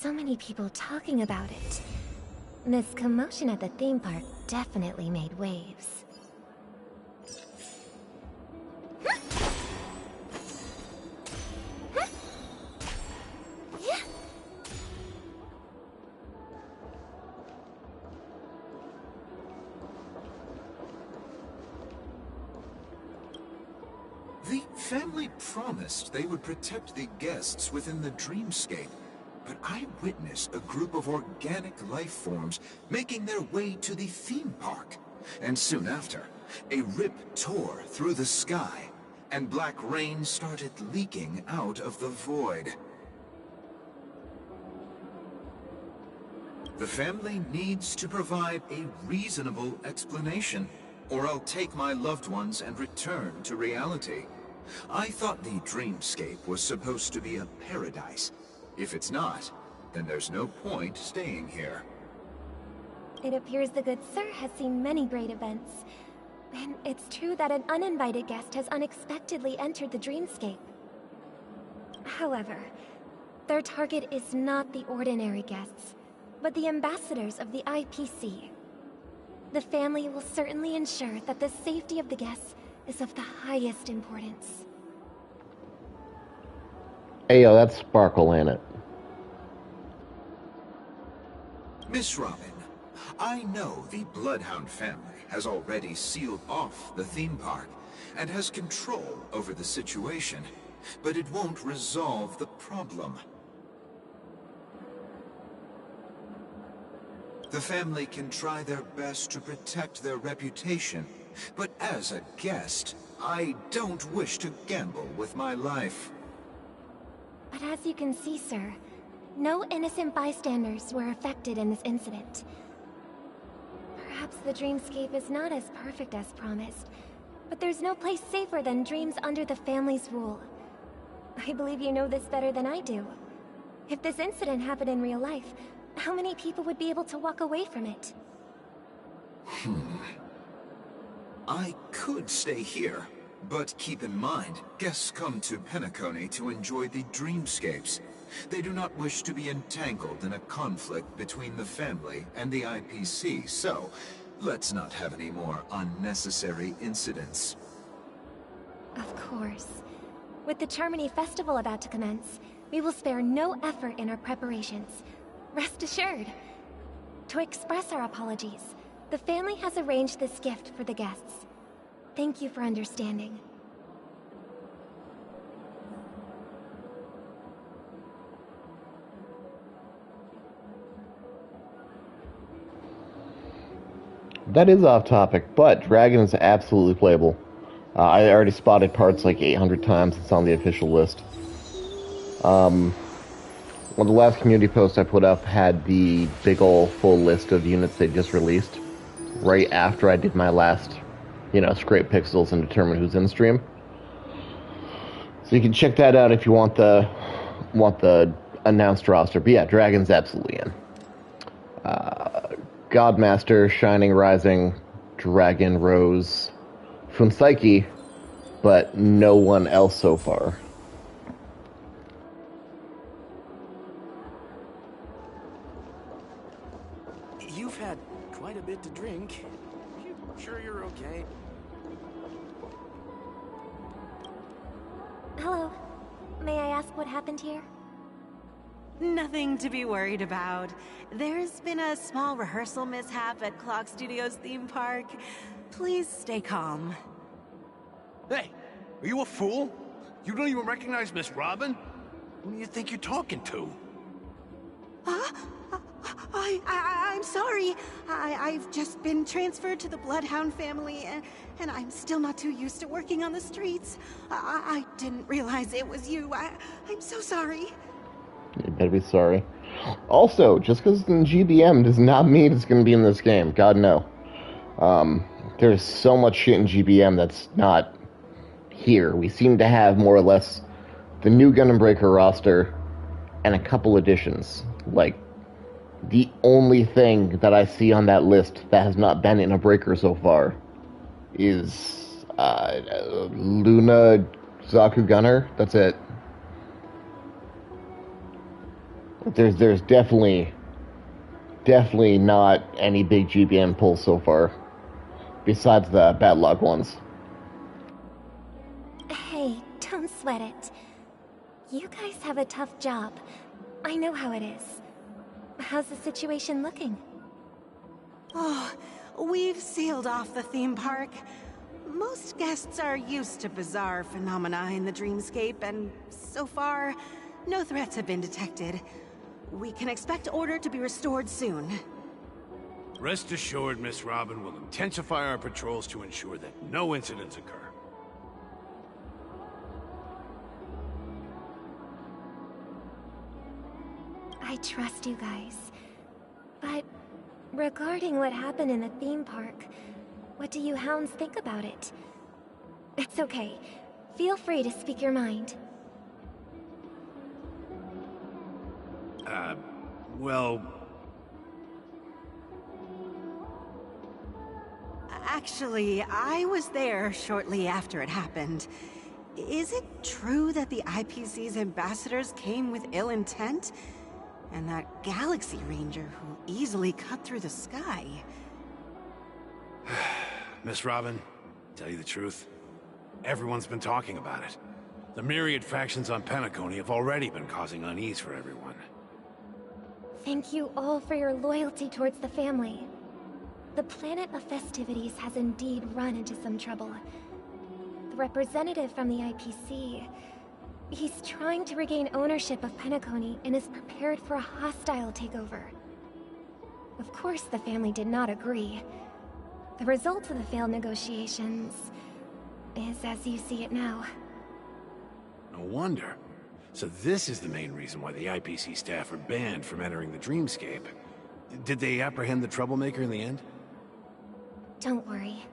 So many people talking about it. This commotion at the theme park definitely made waves. The family promised they would protect the guests within the dreamscape, but I witnessed a group of organic life forms making their way to the theme park. And soon after, a rip tore through the sky, and black rain started leaking out of the void. The family needs to provide a reasonable explanation, or I'll take my loved ones and return to reality. I thought the dreamscape was supposed to be a paradise. If it's not, then there's no point staying here. It appears the good sir has seen many great events. And it's true that an uninvited guest has unexpectedly entered the dreamscape. However, their target is not the ordinary guests, but the ambassadors of the IPC. The family will certainly ensure that the safety of the guests is of the highest importance. Hey, yo, that's Sparkle, ain't it? Miss Robin, I know the Bloodhound family has already sealed off the theme park and has control over the situation, but it won't resolve the problem. The family can try their best to protect their reputation, but as a guest, I don't wish to gamble with my life. But as you can see, sir, no innocent bystanders were affected in this incident. Perhaps the dreamscape is not as perfect as promised, but there's no place safer than dreams under the family's rule. I believe you know this better than I do. If this incident happened in real life, how many people would be able to walk away from it? I could stay here, but keep in mind, guests come to Penacony to enjoy the dreamscapes. They do not wish to be entangled in a conflict between the family and the IPC, so let's not have any more unnecessary incidents. Of course. With the Charmony Festival about to commence, we will spare no effort in our preparations. Rest assured. To express our apologies, the family has arranged this gift for the guests. Thank you for understanding. That is off topic, but Dragon is absolutely playable. I already spotted parts like 800 times. It's on the official list. One of the last community posts I put up had the big ol' full list of units they just released right after I did my last, scrape pixels and determine who's in stream. So you can check that out if you want the announced roster. But yeah, Dragon's absolutely in. Godmaster, Shining Rising, Dragon, Rose, Funsaiki, but no one else so far. You've had quite a bit to drink. You sure you're okay? Hello. May I ask what happened here? Nothing to be worried about. There's been a small rehearsal mishap at Clock Studios theme park. Please stay calm. Hey, are you a fool? You don't even recognize Miss Robin? Who do you think you're talking to? I'm sorry. I've just been transferred to the Bloodhound family, and I'm still not too used to working on the streets. I didn't realize it was you. I'm so sorry. You better be sorry. Also, just because it's in GBM does not mean it's going to be in this game. God, no. There's so much shit in GBM that's not here. We seem to have more or less the new Gundam Breaker roster and a couple additions. Like, the only thing that I see on that list that has not been in a Breaker so far is Luna Zaku Gunner. That's it. There's definitely not any big GBN pulls so far, besides the bad luck ones. Hey, don't sweat it. You guys have a tough job. I know how it is. How's the situation looking? Oh, we've sealed off the theme park. Most guests are used to bizarre phenomena in the dreamscape, and so far, no threats have been detected. We can expect order to be restored soon. Rest assured, Miss Robin will intensify our patrols to ensure that no incidents occur. I trust you guys. But regarding what happened in the theme park, what do you hounds think about it? It's okay. Feel free to speak your mind. Well... Actually, I was there shortly after it happened. Is it true that the IPC's ambassadors came with ill intent? And that Galaxy Ranger who easily cut through the sky? Miss Robin, tell you the truth, everyone's been talking about it. The myriad factions on Penacony have already been causing unease for everyone. Thank you all for your loyalty towards the family. The planet of festivities has indeed run into some trouble. The representative from the IPC... he's trying to regain ownership of Penacony and is prepared for a hostile takeover. Of course, the family did not agree. The result of the failed negotiations is as you see it now. No wonder. So this is the main reason why the IPC staff are banned from entering the dreamscape. Did they apprehend the troublemaker in the end? Don't worry.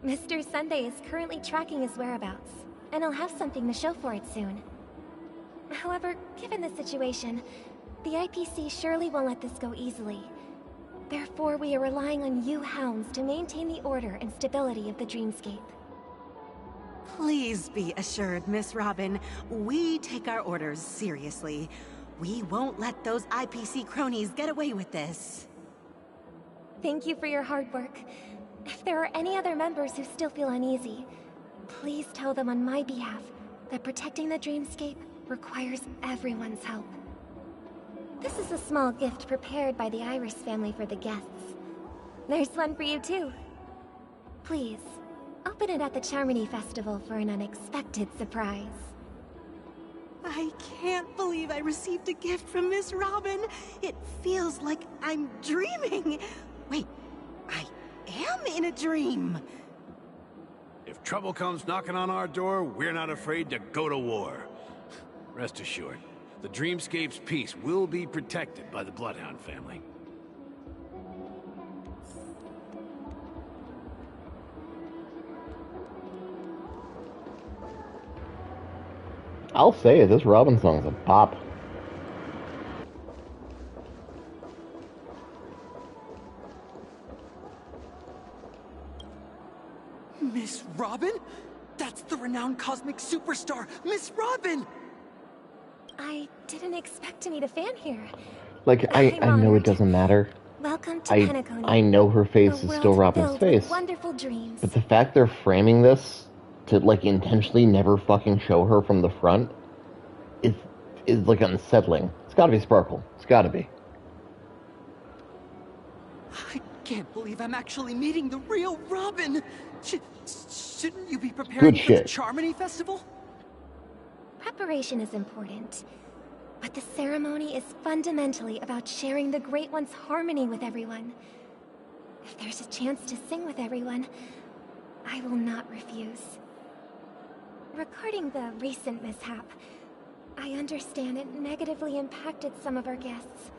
Mr. Sunday is currently tracking his whereabouts, and he'll have something to show for it soon. However, given the situation, the IPC surely won't let this go easily. Therefore, we are relying on you hounds to maintain the order and stability of the dreamscape. Please be assured, Miss Robin, we take our orders seriously. We won't let those IPC cronies get away with this. Thank you for your hard work. If there are any other members who still feel uneasy, please tell them on my behalf that protecting the dreamscape requires everyone's help. This is a small gift prepared by the Iris family for the guests. There's one for you too. Please, open it at the Charmony Festival for an unexpected surprise. I can't believe I received a gift from Miss Robin. It feels like I'm dreaming. Wait, I am in a dream. If trouble comes knocking on our door, we're not afraid to go to war. Rest assured, the Dreamscape's peace will be protected by the Bloodhound family. I'll say it, this Robin song's a pop. Miss Robin? That's the renowned cosmic superstar, Miss Robin! I didn't expect to meet a fan here. Like, I know honored. it doesn't matter. Welcome to Penacony. I know her face a is world still Robin's filled face. with wonderful dreams. But the fact they're framing this to, like, intentionally never fucking show her from the front is like, unsettling. It's gotta be Sparkle. It's gotta be. I can't believe I'm actually meeting the real Robin! Shouldn't you be preparing Good for shit. the Charmony Festival? Preparation is important, but the ceremony is fundamentally about sharing the Great One's harmony with everyone. If there's a chance to sing with everyone, I will not refuse. Regarding the recent mishap, I understand it negatively impacted some of our guests.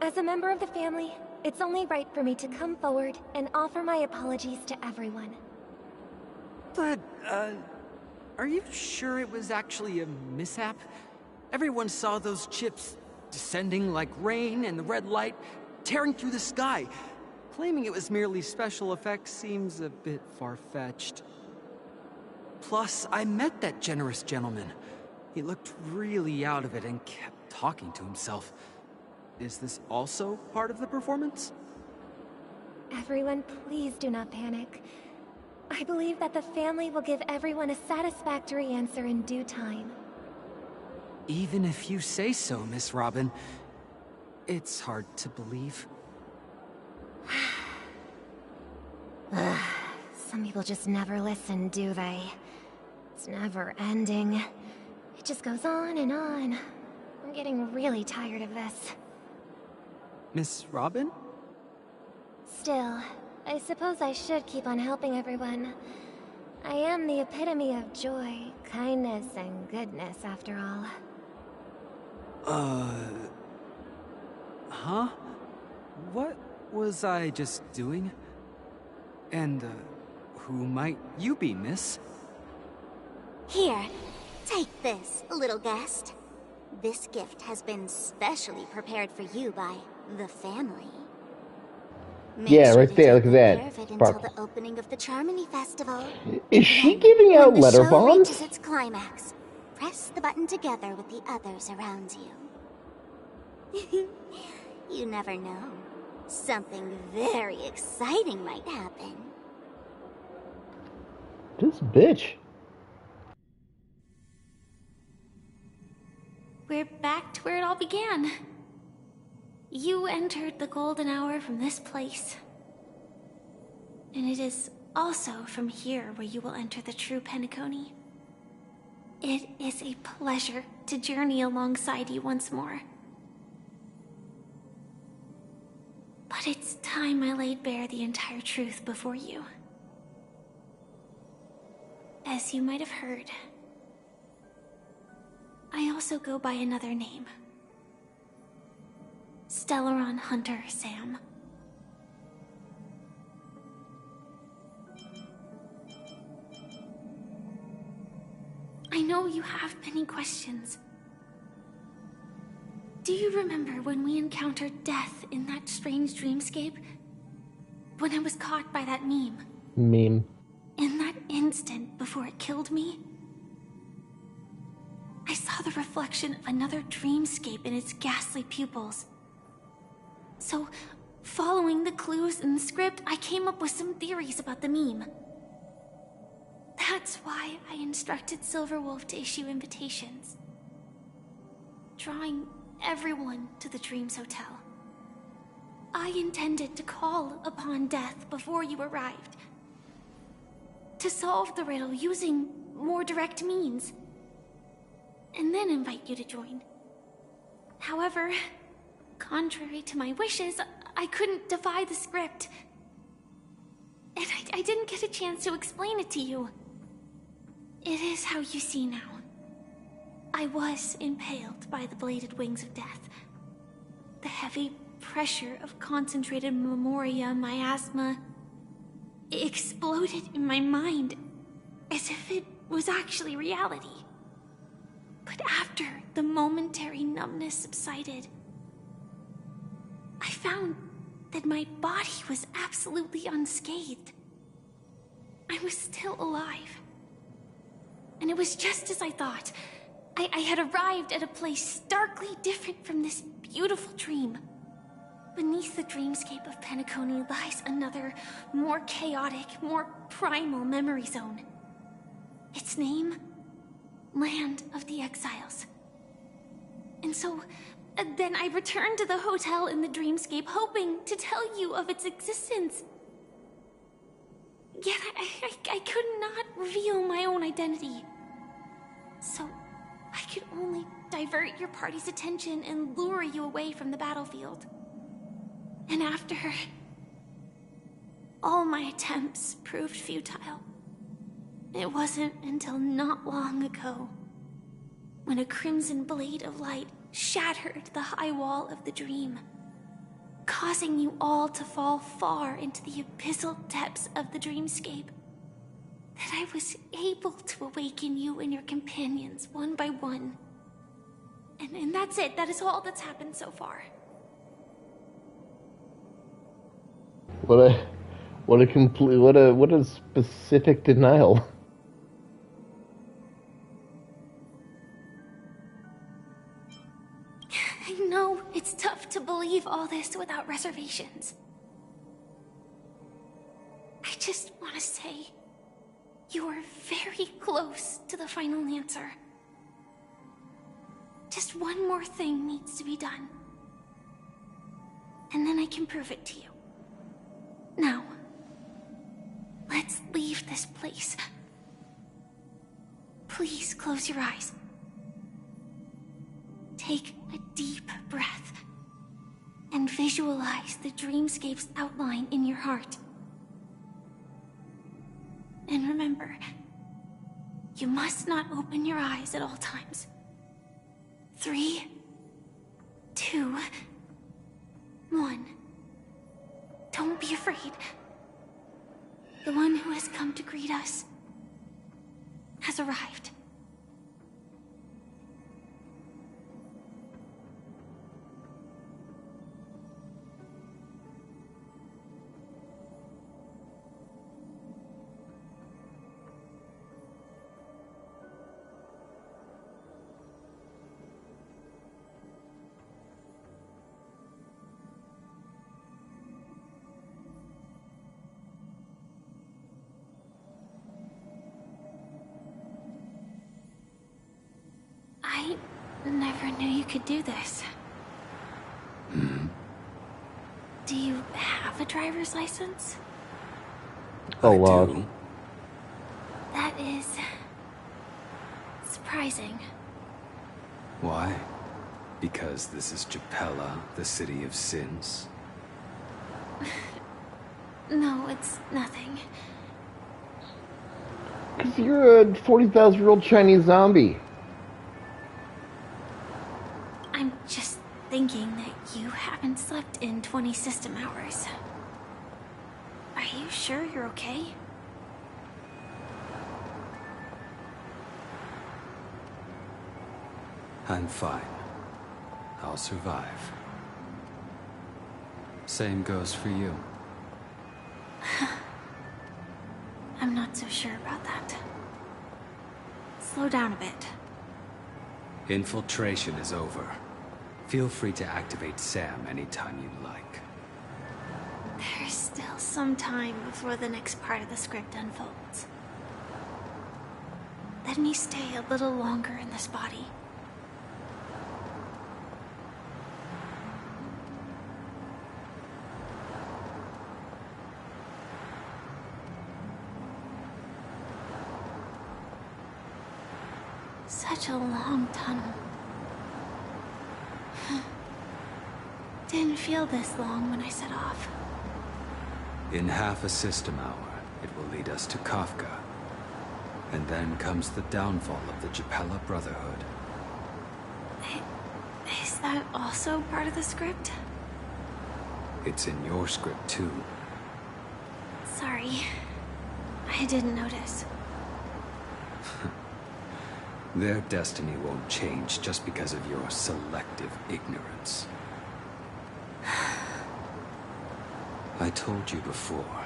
As a member of the family, it's only right for me to come forward and offer my apologies to everyone. But, are you sure it was actually a mishap? Everyone saw those chips descending like rain and the red light tearing through the sky. Claiming it was merely special effects seems a bit far-fetched. Plus, I met that generous gentleman. He looked really out of it and kept talking to himself. Is this also part of the performance? Everyone, please do not panic. I believe that the family will give everyone a satisfactory answer in due time. Even if you say so, Miss Robin, it's hard to believe. Some people just never listen, do they? It's never ending. It just goes on and on. I'm getting really tired of this. Miss Robin? Still, I suppose I should keep on helping everyone. I am the epitome of joy, kindness, and goodness, after all. Huh? What was I just doing? And, who might you be, miss? Here, take this, little guest. This gift has been specially prepared for you by the family. Make Yeah, sure right you there, don't look at that. take care of it until Sparkle. the opening of the Charmony Festival. Is she Then, giving out when the letter show bombs? reaches its climax, press the button together with the others around you. You never know. Something very exciting might happen. This bitch. We're back to where it all began. You entered the golden hour from this place. And it is also from here where you will enter the true Penacony. It is a pleasure to journey alongside you once more. But it's time I laid bare the entire truth before you. As you might have heard, I also go by another name. Stellaron Hunter Sam. I know you have many questions. Do you remember when we encountered death in that strange dreamscape? When I was caught by that meme? Meme. In that instant before it killed me, I saw the reflection of another dreamscape in its ghastly pupils. So, following the clues in the script, I came up with some theories about the meme. That's why I instructed Silverwolf to issue invitations, drawing everyone to the Dreams Hotel. I intended to call upon death before you arrived, to solve the riddle using more direct means, and then invite you to join. However, contrary to my wishes, I couldn't defy the script. And I didn't get a chance to explain it to you. It is how you see now. I was impaled by the bladed wings of death. The heavy pressure of concentrated memoria miasma exploded in my mind as if it was actually reality. But after the momentary numbness subsided, I found that my body was absolutely unscathed. I was still alive. And it was just as I thought. I had arrived at a place starkly different from this beautiful dream. Beneath the dreamscape of Penacony lies another, more chaotic, more primal memory zone. Its name? Land of the Exiles. And so, then I returned to the hotel in the dreamscape, hoping to tell you of its existence. Yet I could not reveal my own identity. So, I could only divert your party's attention and lure you away from the battlefield. And after, all my attempts proved futile. It wasn't until not long ago, when a crimson blade of light shattered the high wall of the dream, causing you all to fall far into the abyssal depths of the dreamscape, that I was able to awaken you and your companions one by one. And that's it. That is all that's happened so far. What a specific denial. place without reservations. I just want to say, you are very close to the final answer. Just one more thing needs to be done. And then I can prove it to you. Now, let's leave this place. Please close your eyes. Take a deep breath and visualize the dreamscape's outline in your heart. And remember, you must not open your eyes at all times. 3, 2, 1. Don't be afraid. The one who has come to greet us has arrived. I never knew you could do this. Do you have a driver's license? Oh, I do. That is surprising. Why? Because this is Japella, the city of sins? No, it's nothing. Because you're a 40,000-year-old Chinese zombie. I'm just thinking that you haven't slept in 20 system hours. Are you sure you're okay? I'm fine. I'll survive. Same goes for you. I'm not so sure about that. Slow down a bit. Infiltration is over. Feel free to activate Sam anytime you like. There's still some time before the next part of the script unfolds. Let me stay a little longer in this body. Such a long tunnel. Didn't feel this long when I set off. In half a system hour, it will lead us to Kafka. And then comes the downfall of the Japella Brotherhood. Is that also part of the script? It's in your script too. Sorry. I didn't notice. Their destiny won't change just because of your selective ignorance. I told you before,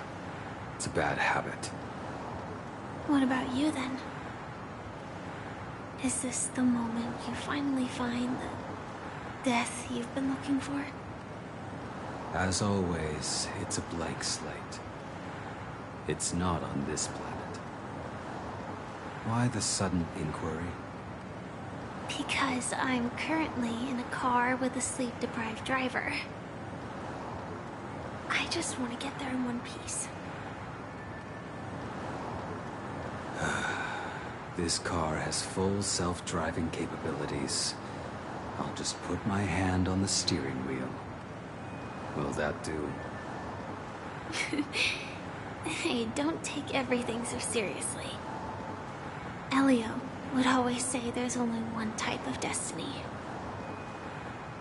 it's a bad habit. What about you then? Is this the moment you finally find the death you've been looking for? As always, it's a blank slate. It's not on this planet. Why the sudden inquiry? Because I'm currently in a car with a sleep-deprived driver. I just want to get there in one piece. This car has full self-driving capabilities. I'll just put my hand on the steering wheel. Will that do? Hey, don't take everything so seriously. Elio would always say there's only one type of destiny.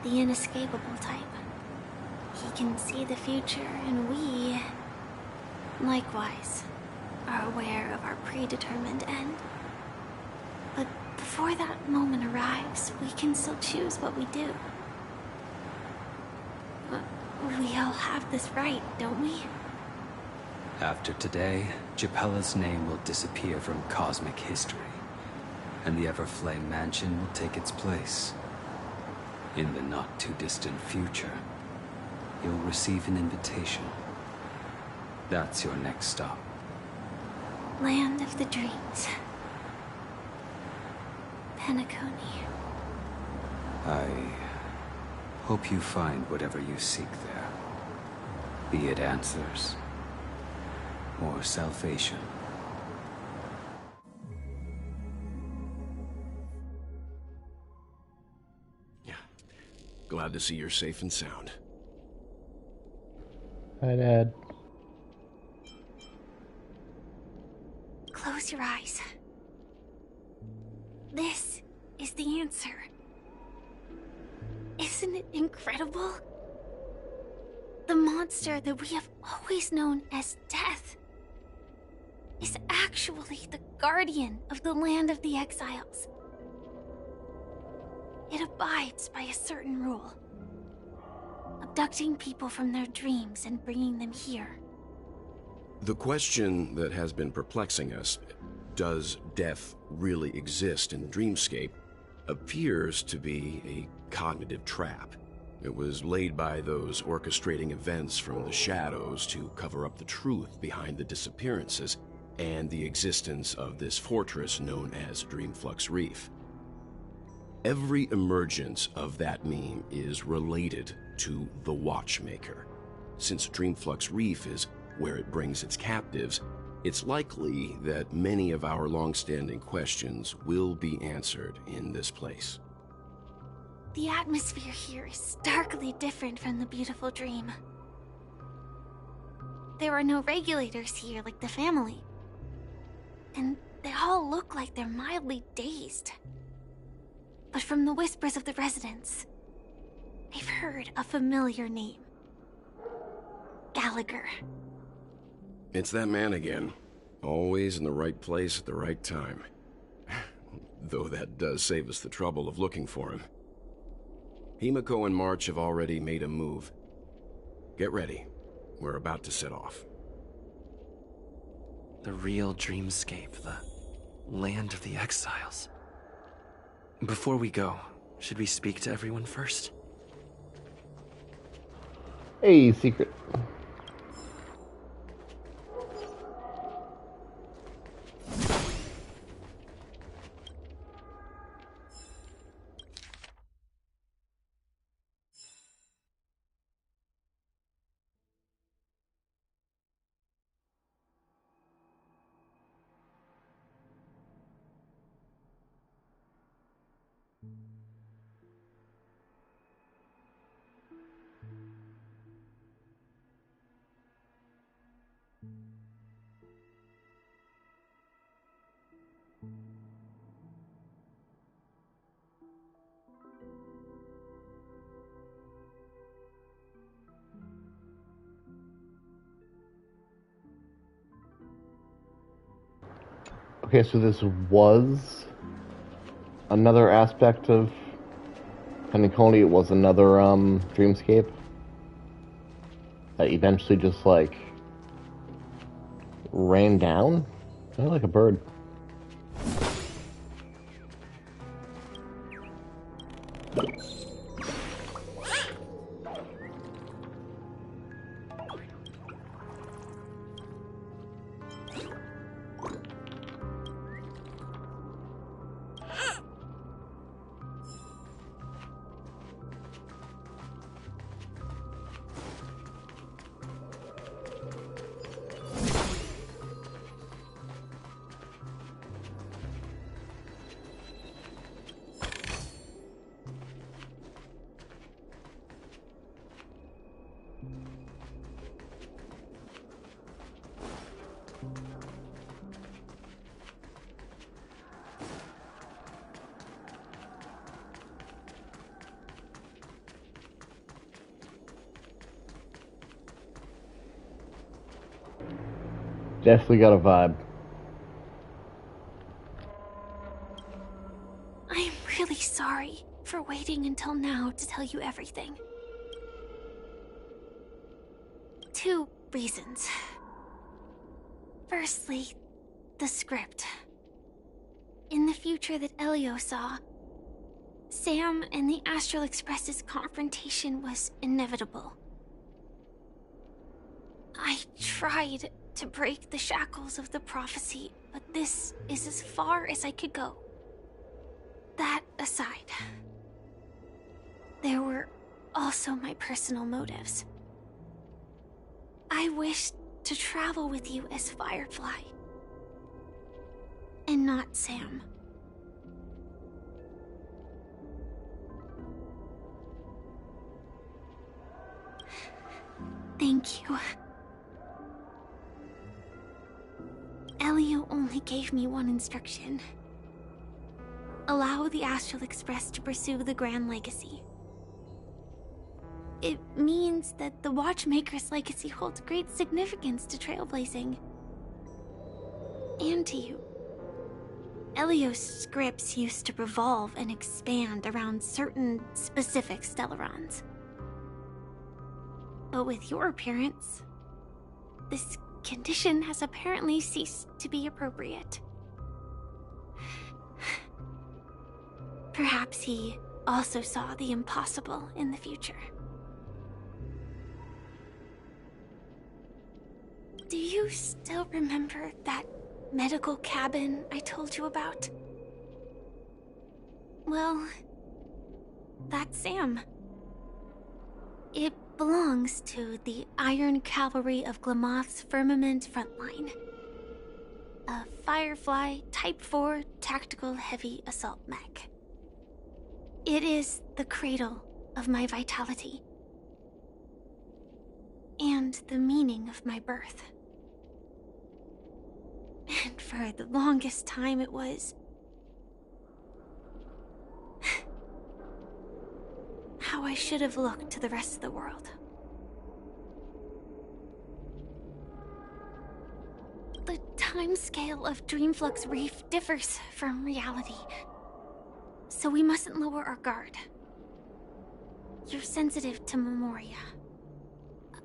The inescapable type. He can see the future, and we, likewise, are aware of our predetermined end. But before that moment arrives, we can still choose what we do. We all have this right, don't we? After today, Japella's name will disappear from cosmic history, and the Everflame Mansion will take its place. In the not-too-distant future. you'll receive an invitation. That's your next stop. Land of the Dreams. Penacony. I hope you find whatever you seek there. Be it answers or salvation. Yeah. Glad to see you're safe and sound. Hi, Dad. Close your eyes. This is the answer. Isn't it incredible? The monster that we have always known as Death is actually the guardian of the land of the exiles. It abides by a certain rule, abducting people from their dreams and bringing them here. The question that has been perplexing us, does death really exist in the dreamscape, appears to be a cognitive trap. It was laid by those orchestrating events from the shadows to cover up the truth behind the disappearances and the existence of this fortress known as Dreamflux Reef. Every emergence of that meme is related to the Watchmaker. Since Dreamflux Reef is where it brings its captives, it's likely that many of our long-standing questions will be answered in this place. The atmosphere here is starkly different from the beautiful dream. There are no regulators here like the family. And they all look like they're mildly dazed. But from the whispers of the residents, I've heard a familiar name. Gallagher. It's that man again. Always in the right place at the right time. Though that does save us the trouble of looking for him. Himiko and March have already made a move. Get ready. We're about to set off. The real dreamscape, the land of the exiles. Before we go, should we speak to everyone first? Hey, secret. Okay, so this was another aspect of Penacony. It was another dreamscape that eventually just like rained down. Kind of like a bird. Definitely got a vibe. I'm really sorry for waiting until now to tell you everything. 2 reasons. Firstly, the script. In the future that Elio saw, Sam and the Astral Express's confrontation was inevitable. I tried to break the shackles of the prophecy, but this is as far as I could go. That aside, there were also my personal motives. I wished to travel with you as Firefly, and not Sam. Thank you. Elio only gave me one instruction. Allow the Astral Express to pursue the Grand Legacy. It means that the Watchmaker's legacy holds great significance to trailblazing. And to you. Elio's scripts used to revolve and expand around certain specific Stellarons. But with your appearance, this condition has apparently ceased to be appropriate. Perhaps he also saw the impossible in the future. Do you still remember that medical cabin I told you about? Well, that's Sam. It belongs to the Iron Cavalry of Glamoth's Firmament Frontline. A Firefly Type 4 tactical heavy assault mech. It is the cradle of my vitality. And the meaning of my birth. And for the longest time it was how I should have looked to the rest of the world. The timescale of Dreamflux Reef differs from reality, so we mustn't lower our guard. You're sensitive to Memoria.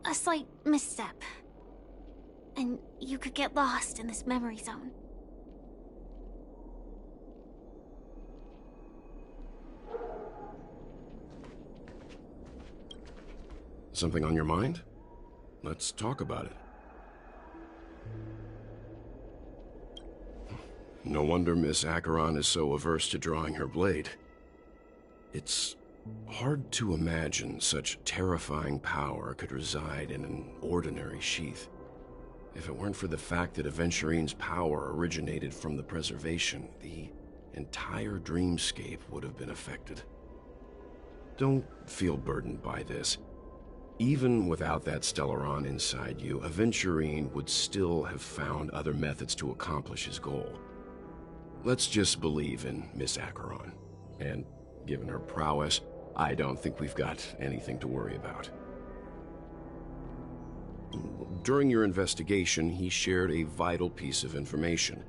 A slight misstep, and you could get lost in this memory zone. Something on your mind? Let's talk about it. No wonder Miss Acheron is so averse to drawing her blade. It's hard to imagine such terrifying power could reside in an ordinary sheath. If it weren't for the fact that Aventurine's power originated from the preservation, the entire dreamscape would have been affected. Don't feel burdened by this. Even without that Stellaron inside you, Aventurine would still have found other methods to accomplish his goal. Let's just believe in Miss Acheron. And given her prowess, I don't think we've got anything to worry about. During your investigation, he shared a vital piece of information.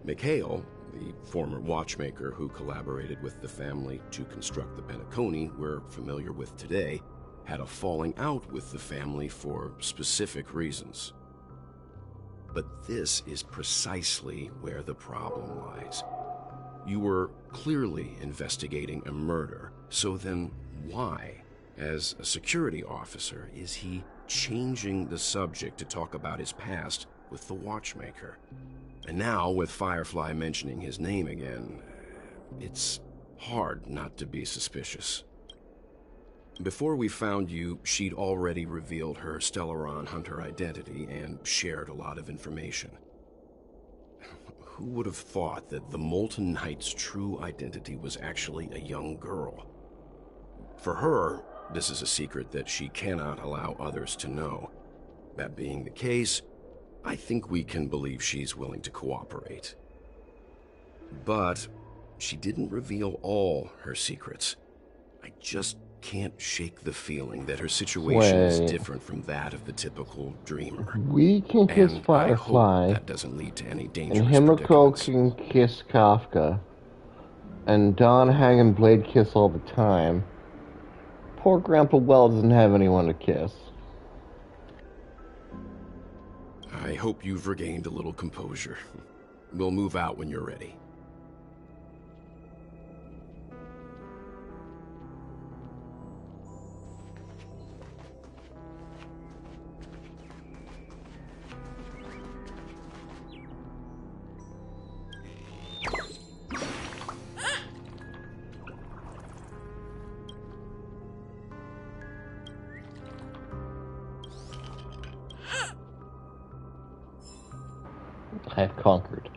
Mikhail, the former watchmaker who collaborated with the family to construct the Penacony we're familiar with today, had a falling out with the family for specific reasons. But this is precisely where the problem lies. You were clearly investigating a murder, so then why, as a security officer, is he changing the subject to talk about his past with the watchmaker? And now, with Firefly mentioning his name again, it's hard not to be suspicious. Before we found you, she'd already revealed her Stellaron Hunter identity and shared a lot of information. Who would have thought that the Molten Knight's true identity was actually a young girl? For her, this is a secret that she cannot allow others to know. That being the case, I think we can believe she's willing to cooperate. But she didn't reveal all her secrets. I just can't shake the feeling that her situation is different from that of the typical dreamer. We can kiss and Firefly, I hope that doesn't lead to any dangerous and Himiko predicaments. can kiss Kafka, and Don Hang and Blade kiss all the time. Poor Grandpa Well doesn't have anyone to kiss. I hope you've regained a little composure. We'll move out when you're ready. I have conquered.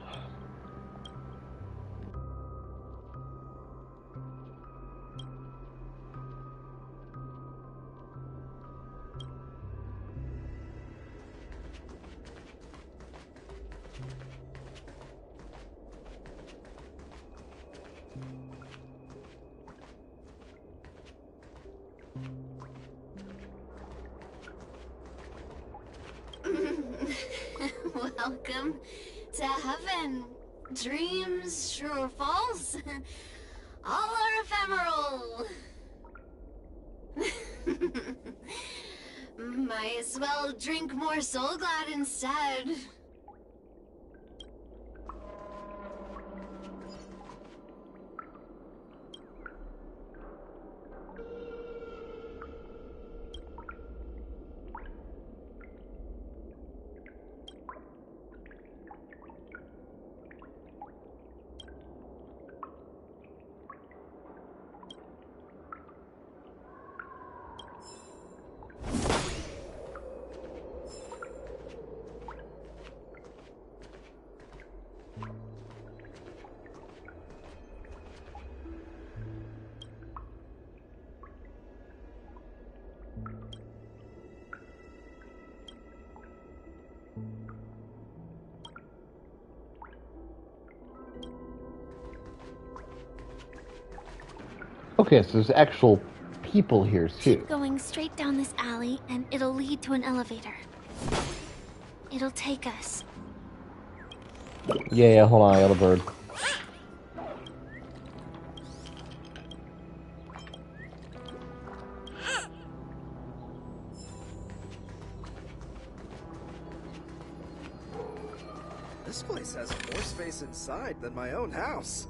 Welcome to heaven. Dreams, true or false, all are ephemeral. Might as well drink more Soul Glad instead. Okay, so there's actual people here too. Keep going straight down this alley, and it'll lead to an elevator. It'll take us. Yeah, hold on, I got a bird. This place has more space inside than my own house.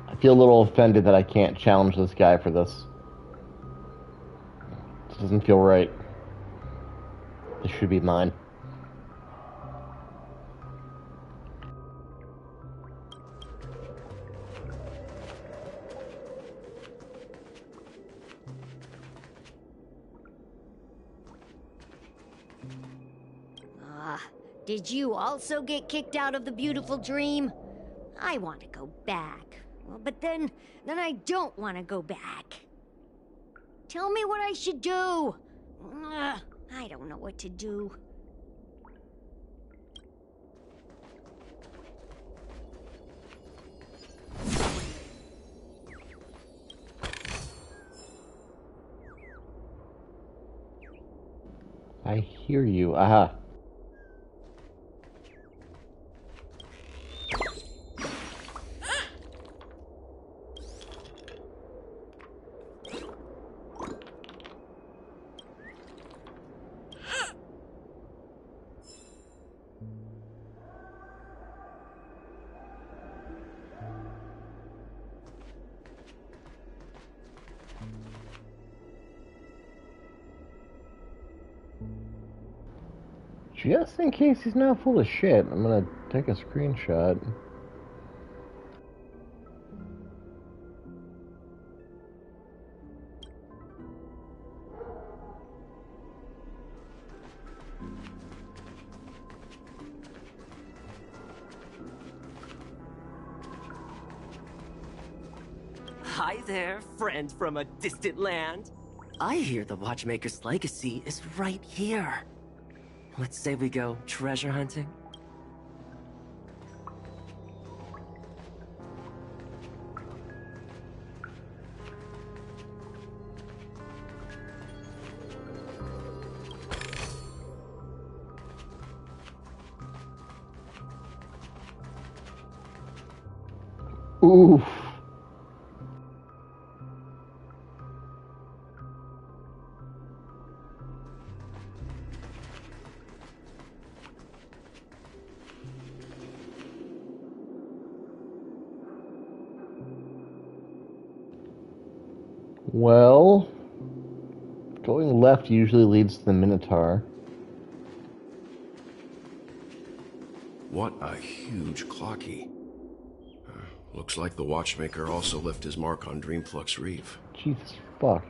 I feel a little offended that I can't challenge this guy for this. This doesn't feel right. This should be mine. Did you also get kicked out of the beautiful dream? I want to go back. Well, but then I don't want to go back. Tell me what I should do. I don't know what to do. I hear you. Aha. Just in case he's not full of shit, I'm gonna take a screenshot. Hi there, friend from a distant land. I hear the Watchmaker's legacy is right here. Let's say we go treasure hunting. Oof. Well, going left usually leads to the Minotaur. What a huge clocky. Looks like the Watchmaker also left his mark on Dreamflux Reef. Jesus fuck.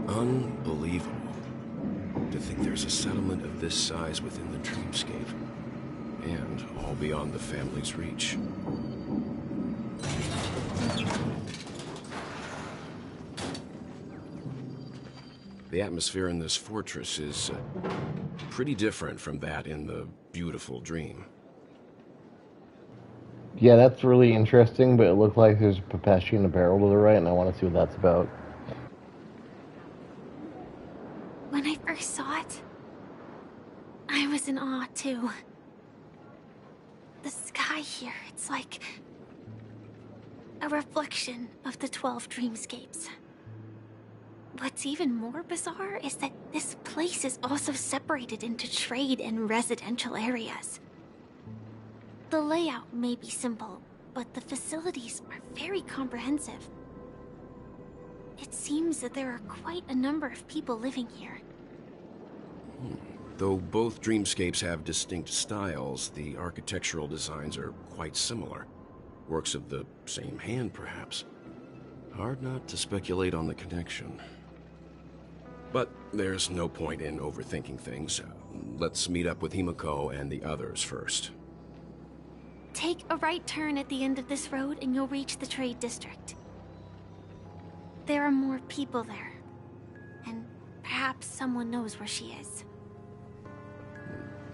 Unbelievable. To think there's a settlement of this size within the Dreamscape. And all beyond the family's reach. The atmosphere in this fortress is pretty different from that in the beautiful Dream. Yeah, that's really interesting, but it looked like there's a Pepeshi in a barrel to the right, and I want to see what that's about. When I first saw it, I was in awe too. The sky here, it's like a reflection of the 12 dreamscapes. What's even more bizarre is that this place is also separated into trade and residential areas. The layout may be simple, but the facilities are very comprehensive. It seems that there are quite a number of people living here. Though both dreamscapes have distinct styles, the architectural designs are quite similar. Works of the same hand, perhaps. Hard not to speculate on the connection. But there's no point in overthinking things. Let's meet up with Himiko and the others first. Take a right turn at the end of this road and you'll reach the trade district. There are more people there. And perhaps someone knows where she is.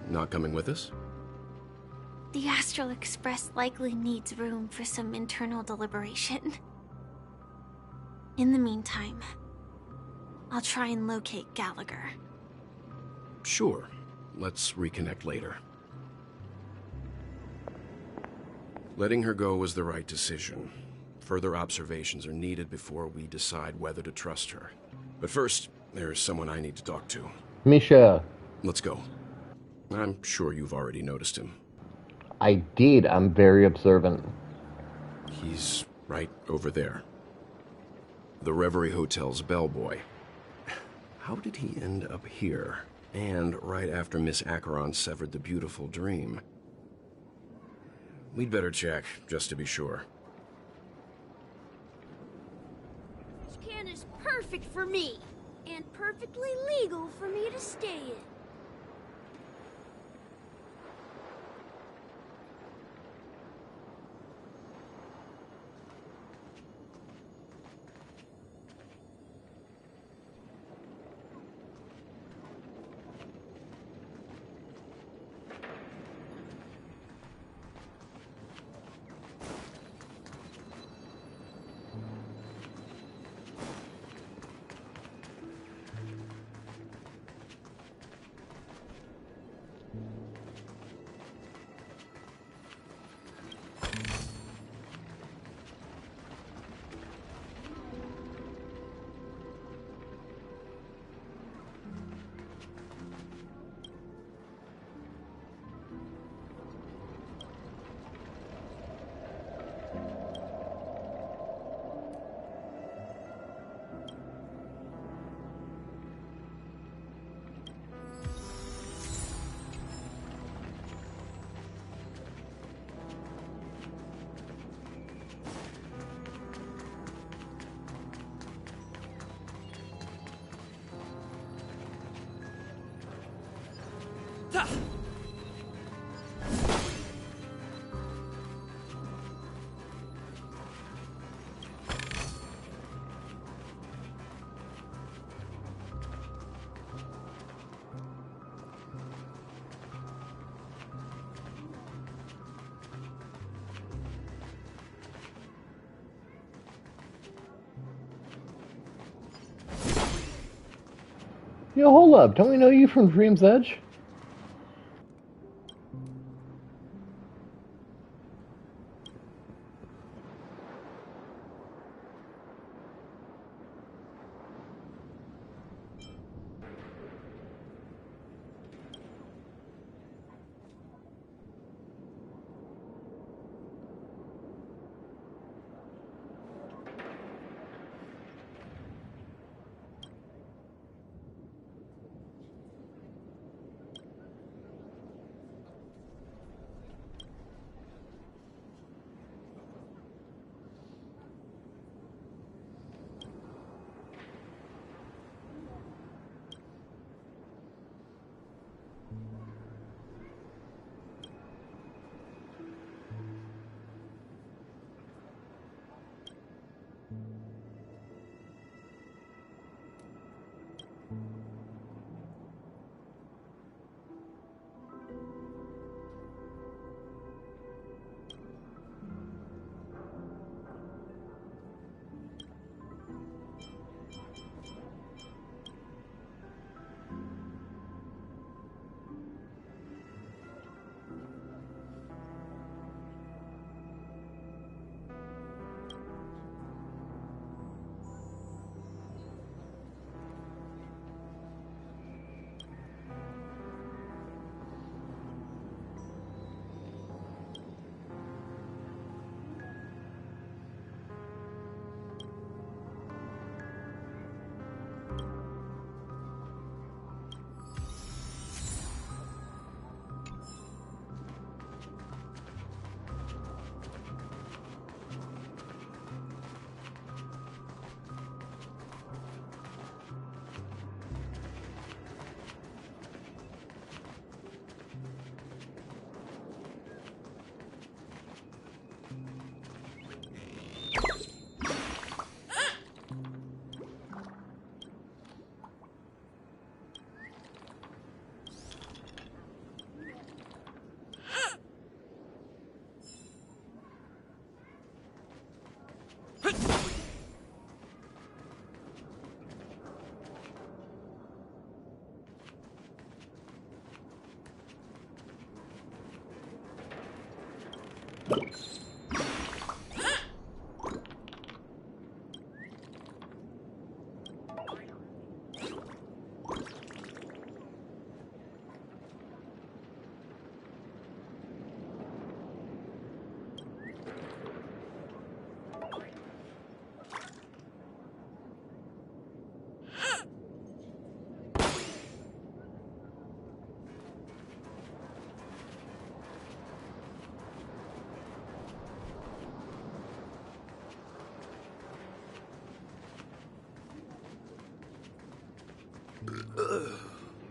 Not coming with us? The Astral Express likely needs room for some internal deliberation. In the meantime, I'll try and locate Gallagher. Sure. Let's reconnect later. Letting her go was the right decision. Further observations are needed before we decide whether to trust her. But first, there's someone I need to talk to. Misha. Let's go. I'm sure you've already noticed him. I did. I'm very observant. He's right over there. The Reverie Hotel's bellboy. How did he end up here? And right after Miss Acheron severed the beautiful dream. We'd better check, just to be sure. This can is perfect for me, and perfectly legal for me to stay in. Yo, hold up. Don't we know you from Dream's Edge?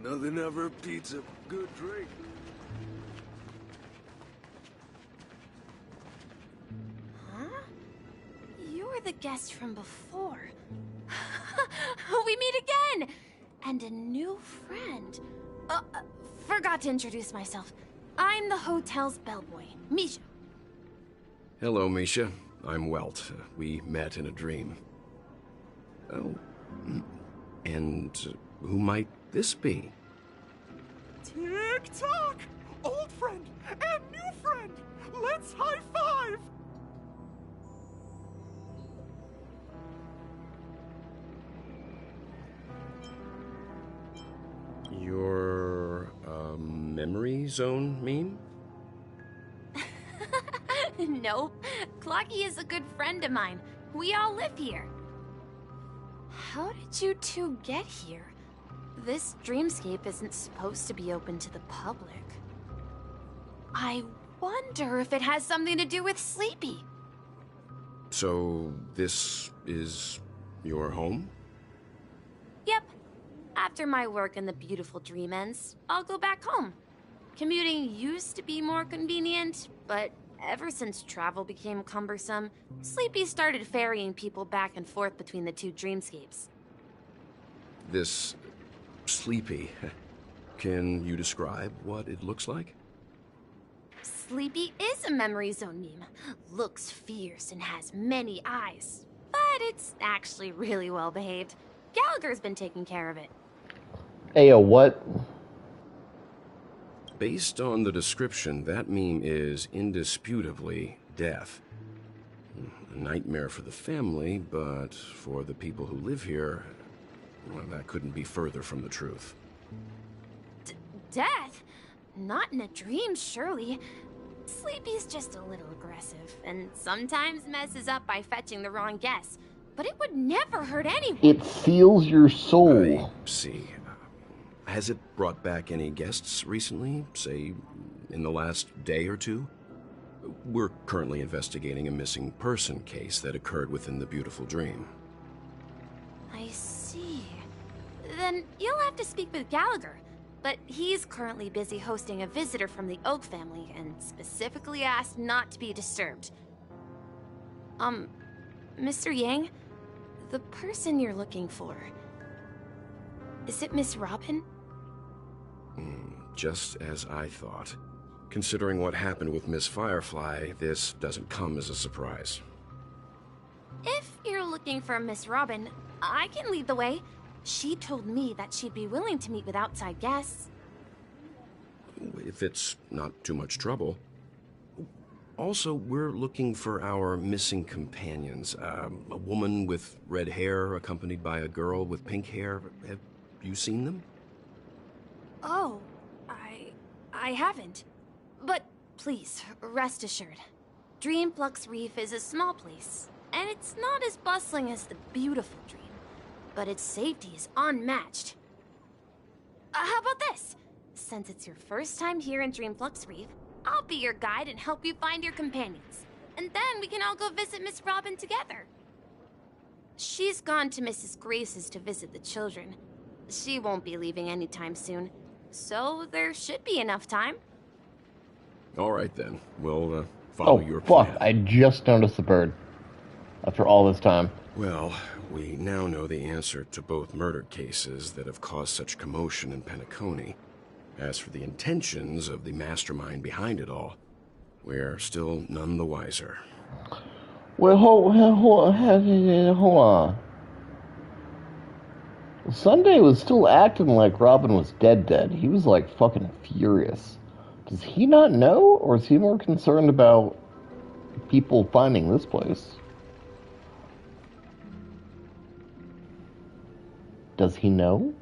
Nothing ever beats a good drink. Huh? You're the guest from before. We meet again! And a new friend. Forgot to introduce myself. I'm the hotel's bellboy, Misha. Hello, Misha. I'm Welt. We met in a dream. Oh. And who might this be? Tick-tock! Old friend and new friend! Let's high-five! Your, memory zone mean? Nope. Clocky is a good friend of mine. We all live here. How did you two get here? This dreamscape isn't supposed to be open to the public. I wonder if it has something to do with Sleepy. So, this is your home? Yep. After my work in the beautiful dream ends, I'll go back home. Commuting used to be more convenient, but ever since travel became cumbersome, Sleepy started ferrying people back and forth between the two dreamscapes. This Sleepy, can you describe what it looks like? Sleepy is a memory zone meme. Looks fierce and has many eyes. But it's actually really well behaved. Gallagher's been taking care of it. Ayo, what? Based on the description, that meme is indisputably death. A nightmare for the family, but for the people who live here, well, that couldn't be further from the truth. Death? Not in a dream, surely. Sleepy's just a little aggressive, and sometimes messes up by fetching the wrong guess. But it would never hurt anyone. It seals your soul. I see. Has it brought back any guests recently? Say, in the last day or two? We're currently investigating a missing person case that occurred within the beautiful dream. I see. Then you'll have to speak with Gallagher. But he's currently busy hosting a visitor from the Oak family and specifically asked not to be disturbed. Mr. Yang, the person you're looking for, is it Miss Robin? Just as I thought. Considering what happened with Miss Firefly, this doesn't come as a surprise. If you're looking for Miss Robin, I can lead the way. She told me that she'd be willing to meet with outside guests. If it's not too much trouble. Also, we're looking for our missing companions. A woman with red hair accompanied by a girl with pink hair. Have you seen them? Oh, I haven't. But please, rest assured. Dreamflux Reef is a small place, and it's not as bustling as the beautiful dream. But its safety is unmatched. How about this? Since it's your first time here in Dreamflux Reef, I'll be your guide and help you find your companions. And then we can all go visit Miss Robin together. She's gone to Mrs. Grace's to visit the children. She won't be leaving anytime soon, so there should be enough time. All right then, we'll follow your fuck, plan. I just noticed the bird. After all this time. Well, we now know the answer to both murder cases that have caused such commotion in Penacony. As for the intentions of the mastermind behind it all, we're still none the wiser. Well, hold on. Sunday was still acting like Robin was dead. He was like fucking furious. Does he not know, or is he more concerned about people finding this place? Does he know?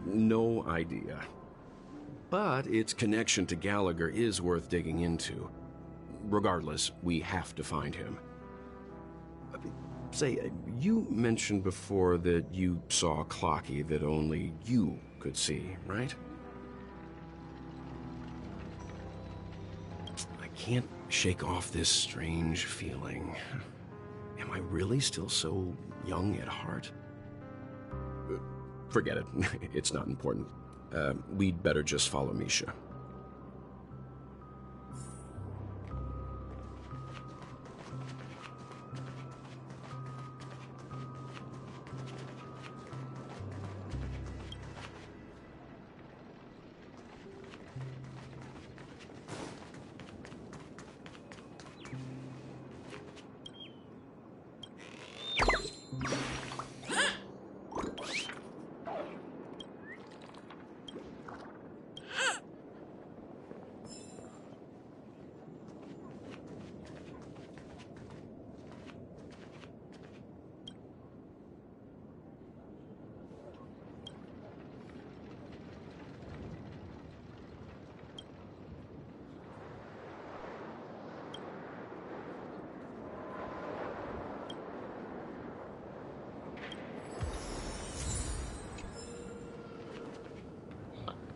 No idea. But its connection to Gallagher is worth digging into. Regardless, we have to find him. Say, you mentioned before that you saw Clocky that only you could see, right? I can't shake off this strange feeling. Am I really still so young at heart? Forget it. It's not important. We'd better just follow Misha.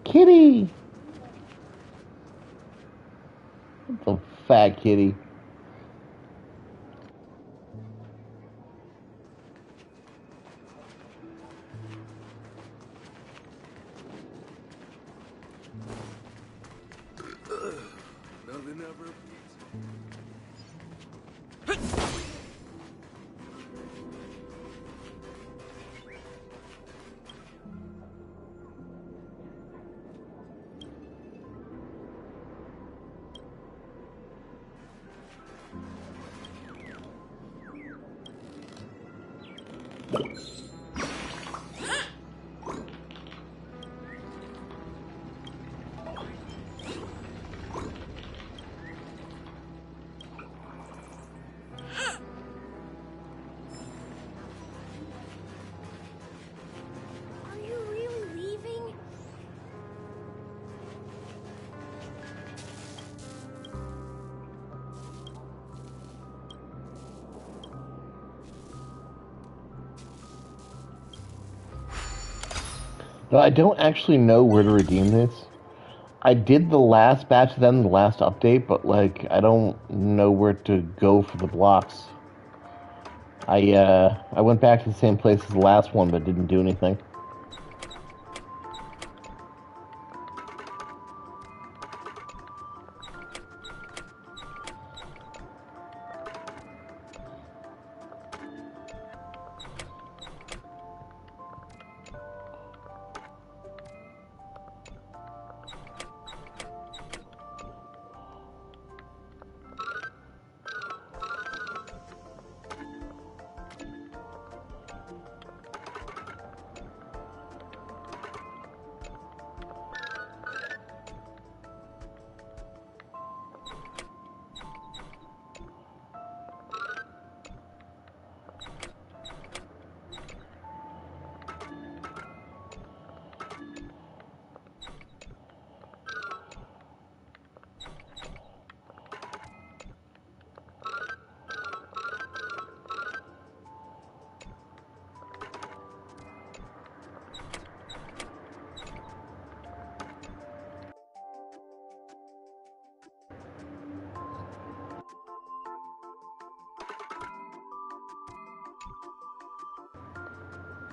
Kitty! The fat kitty. Are you really leaving? No, I don't actually know where to redeem this. I did the last batch of them, the last update, but like I don't know where to go for the blocks. I went back to the same place as the last one, but didn't do anything.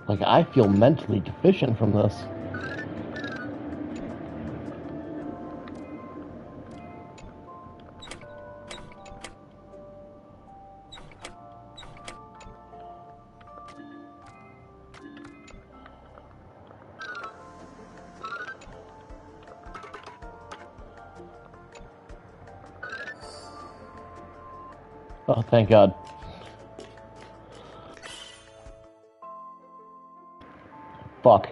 Like, I feel mentally deficient from this. Oh, thank God. Fuck.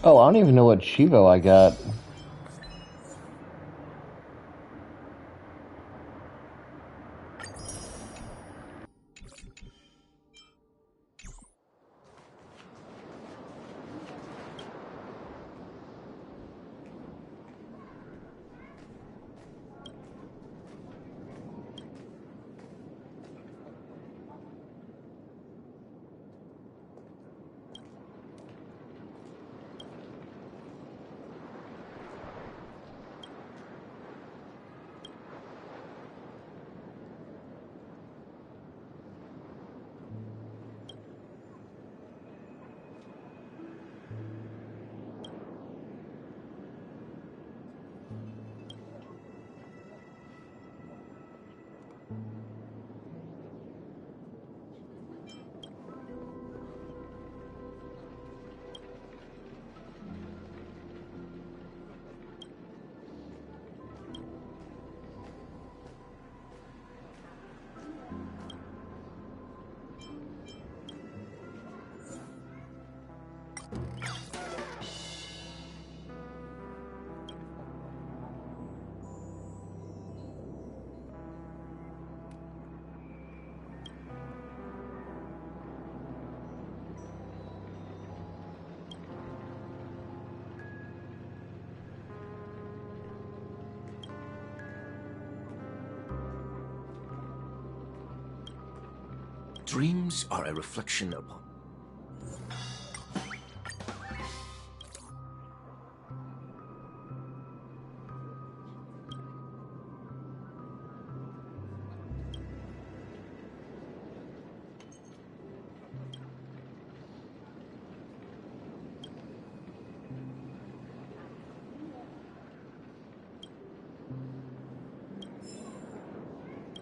Oh, I don't even know what Chivo I got. Dreams are a reflection upon...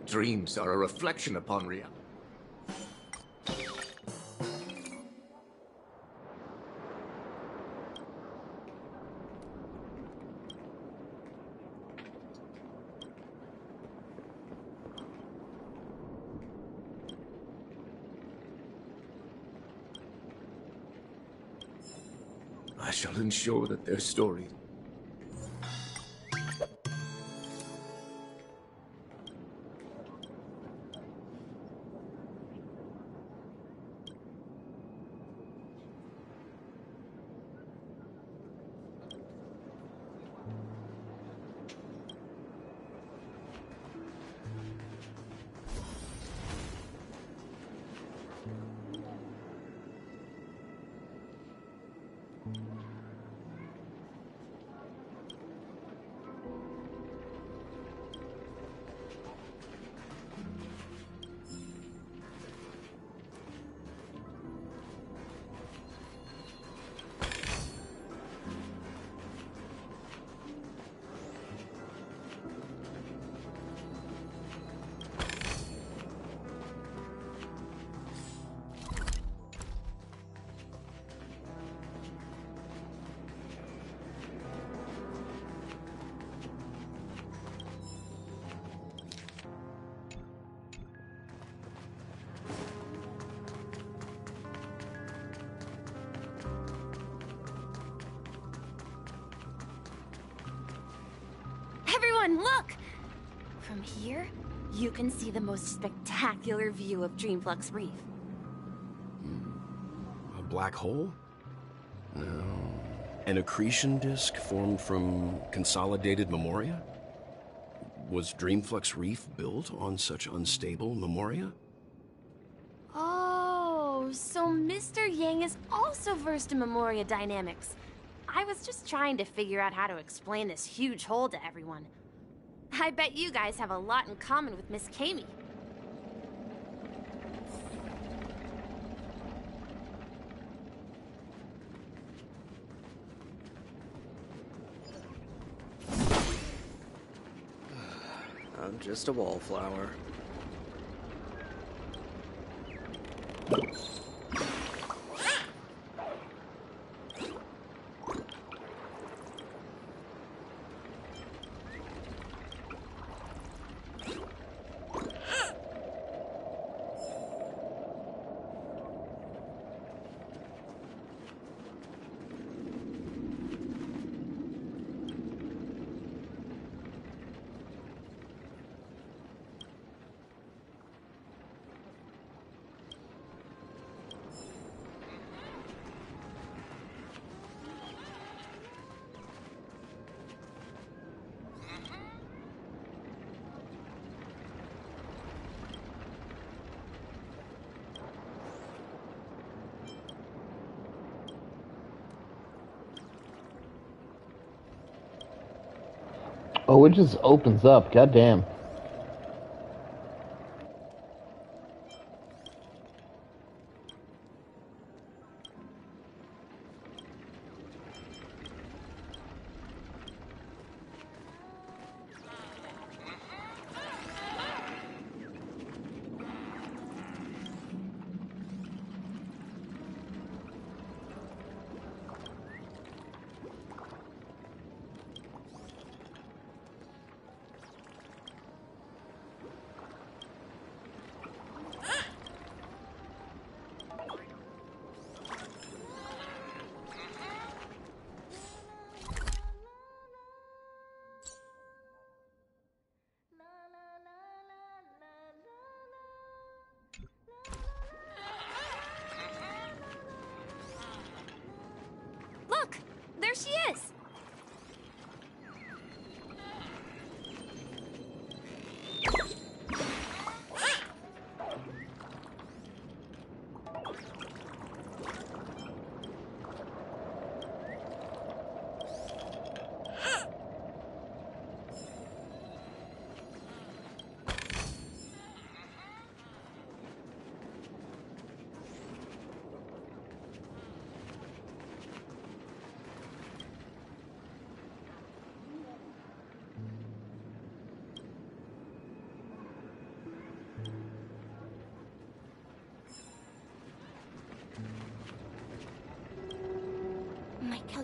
Dreams are a reflection upon reality. I shall ensure that their story... Everyone, look! From here, you can see the most spectacular view of Dreamflux Reef. A black hole? No. An accretion disk formed from consolidated memoria? Was Dreamflux Reef built on such unstable memoria? Oh, so Mr. Yang is also versed in memoria dynamics. I was just trying to figure out how to explain this huge hole to everyone. I bet you guys have a lot in common with Miss Kami. I'm just a wallflower. Oh, it just opens up. Goddamn.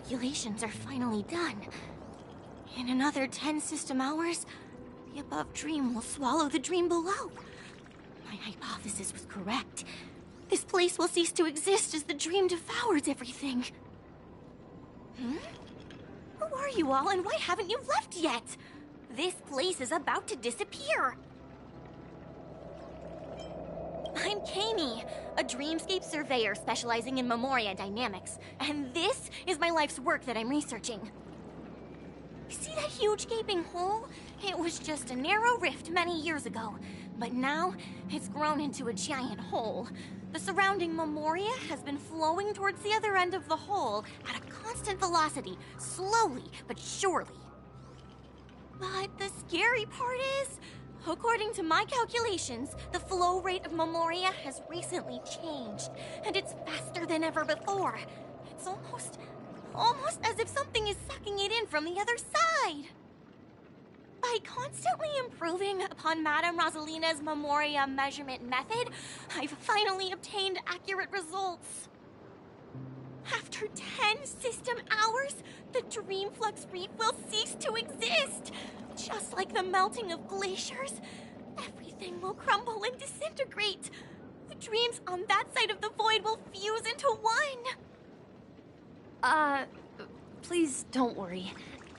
calculations are finally done. In another 10 system hours, the above dream will swallow the dream below. My hypothesis was correct. This place will cease to exist as the dream devours everything. Who are you all, and why haven't you left yet? This place is about to disappear. I'm Kami, a dreamscape surveyor specializing in Memoria dynamics, and this is my life's work that I'm researching. See that huge gaping hole? It was just a narrow rift many years ago, but now it's grown into a giant hole. The surrounding Memoria has been flowing towards the other end of the hole at a constant velocity, slowly but surely. But the scary part is, according to my calculations, the flow rate of Memoria has recently changed, and it's faster than ever before. It's almost as if something is sucking it in from the other side. By constantly improving upon Madame Rosalina's Memoria measurement method, I've finally obtained accurate results. After 10 system hours, the Dream Flux Reef will cease to exist. Just like the melting of glaciers, everything will crumble and disintegrate. The dreams on that side of the void will fuse into one. Please don't worry.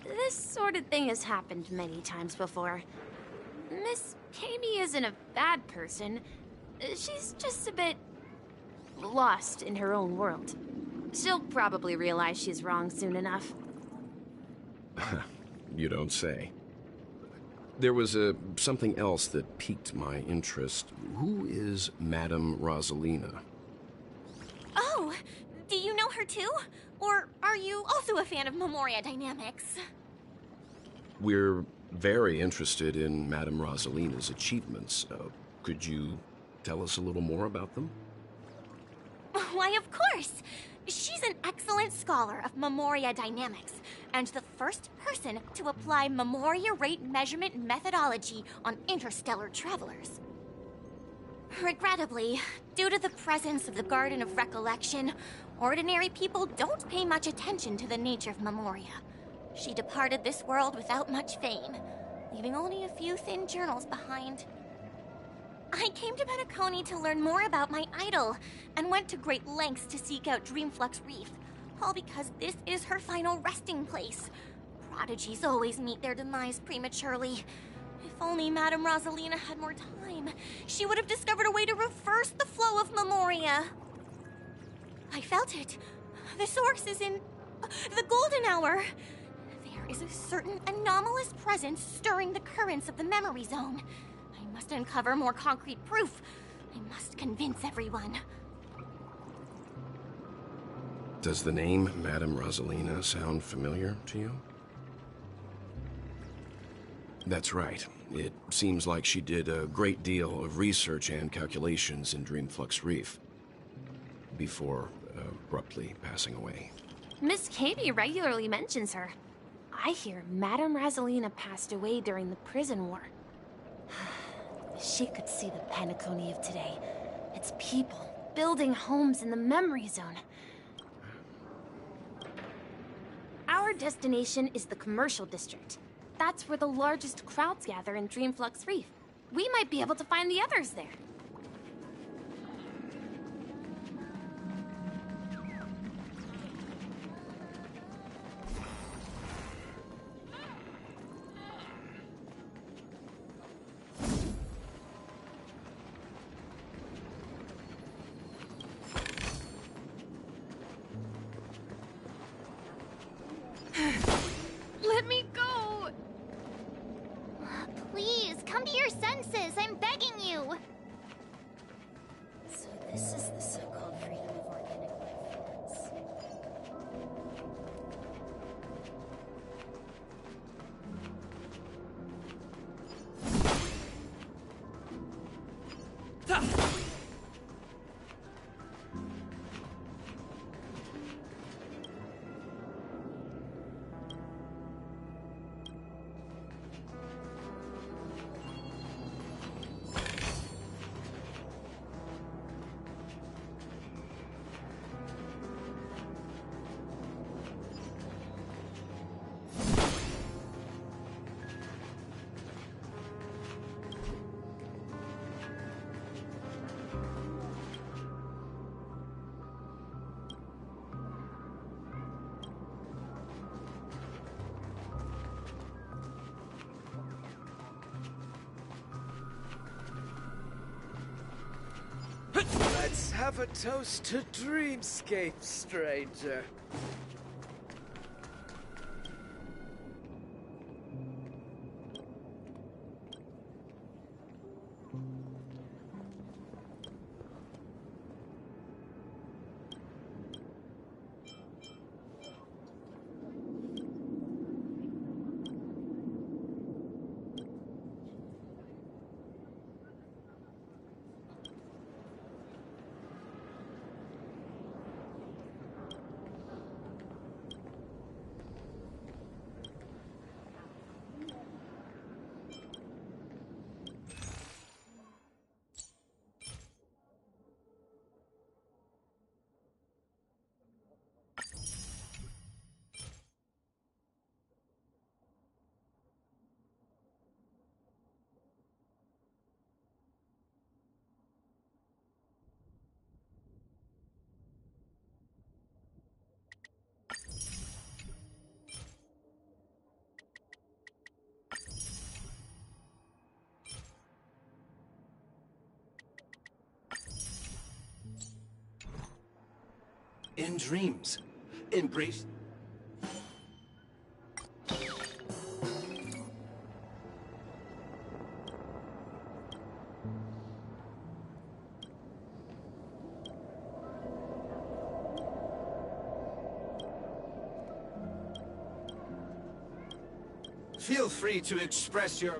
This sort of thing has happened many times before. Miss Kami isn't a bad person. She's just a bit lost in her own world. She'll probably realize she's wrong soon enough. You don't say. There was something else that piqued my interest. Who is Madame Rosalina? Oh, do you know her too? Or are you also a fan of Memoria dynamics? We're very interested in Madame Rosalina's achievements. Could you tell us a little more about them? Why, of course! She's an excellent scholar of Memoria dynamics, and the first person to apply Memoria rate measurement methodology on interstellar travelers. Regrettably, due to the presence of the Garden of Recollection, ordinary people don't pay much attention to the nature of Memoria. She departed this world without much fame, leaving only a few thin journals behind. I came to Penacony to learn more about my idol, and went to great lengths to seek out Dreamflux Reef, all because this is her final resting place. Prodigies always meet their demise prematurely. If only Madame Rosalina had more time, she would have discovered a way to reverse the flow of Memoria. I felt it. The source is in the golden hour. There is a certain anomalous presence stirring the currents of the memory zone. I must uncover more concrete proof. I must convince everyone. Does the name Madame Rosalina sound familiar to you? That's right. It seems like she did a great deal of research and calculations in Dreamflux Reef before abruptly passing away. Miss Kami regularly mentions her. I hear Madame Rosalina passed away during the prison war. She could see the Penacony of today. Its people building homes in the memory zone. Our destination is the commercial district. That's where the largest crowds gather in Dreamflux Reef. We might be able to find the others there. Let me go! Please, come to your senses. I'm begging you. So this is the so-called freedom of organic life forms. Let's have a toast to Dreamscape, stranger. In dreams, embrace... Feel free to express your...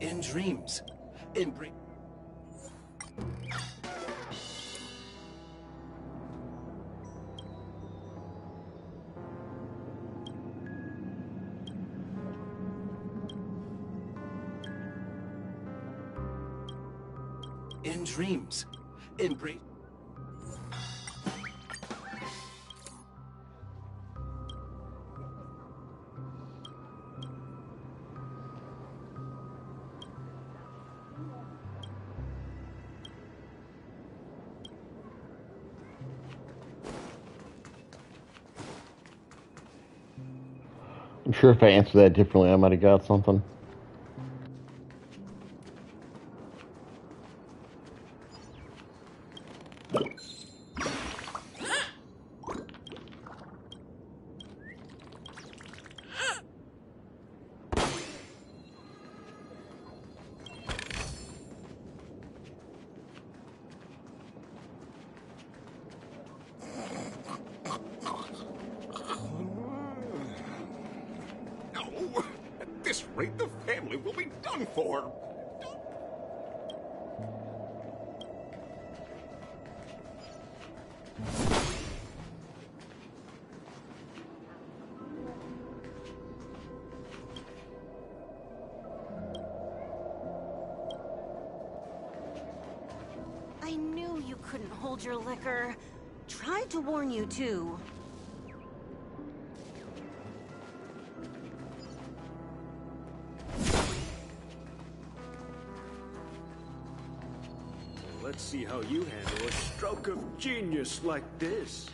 In dreams, embrace... In dreams, embrace... I'm sure if I answered that differently, I might have got something. No! At this rate, the family will be done for! I knew you couldn't hold your liquor. Tried to warn you, too. Let's see how you handle a stroke of genius like this.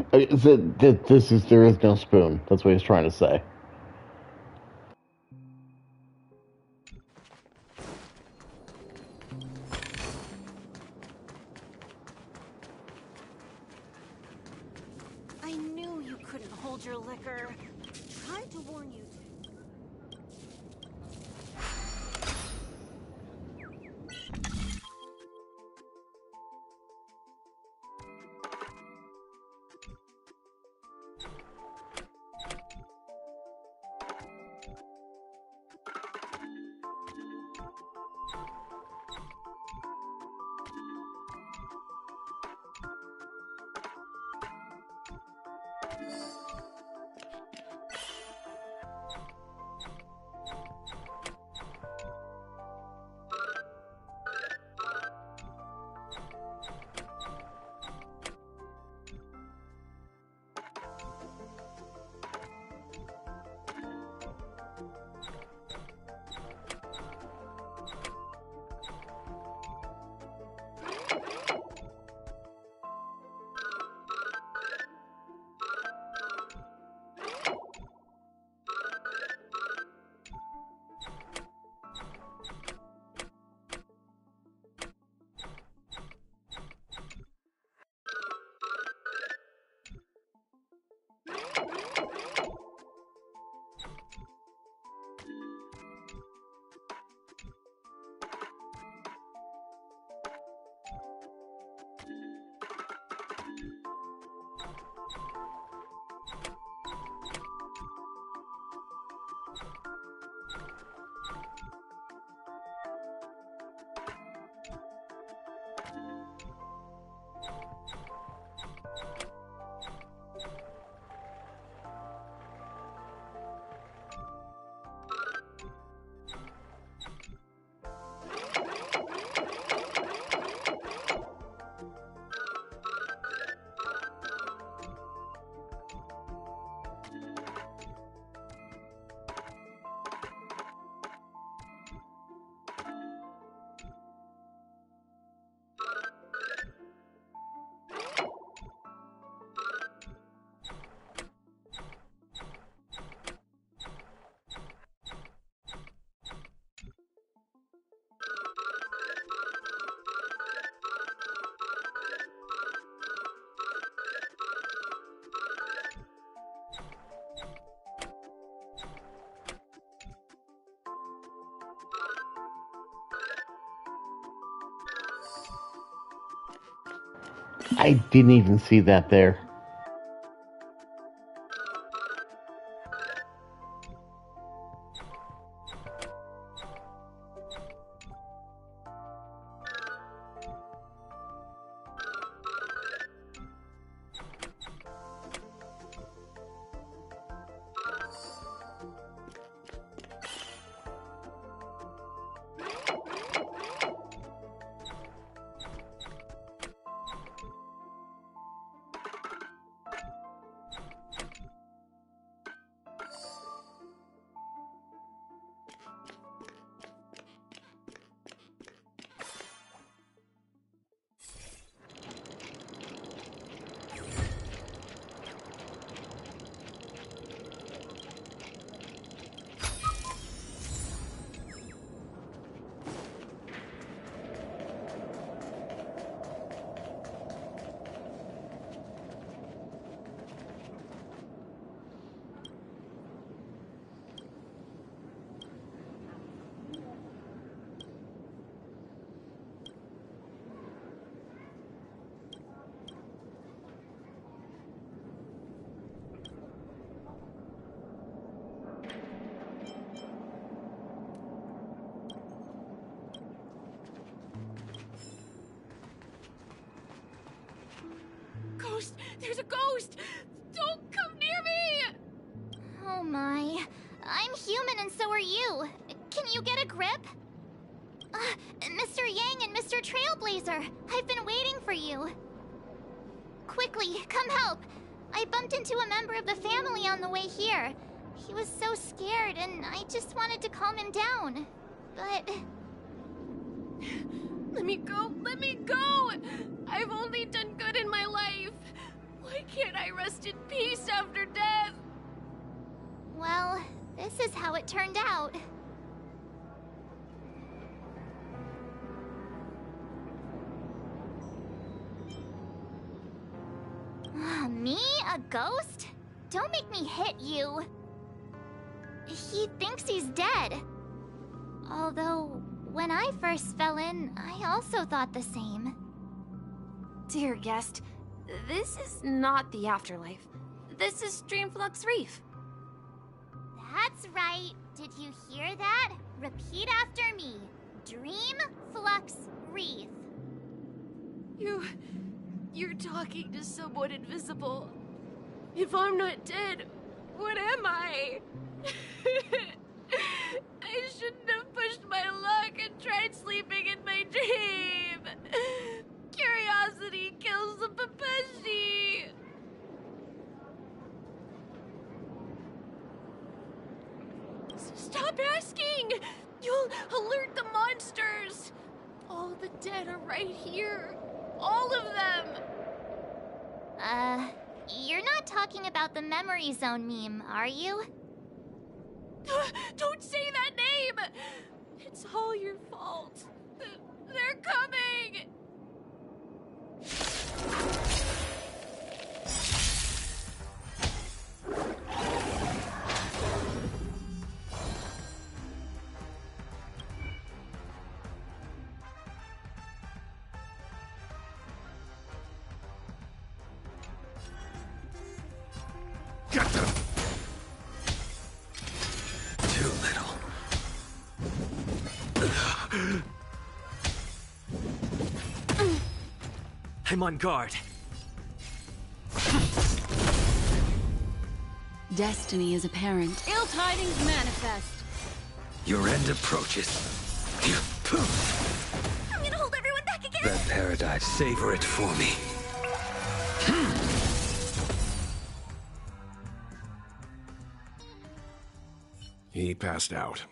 There is no spoon. That's what he's trying to say. I knew you couldn't hold your liquor. Tried to warn you. I didn't even see that there. Ghost! There's a ghost! Don't come near me! Oh my. I'm human and so are you. Can you get a grip? Mr. Yang and Mr. Trailblazer, I've been waiting for you. Quickly, come help. I bumped into a member of the family on the way here. He was so scared and I just wanted to calm him down. But... Let me go! Let me go! I've only done good in my life. Why can't I rest in peace after death? Well, this is how it turned out. Me? A ghost? Don't make me hit you. He thinks he's dead. Although, when I first fell in, I also thought the same. Dear guest, this is not the afterlife. This is Dreamflux Reef. That's right. Did you hear that? Repeat after me. Dreamflux Reef. You're talking to someone invisible. If I'm not dead, what am I? I shouldn't have pushed my luck and tried sleeping in my dream. Curiosity kills the Papeshi. Stop asking! You'll alert the monsters! All the dead are right here. All of them! You're not talking about the Memory Zone meme, are you? Don't say that name! It's all your fault. They're coming! Get them! Too little. I'm on guard. Destiny is apparent. Ill tidings manifest. Your end approaches. I'm gonna hold everyone back again! That paradise, savor it for me. He passed out.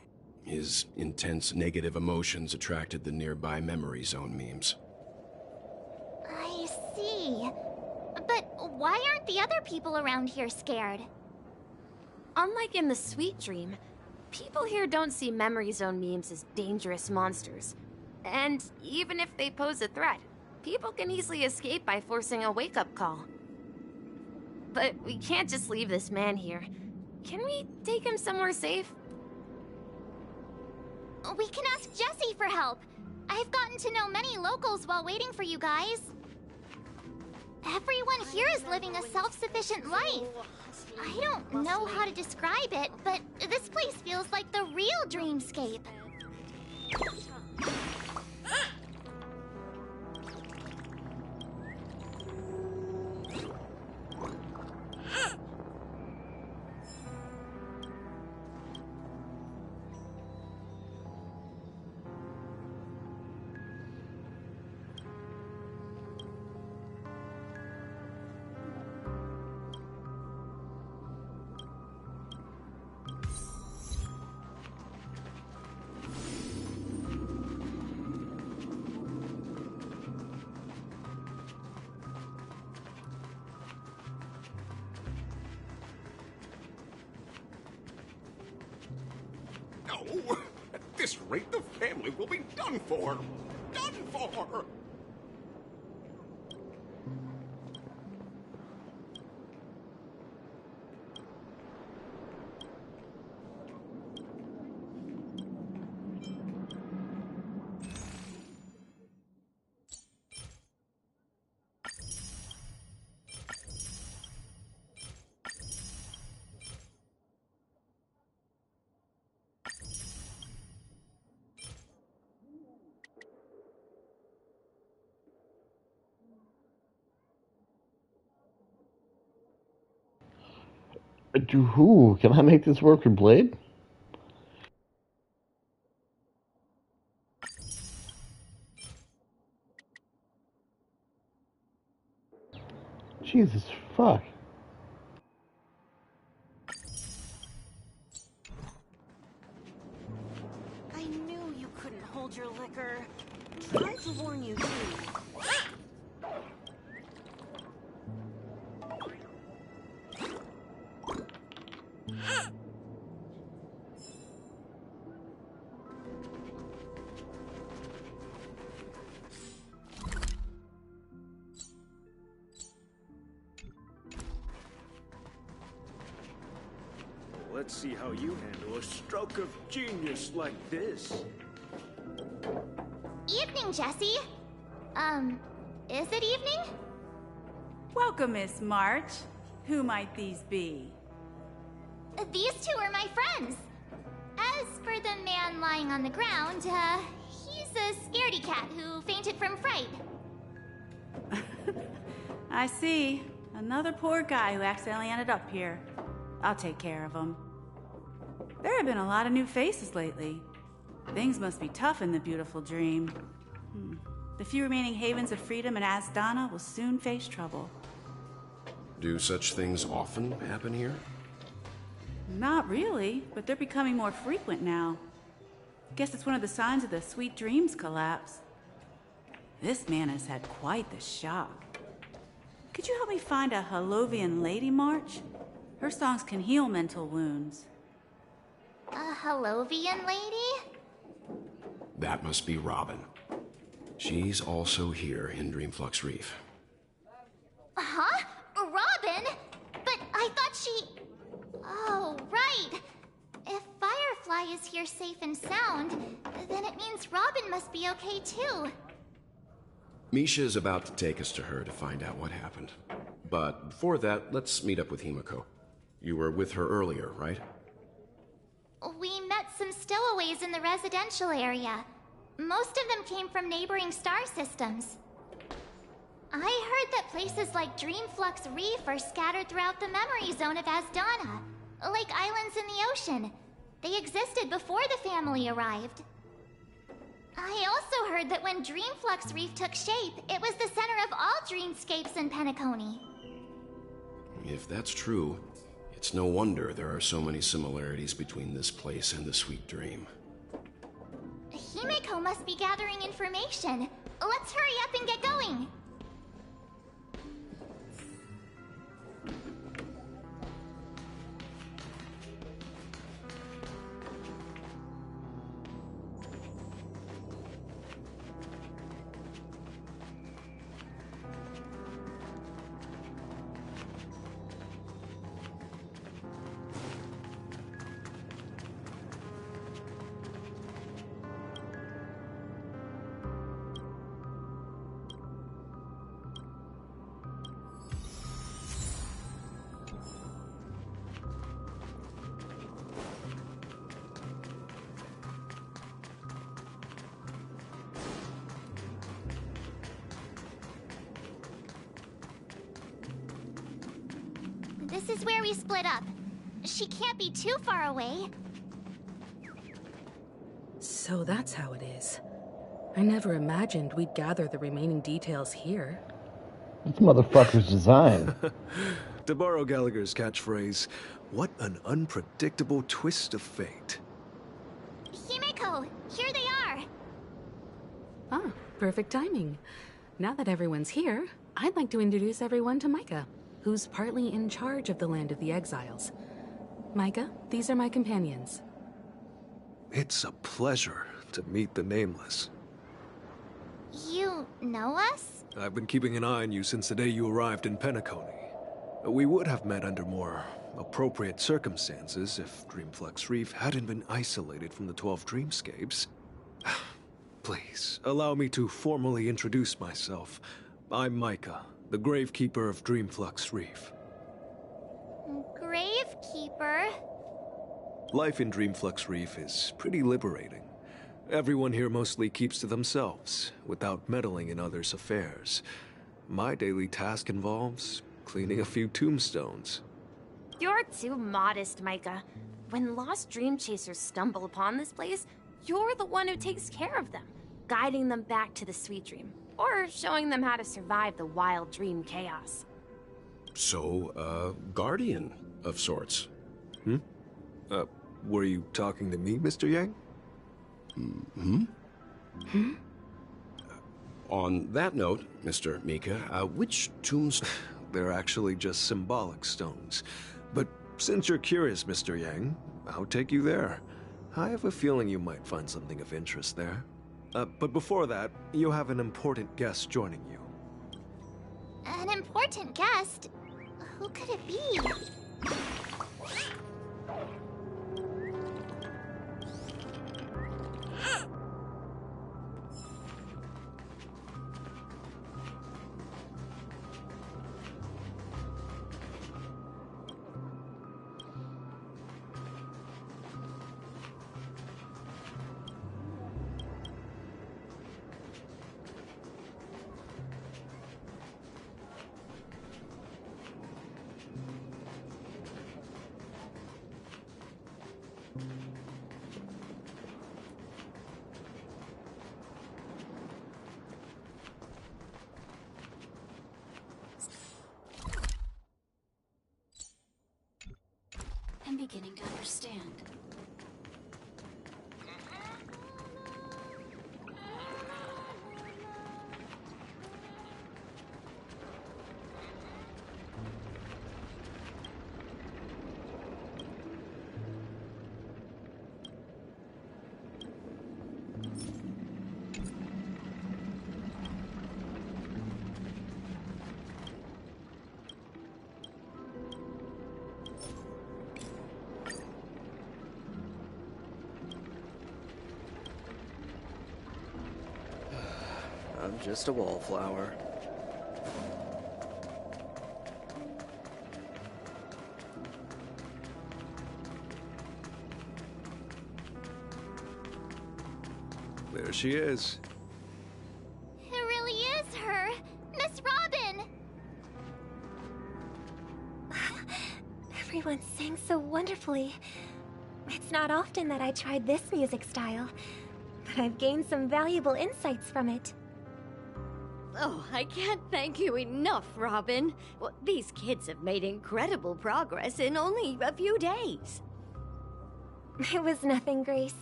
His intense negative emotions attracted the nearby memory zone memes. I see. But why aren't the other people around here scared? Unlike in the Sweet Dream, people here don't see Memory Zone memes as dangerous monsters. And even if they pose a threat, people can easily escape by forcing a wake-up call. But we can't just leave this man here. Can we take him somewhere safe? We can ask Jessie for help. I've gotten to know many locals while waiting for you guys. Everyone here is living a self-sufficient life. I don't know how to describe it, but this place feels like the real dreamscape. No! At this rate, the family will be done for! Done for! To who? Can I make this work with Blade? Jesus fuck. I knew you couldn't hold your liquor. Tried to warn you too. Let's see how you handle a stroke of genius like this. Evening, Jessie. Is it evening? Welcome, Miss March. Who might these be? These two are my friends. As for the man lying on the ground, he's a scaredy cat who fainted from fright. I see. Another poor guy who accidentally ended up here. I'll take care of him. There have been a lot of new faces lately. Things must be tough in the beautiful dream. The few remaining havens of freedom in Asdana will soon face trouble. Do such things often happen here? Not really, but they're becoming more frequent now. Guess it's one of the signs of the Sweet Dreams collapse. This man has had quite the shock. Could you help me find a Halovian lady, March? Her songs can heal mental wounds. A Halovian lady? That must be Robin. She's also here in Dreamflux Reef. Huh? Robin? But I thought she... Oh, right. If Firefly is here safe and sound, then it means Robin must be okay too. Misha is about to take us to her to find out what happened. But before that, let's meet up with Himiko. You were with her earlier, right? We met some stowaways in the residential area. Most of them came from neighboring star systems. I heard that places like Dreamflux Reef are scattered throughout the memory zone of Asdana, like islands in the ocean. They existed before the family arrived. I also heard that when Dreamflux Reef took shape, it was the center of all dreamscapes in Penacony. If that's true, it's no wonder there are so many similarities between this place and the Sweet Dream. Himeko must be gathering information. Let's hurry up and get going. This is where we split up. She can't be too far away. So that's how it is. I never imagined we'd gather the remaining details here. This motherfucker's design. To borrow Gallagher's catchphrase, what an unpredictable twist of fate. Himeko, here they are. Ah, perfect timing. Now that everyone's here, I'd like to introduce everyone to Micah, who's partly in charge of the Land of the Exiles. Micah, these are my companions. It's a pleasure to meet the Nameless. You know us? I've been keeping an eye on you since the day you arrived in Penacony. We would have met under more appropriate circumstances if Dreamflux Reef hadn't been isolated from the 12 Dreamscapes. Please, allow me to formally introduce myself. I'm Micah, the Gravekeeper of Dreamflux Reef. Gravekeeper? Life in Dreamflux Reef is pretty liberating. Everyone here mostly keeps to themselves, without meddling in others' affairs. My daily task involves cleaning a few tombstones. You're too modest, Micah. When lost dream chasers stumble upon this place, you're the one who takes care of them, guiding them back to the sweet dream, or showing them how to survive the wild dream chaos. So, guardian of sorts. Were you talking to me, Mr. Yang? On that note, Mr. Mika, which tombs... They're actually just symbolic stones. But since you're curious, Mr. Yang, I'll take you there. I have a feeling you might find something of interest there. But before that, you have an important guest joining you. An important guest? Who could it be? I'm beginning to understand. I'm just a wallflower. There she is. It really is her! Miss Robin! Everyone sang so wonderfully. It's not often that I tried this music style, but I've gained some valuable insights from it. Oh, I can't thank you enough, Robin. Well, these kids have made incredible progress in only a few days. It was nothing, Grace.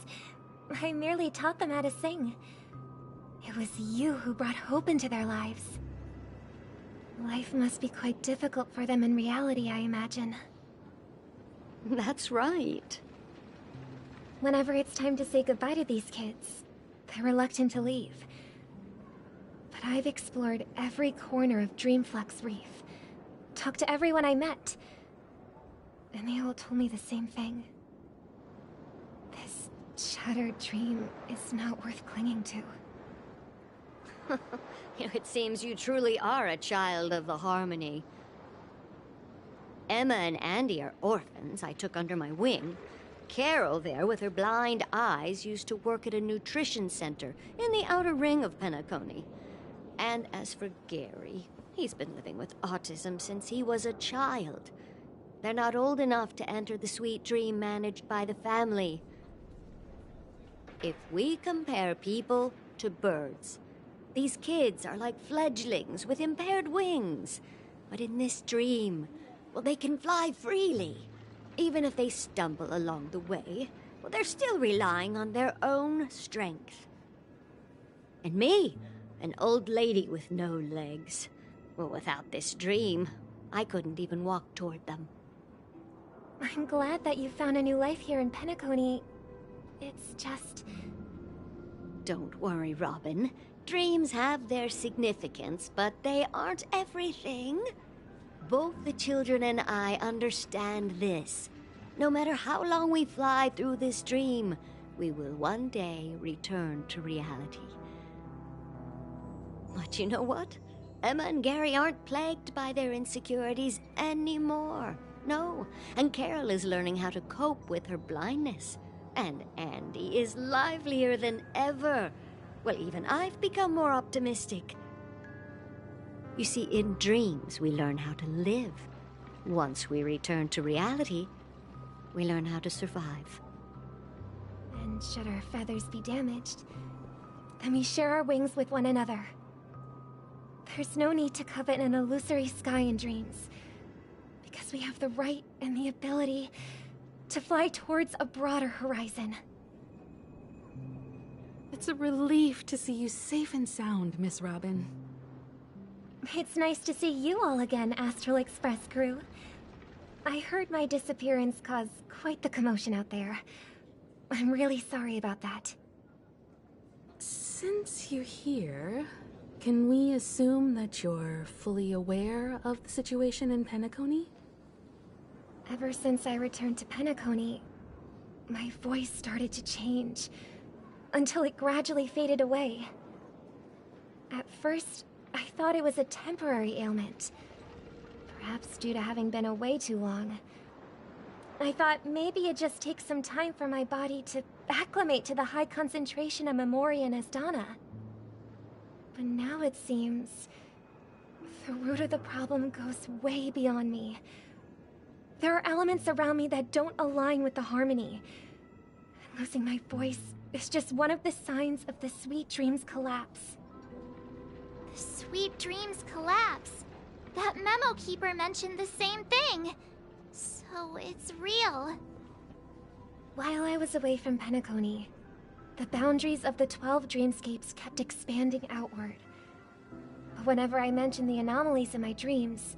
I merely taught them how to sing. It was you who brought hope into their lives. Life must be quite difficult for them in reality, I imagine. That's right. Whenever it's time to say goodbye to these kids, they're reluctant to leave. But I've explored every corner of Dreamflux Reef, talked to everyone I met, and they all told me the same thing. This shattered dream is not worth clinging to. It seems you truly are a child of the Harmony. Emma and Andy are orphans I took under my wing. Carol there, with her blind eyes, used to work at a nutrition center in the outer ring of Penacony. And as for Gary, he's been living with autism since he was a child. They're not old enough to enter the sweet dream managed by the family. If we compare people to birds, these kids are like fledglings with impaired wings. But in this dream, well, they can fly freely. Even if they stumble along the way, well, they're still relying on their own strength. And me, an old lady with no legs. Well, without this dream, I couldn't even walk toward them. I'm glad that you found a new life here in Penacony. It's just... Don't worry, Robin. Dreams have their significance, but they aren't everything. Both the children and I understand this. No matter how long we fly through this dream, we will one day return to reality. But you know what? Emma and Gary aren't plagued by their insecurities anymore. No, and Carol is learning how to cope with her blindness. And Andy is livelier than ever. Well, even I've become more optimistic. You see, in dreams, we learn how to live. Once we return to reality, we learn how to survive. And should our feathers be damaged, then we share our wings with one another. There's no need to covet an illusory sky in dreams, because we have the right and the ability to fly towards a broader horizon. It's a relief to see you safe and sound, Miss Robin. It's nice to see you all again, Astral Express crew. I heard my disappearance caused quite the commotion out there. I'm really sorry about that. Since you're here, can we assume that you're fully aware of the situation in Penacony? Ever since I returned to Penacony, my voice started to change, until it gradually faded away. At first, I thought it was a temporary ailment, perhaps due to having been away too long. I thought maybe it just takes some time for my body to acclimate to the high concentration of Memoria and Asdana. But now it seems the root of the problem goes way beyond me. There are elements around me that don't align with the harmony. And losing my voice is just one of the signs of the Sweet Dreams collapse. The Sweet Dreams collapse. That memo keeper mentioned the same thing. So it's real. While I was away from Penacony, the boundaries of the 12 dreamscapes kept expanding outward. But whenever I mentioned the anomalies in my dreams,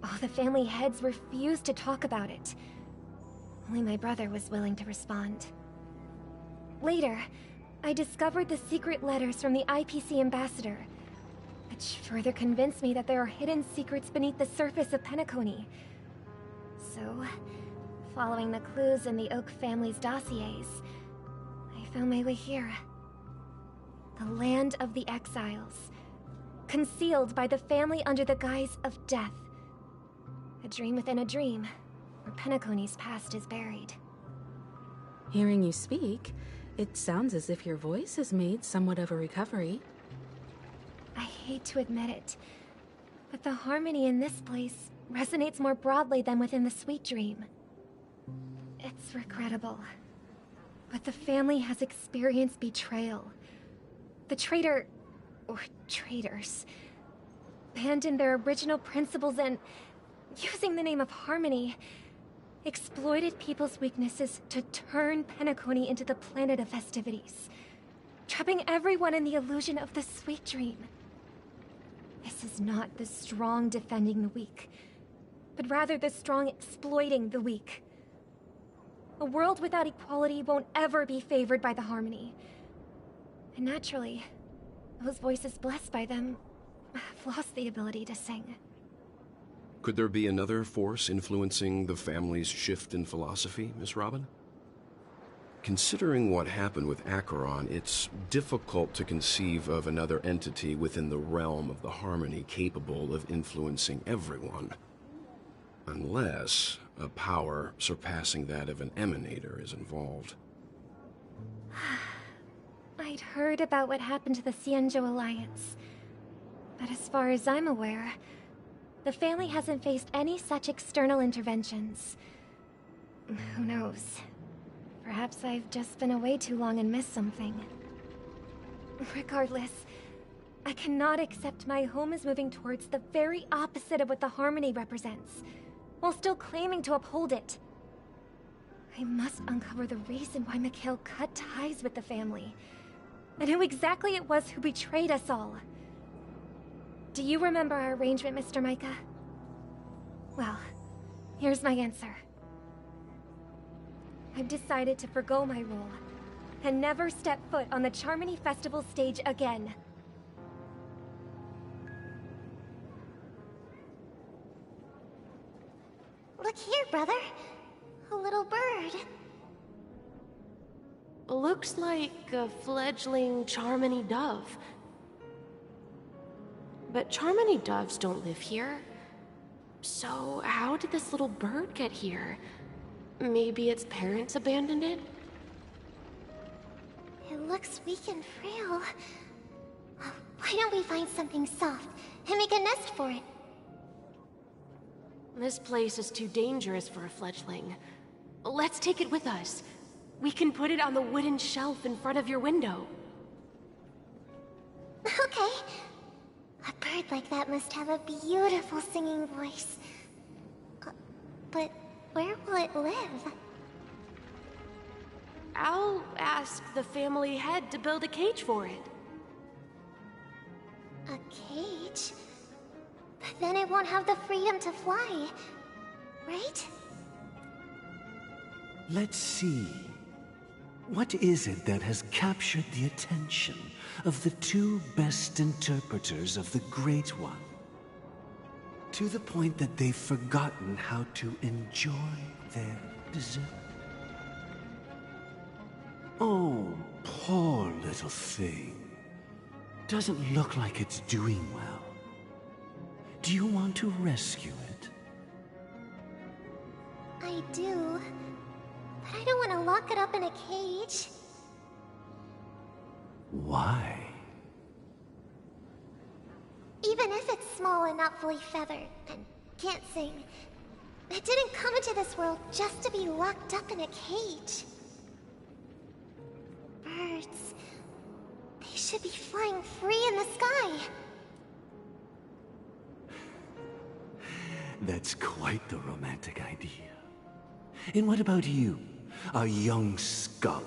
all the family heads refused to talk about it. Only my brother was willing to respond. Later, I discovered the secret letters from the IPC ambassador, which further convinced me that there are hidden secrets beneath the surface of Penacony. So, following the clues in the Oak family's dossiers, I found my way here. The land of the exiles, concealed by the family under the guise of death. A dream within a dream, where Penacony's past is buried. Hearing you speak, it sounds as if your voice has made somewhat of a recovery. I hate to admit it, but the harmony in this place resonates more broadly than within the Sweet Dream. It's regrettable, but the family has experienced betrayal. The traitor, or traitors, abandoned their original principles and, using the name of harmony, exploited people's weaknesses to turn Penacony into the planet of festivities, trapping everyone in the illusion of the Sweet Dream. This is not the strong defending the weak, but rather the strong exploiting the weak. A world without equality won't ever be favored by the harmony. And naturally, those voices blessed by them have lost the ability to sing. Could there be another force influencing the family's shift in philosophy, Miss Robin? Considering what happened with Acheron, it's difficult to conceive of another entity within the realm of the harmony capable of influencing everyone. Unless a power surpassing that of an emanator is involved. I'd heard about what happened to the Xianzhou Alliance, but as far as I'm aware, The family hasn't faced any such external interventions. Who knows? Perhaps I've just been away too long and missed something. Regardless, I cannot accept my home is moving towards the very opposite of what the Harmony represents, while still claiming to uphold it. I must uncover the reason why Mikhail cut ties with the family, and who exactly it was who betrayed us all. Do you remember our arrangement, Mr. Micah? Well, here's my answer. I've decided to forgo my role, and never step foot on the Charmony Festival stage again. Look here, brother. A little bird. Looks like a fledgling Charmony dove. But Charmony doves don't live here. So how did this little bird get here? Maybe its parents abandoned it? It looks weak and frail. Why don't we find something soft and make a nest for it? This place is too dangerous for a fledgling. Let's take it with us. We can put it on the wooden shelf in front of your window. Okay. A bird like that must have a beautiful singing voice. But where will it live? I'll ask the family head to build a cage for it. A cage? But then it won't have the freedom to fly, right? Let's see. What is it that has captured the attention of the two best interpreters of the Great One? To the point that they've forgotten how to enjoy their dessert. Oh, poor little thing. Doesn't look like it's doing well. Do you want to rescue it? I do. But I don't want to lock it up in a cage. Why? Even if it's small and not fully feathered, and can't sing, it didn't come into this world just to be locked up in a cage. Birds, they should be flying free in the sky. That's quite the romantic idea. And what about you, a young scholar?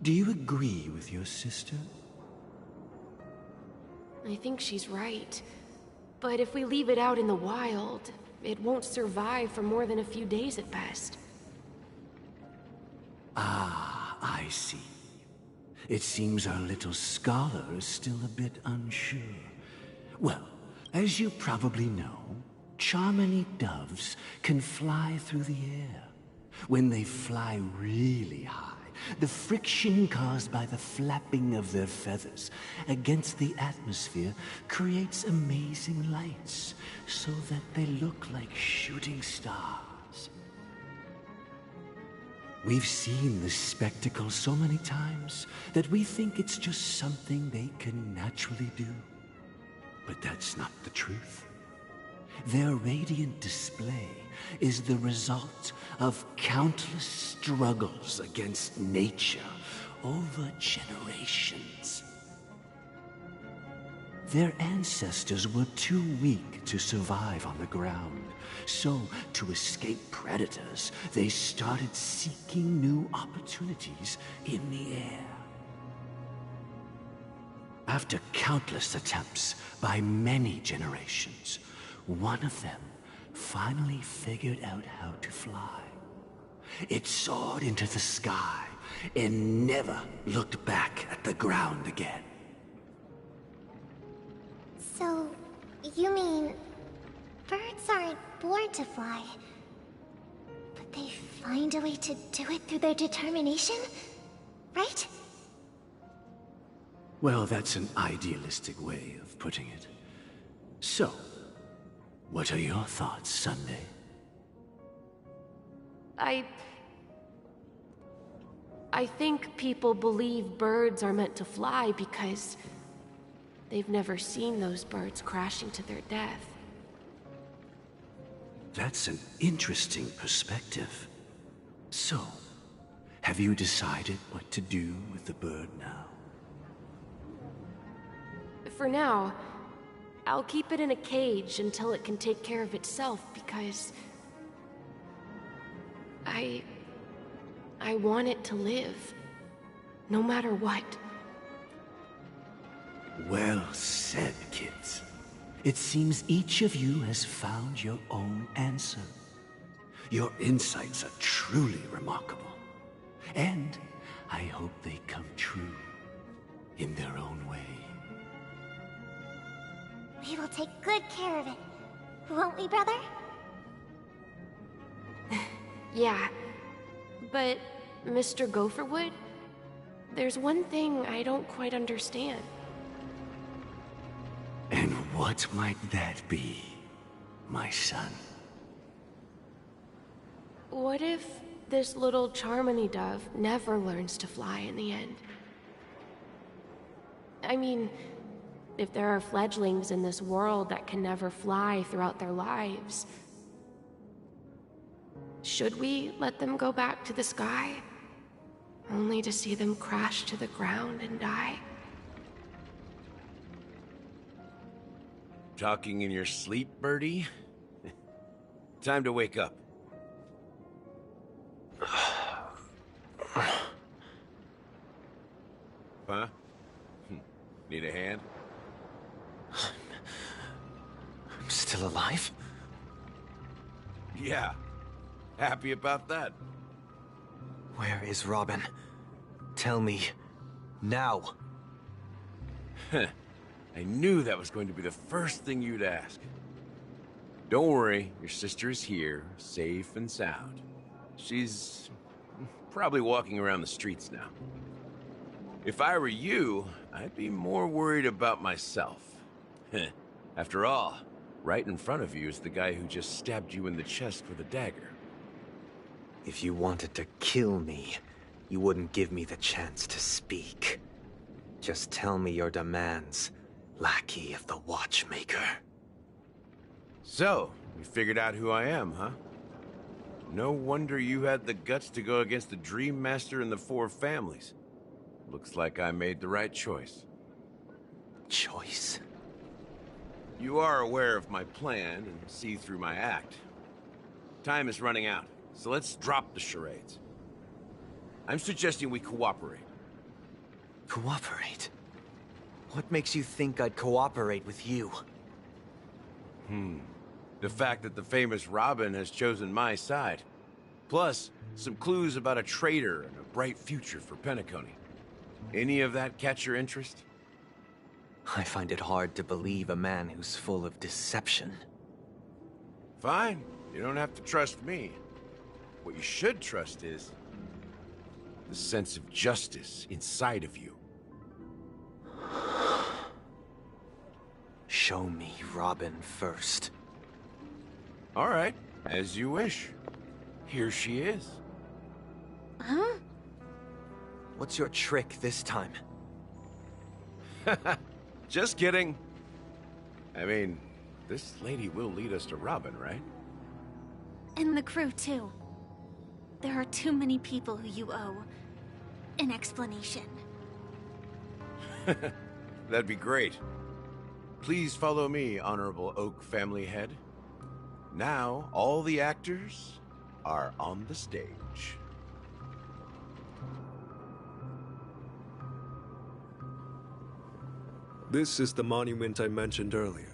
Do you agree with your sister? I think she's right. But if we leave it out in the wild, it won't survive for more than a few days at best. Ah, I see. It seems our little scholar is still a bit unsure. Well, as you probably know, Charmony doves can fly through the air. When they fly really high, the friction caused by the flapping of their feathers against the atmosphere creates amazing lights, so that they look like shooting stars. We've seen this spectacle so many times that we think it's just something they can naturally do. But that's not the truth. Their radiant display is the result of countless struggles against nature over generations. Their ancestors were too weak to survive on the ground, so to escape predators, they started seeking new opportunities in the air. After countless attempts by many generations, one of them finally figured out how to fly. It soared into the sky and never looked back at the ground again. So, you mean birds aren't born to fly, but they find a way to do it through their determination, right? Well, that's an idealistic way of putting it. So, what are your thoughts, Sunday? I think people believe birds are meant to fly because they've never seen those birds crashing to their death. That's an interesting perspective. So, have you decided what to do with the bird now? For now, I'll keep it in a cage until it can take care of itself because... I want it to live. No matter what. Well said, kids. It seems each of you has found your own answer. Your insights are truly remarkable. And I hope they come true in their own way. We will take good care of it. Won't we, brother? Yeah. But, Mr. Gopherwood, there's one thing I don't quite understand. And what might that be, my son? What if this little Charmony dove never learns to fly in the end? I mean, if there are fledglings in this world that can never fly throughout their lives, should we let them go back to the sky, only to see them crash to the ground and die? Talking in your sleep, Birdie? Time to wake up. Huh? Need a hand? I'm still alive? Yeah. Happy about that. Where is Robin? Tell me. Now. I knew that was going to be the first thing you'd ask. Don't worry, your sister is here, safe and sound. She's probably walking around the streets now. If I were you, I'd be more worried about myself. After all, right in front of you is the guy who just stabbed you in the chest with a dagger. If you wanted to kill me, you wouldn't give me the chance to speak. Just tell me your demands, lackey of the Watchmaker. So, you figured out who I am, huh? No wonder you had the guts to go against the Dream Master and the Four Families. Looks like I made the right choice. Choice? You are aware of my plan and see through my act. Time is running out, so let's drop the charades. I'm suggesting we cooperate. Cooperate? What makes you think I'd cooperate with you? The fact that the famous Robin has chosen my side. Plus, some clues about a traitor and a bright future for Penacony. Any of that catch your interest? I find it hard to believe a man who's full of deception. Fine. You don't have to trust me. What you should trust is the sense of justice inside of you. Show me Robin first. All right, as you wish. Here she is. Huh? What's your trick this time? Just kidding. I mean, this lady will lead us to Robin, right? And the crew, too. There are too many people who you owe an explanation. That'd be great. Please follow me, Honorable Oak Family Head. Now, all the actors are on the stage. This is the monument I mentioned earlier.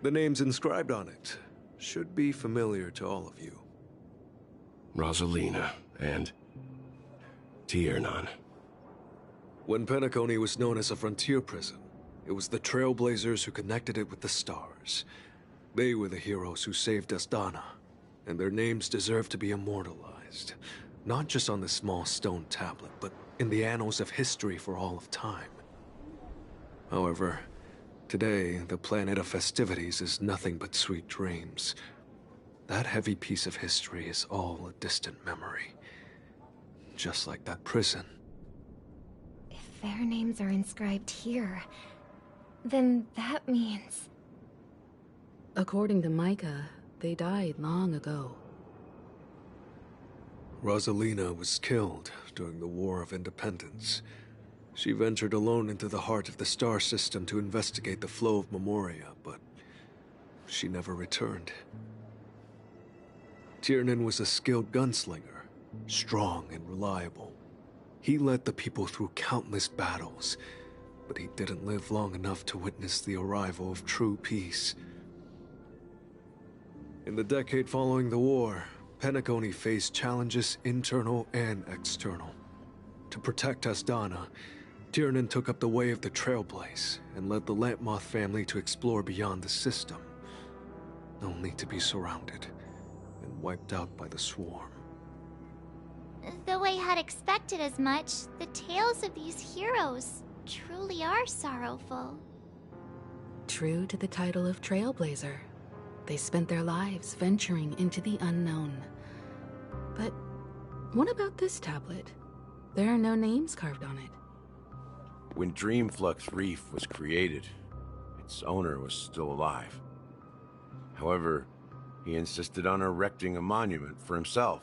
The names inscribed on it should be familiar to all of you. Rosalina and Tiernan. When Penacony was known as a frontier prison, it was the Trailblazers who connected it with the stars. They were the heroes who saved Astana, and their names deserve to be immortalized. Not just on this small stone tablet, but in the annals of history for all of time. However, today, the planet of festivities is nothing but sweet dreams. That heavy piece of history is all a distant memory. Just like that prison. If their names are inscribed here, then that means... According to Micah, they died long ago. Rosalina was killed during the War of Independence. She ventured alone into the heart of the star system to investigate the flow of Memoria, but she never returned. Tiernan was a skilled gunslinger, strong and reliable. He led the people through countless battles, but he didn't live long enough to witness the arrival of true peace. In the decade following the war, Penacony faced challenges internal and external. To protect Asdana, Tiernan took up the way of the Trailblaze and led the Lampmoth family to explore beyond the system, only to be surrounded and wiped out by the Swarm. Though I had expected as much, the tales of these heroes truly are sorrowful. True to the title of Trailblazer, they spent their lives venturing into the unknown. But what about this tablet? There are no names carved on it. When Dreamflux Reef was created, its owner was still alive. However, he insisted on erecting a monument for himself,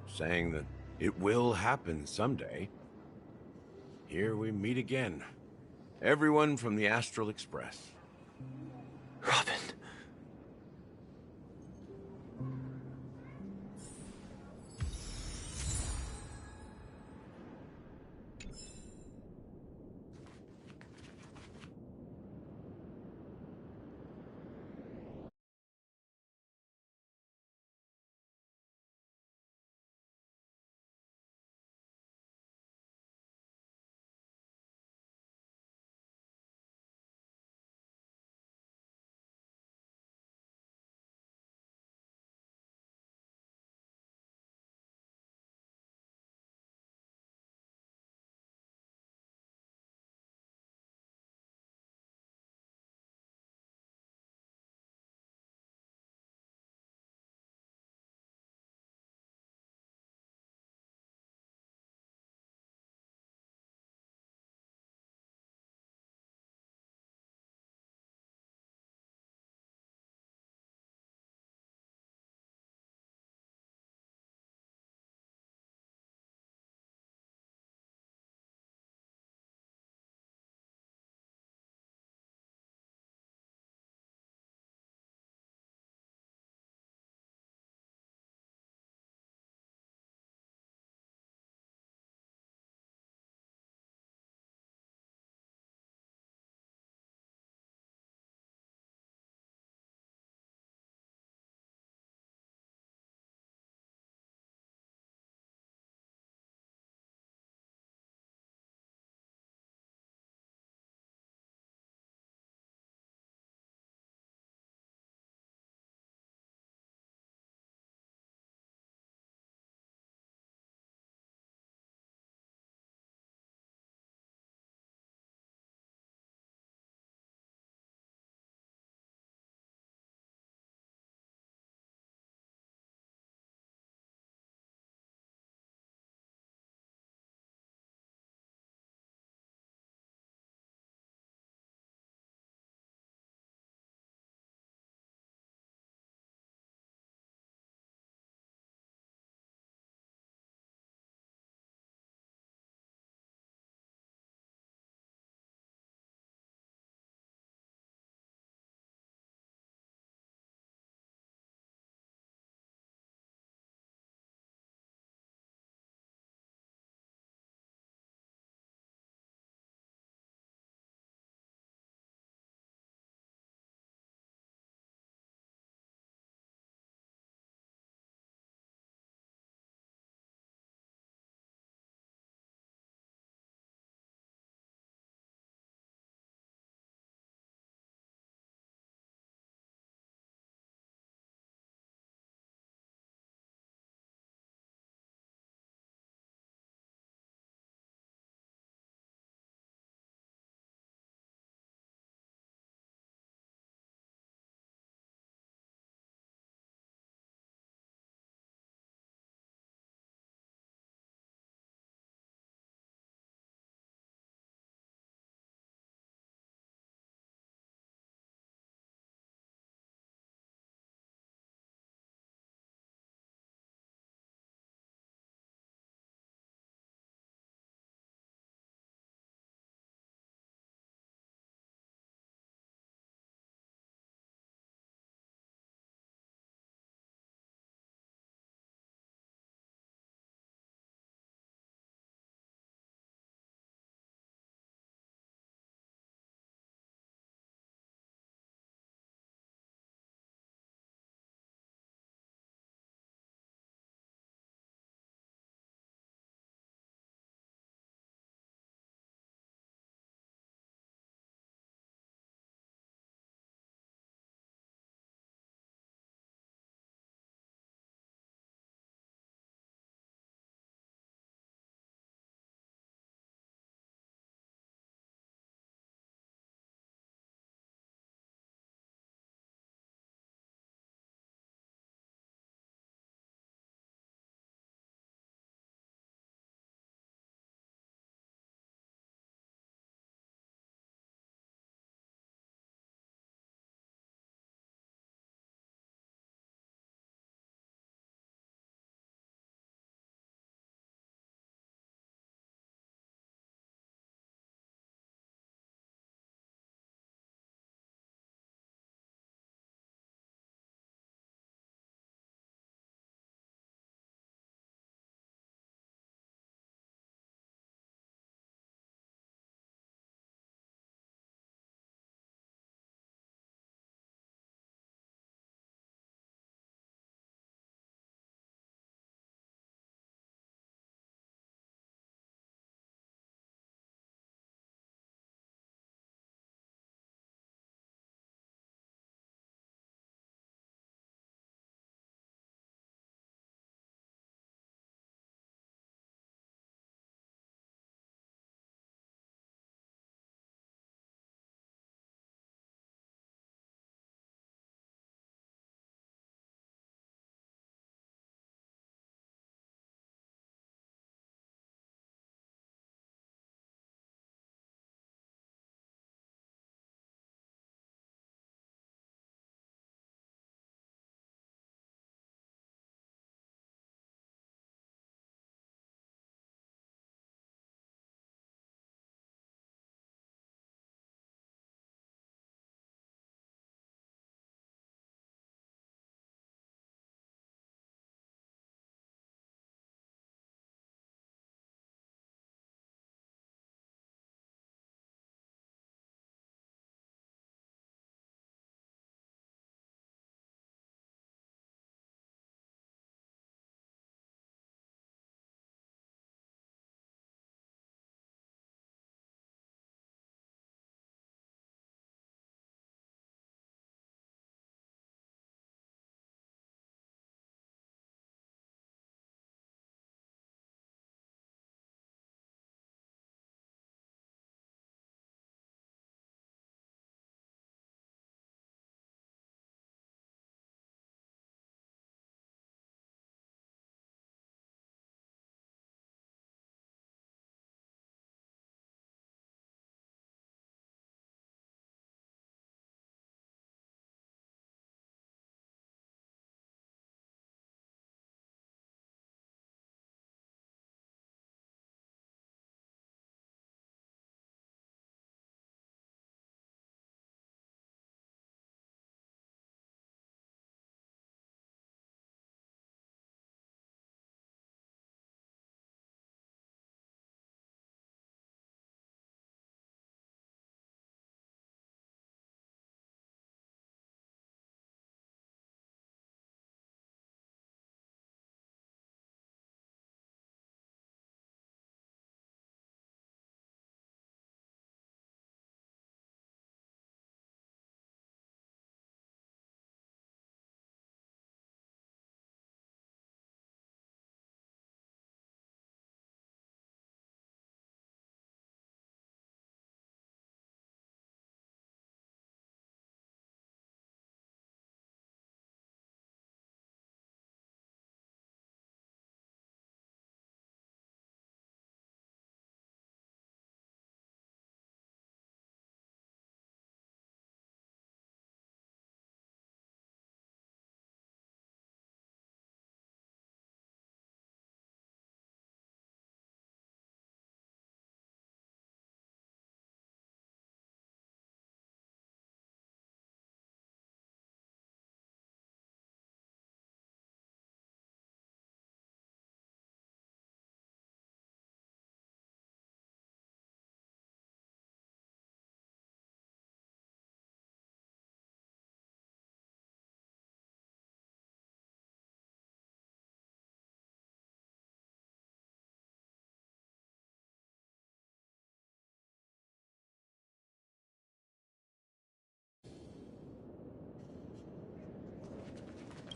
saying that it will happen someday. Here we meet again. Everyone from the Astral Express. Robin.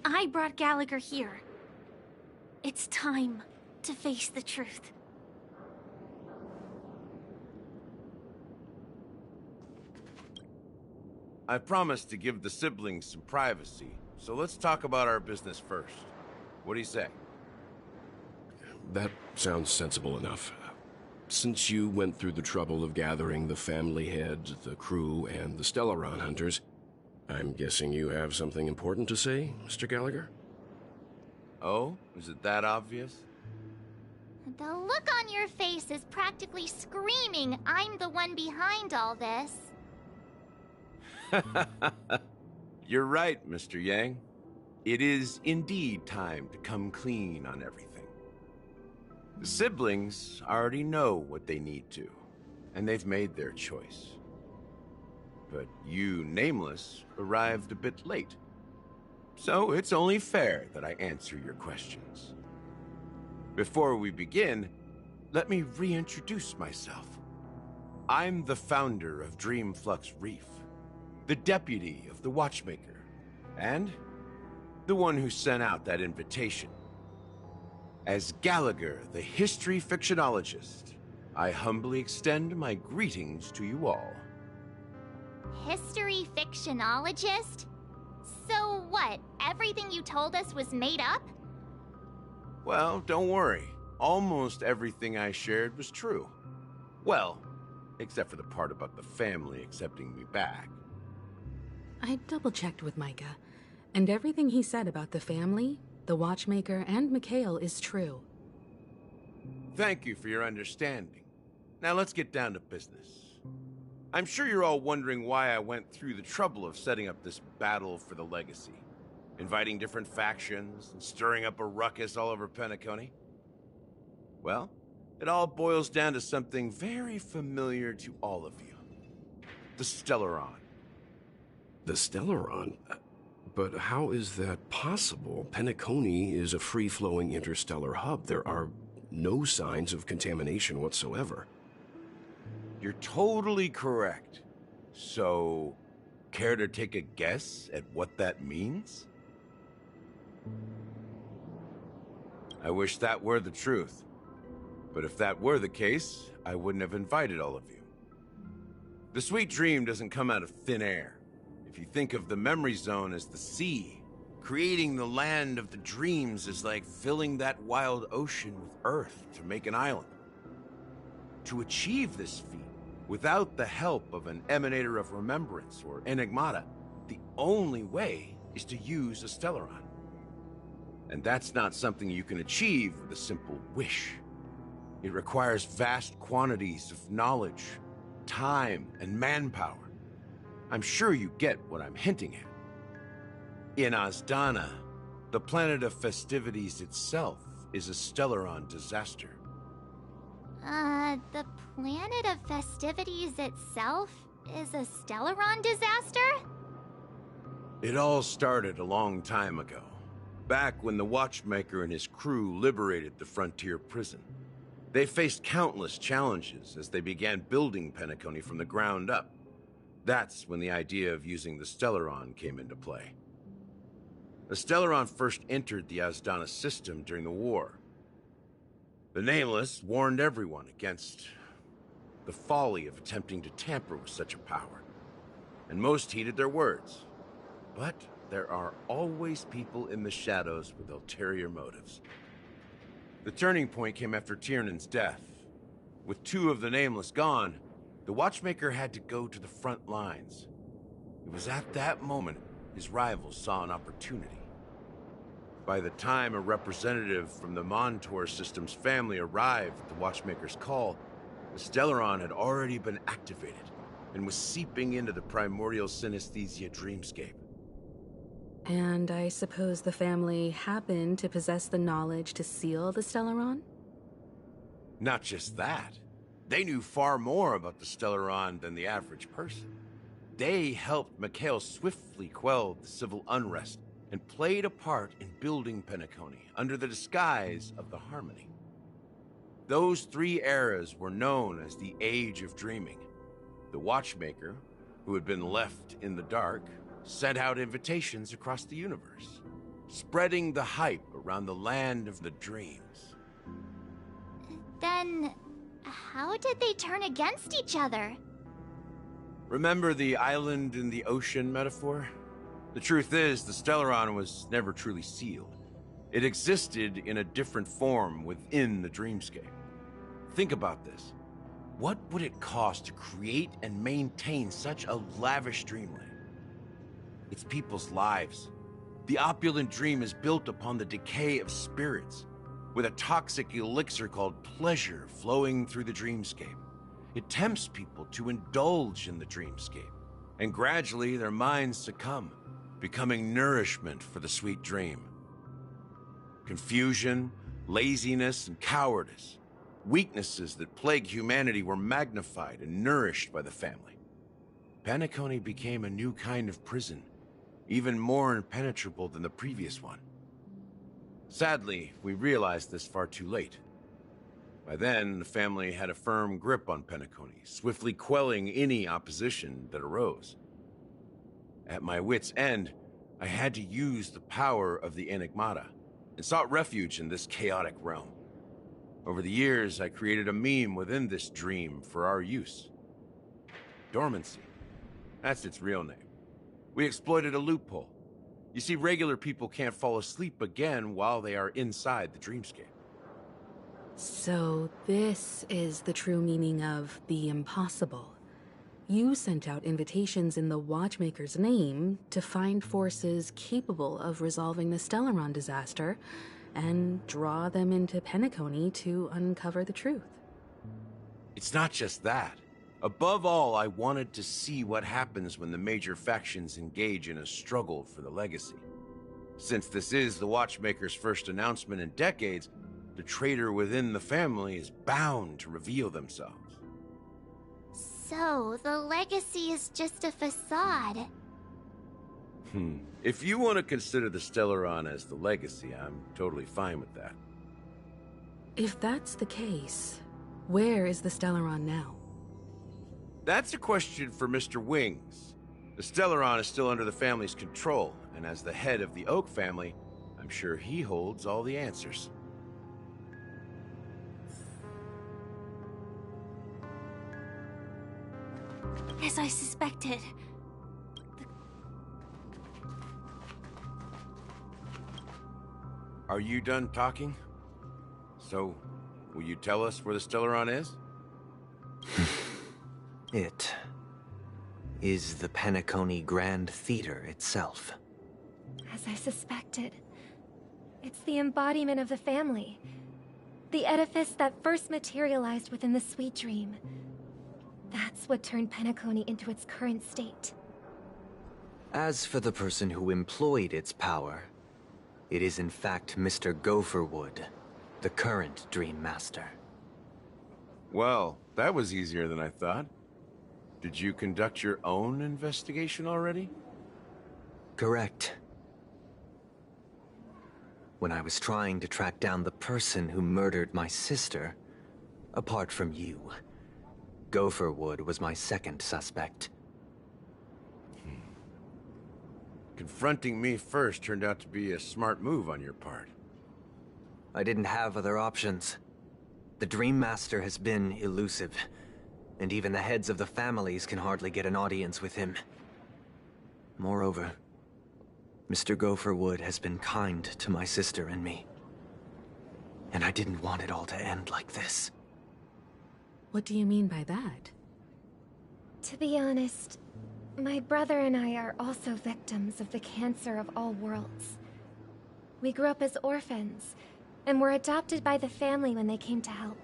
I brought Gallagher here. It's time to face the truth. I promised to give the siblings some privacy, so let's talk about our business first. What do you say? That sounds sensible enough. Since you went through the trouble of gathering the family head, the crew, and the Stellaron hunters, I'm guessing you have something important to say, Mr. Gallagher? Oh? Is it that obvious? The look on your face is practically screaming, I'm the one behind all this. You're right, Mr. Yang. It is indeed time to come clean on everything. The siblings already know what they need to, and they've made their choice. But you, Nameless, arrived a bit late. So it's only fair that I answer your questions. Before we begin, let me reintroduce myself. I'm the founder of Dreamflux Reef, the deputy of the Watchmaker, and the one who sent out that invitation. As Gallagher, the history fictionologist, I humbly extend my greetings to you all. History fictionologist? So what, everything you told us was made up? Well, don't worry. Almost everything I shared was true. Well, except for the part about the family accepting me back. I double-checked with Micah, and everything he said about the family, the Watchmaker, and Mikhail is true. Thank you for your understanding. Now let's get down to business. I'm sure you're all wondering why I went through the trouble of setting up this battle for the legacy, inviting different factions and stirring up a ruckus all over Penacony. Well, it all boils down to something very familiar to all of you. The Stellaron. The Stellaron? But how is that possible? Penacony is a free-flowing interstellar hub. There are no signs of contamination whatsoever. You're totally correct. So, care to take a guess at what that means? I wish that were the truth. But if that were the case, I wouldn't have invited all of you. The sweet dream doesn't come out of thin air. If you think of the memory zone as the sea, creating the land of the dreams is like filling that wild ocean with earth to make an island. To achieve this feat, without the help of an Emanator of Remembrance or Enigmata, the only way is to use a Stellaron. And that's not something you can achieve with a simple wish. It requires vast quantities of knowledge, time, and manpower. I'm sure you get what I'm hinting at. In Azdana, the planet of festivities itself is a Stellaron disaster. The planet of festivities itself is a Stellaron disaster? It all started a long time ago, back when the Watchmaker and his crew liberated the frontier prison. They faced countless challenges as they began building Penacony from the ground up. That's when the idea of using the Stellaron came into play. The Stellaron first entered the Azdana system during the war. The Nameless warned everyone against the folly of attempting to tamper with such a power, and most heeded their words. But there are always people in the shadows with ulterior motives. The turning point came after Tiernan's death. With two of the Nameless gone, the Watchmaker had to go to the front lines. It was at that moment his rivals saw an opportunity. By the time a representative from the Montour Systems family arrived at the Watchmaker's call, the Stellaron had already been activated and was seeping into the primordial synesthesia dreamscape. And I suppose the family happened to possess the knowledge to seal the Stellaron? Not just that. They knew far more about the Stellaron than the average person. They helped Mikhail swiftly quell the civil unrest and played a part in building Penacony under the disguise of the Harmony. Those three eras were known as the Age of Dreaming. The Watchmaker, who had been left in the dark, sent out invitations across the universe, spreading the hype around the land of the dreams. Then, how did they turn against each other? Remember the island in the ocean metaphor? The truth is, the Stellaron was never truly sealed. It existed in a different form within the dreamscape. Think about this. What would it cost to create and maintain such a lavish dreamland? It's people's lives. The opulent dream is built upon the decay of spirits, with a toxic elixir called pleasure flowing through the dreamscape. It tempts people to indulge in the dreamscape, and gradually their minds succumb, becoming nourishment for the sweet dream. Confusion, laziness, and cowardice, weaknesses that plague humanity, were magnified and nourished by the family. Penacony became a new kind of prison, even more impenetrable than the previous one. Sadly, we realized this far too late. By then, the family had a firm grip on Penacony, swiftly quelling any opposition that arose. At my wit's end, I had to use the power of the Enigmata, and sought refuge in this chaotic realm. Over the years, I created a meme within this dream for our use. Dormancy. That's its real name. We exploited a loophole. You see, regular people can't fall asleep again while they are inside the dreamscape. So this is the true meaning of the impossible. You sent out invitations in the Watchmaker's name to find forces capable of resolving the Stellaron disaster and draw them into Penacony to uncover the truth. It's not just that. Above all, I wanted to see what happens when the major factions engage in a struggle for the legacy. Since this is the Watchmaker's first announcement in decades, the traitor within the family is bound to reveal themselves. So, the legacy is just a facade. If you want to consider the Stellaron as the legacy, I'm totally fine with that. If that's the case, where is the Stellaron now? That's a question for Mr. Wings. The Stellaron is still under the family's control, and as the head of the Oak family, I'm sure he holds all the answers. As I suspected. Are you done talking? So, will you tell us where the Stellaron is? It is the Penacony Grand Theater itself. As I suspected. It's the embodiment of the family. The edifice that first materialized within the Sweet Dream. That's what turned Penacony into its current state. As for the person who employed its power, it is in fact Mr. Gopherwood, the current Dream Master. Well, that was easier than I thought. Did you conduct your own investigation already? Correct. When I was trying to track down the person who murdered my sister, apart from you, Gopherwood was my second suspect. Confronting me first turned out to be a smart move on your part. I didn't have other options. The Dream Master has been elusive, and even the heads of the families can hardly get an audience with him. Moreover, Mr. Gopherwood has been kind to my sister and me. And I didn't want it all to end like this. What do you mean by that? To be honest, my brother and I are also victims of the cancer of all worlds. We grew up as orphans, and were adopted by the family when they came to help.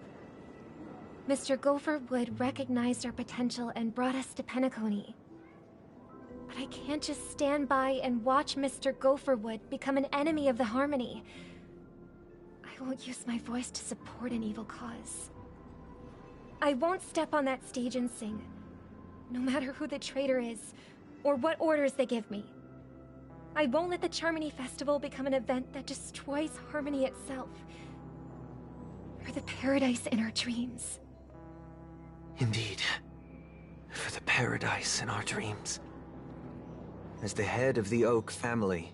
Mr. Gopherwood recognized our potential and brought us to Penacony. But I can't just stand by and watch Mr. Gopherwood become an enemy of the Harmony. I won't use my voice to support an evil cause. I won't step on that stage and sing, no matter who the traitor is, or what orders they give me. I won't let the Charmony Festival become an event that destroys Harmony itself, or the paradise in our dreams. Indeed. For the paradise in our dreams. As the head of the Oak family,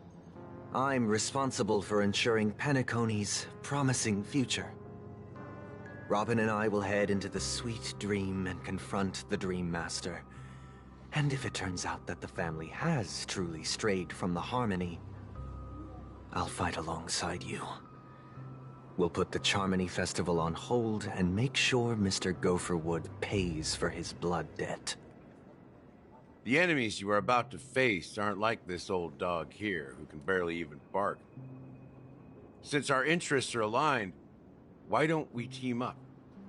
I'm responsible for ensuring Penacony's promising future. Robin and I will head into the Sweet Dream and confront the Dream Master. And if it turns out that the family has truly strayed from the Harmony, I'll fight alongside you. We'll put the Charmony Festival on hold and make sure Mr. Gopherwood pays for his blood debt. The enemies you are about to face aren't like this old dog here, who can barely even bark. Since our interests are aligned, why don't we team up?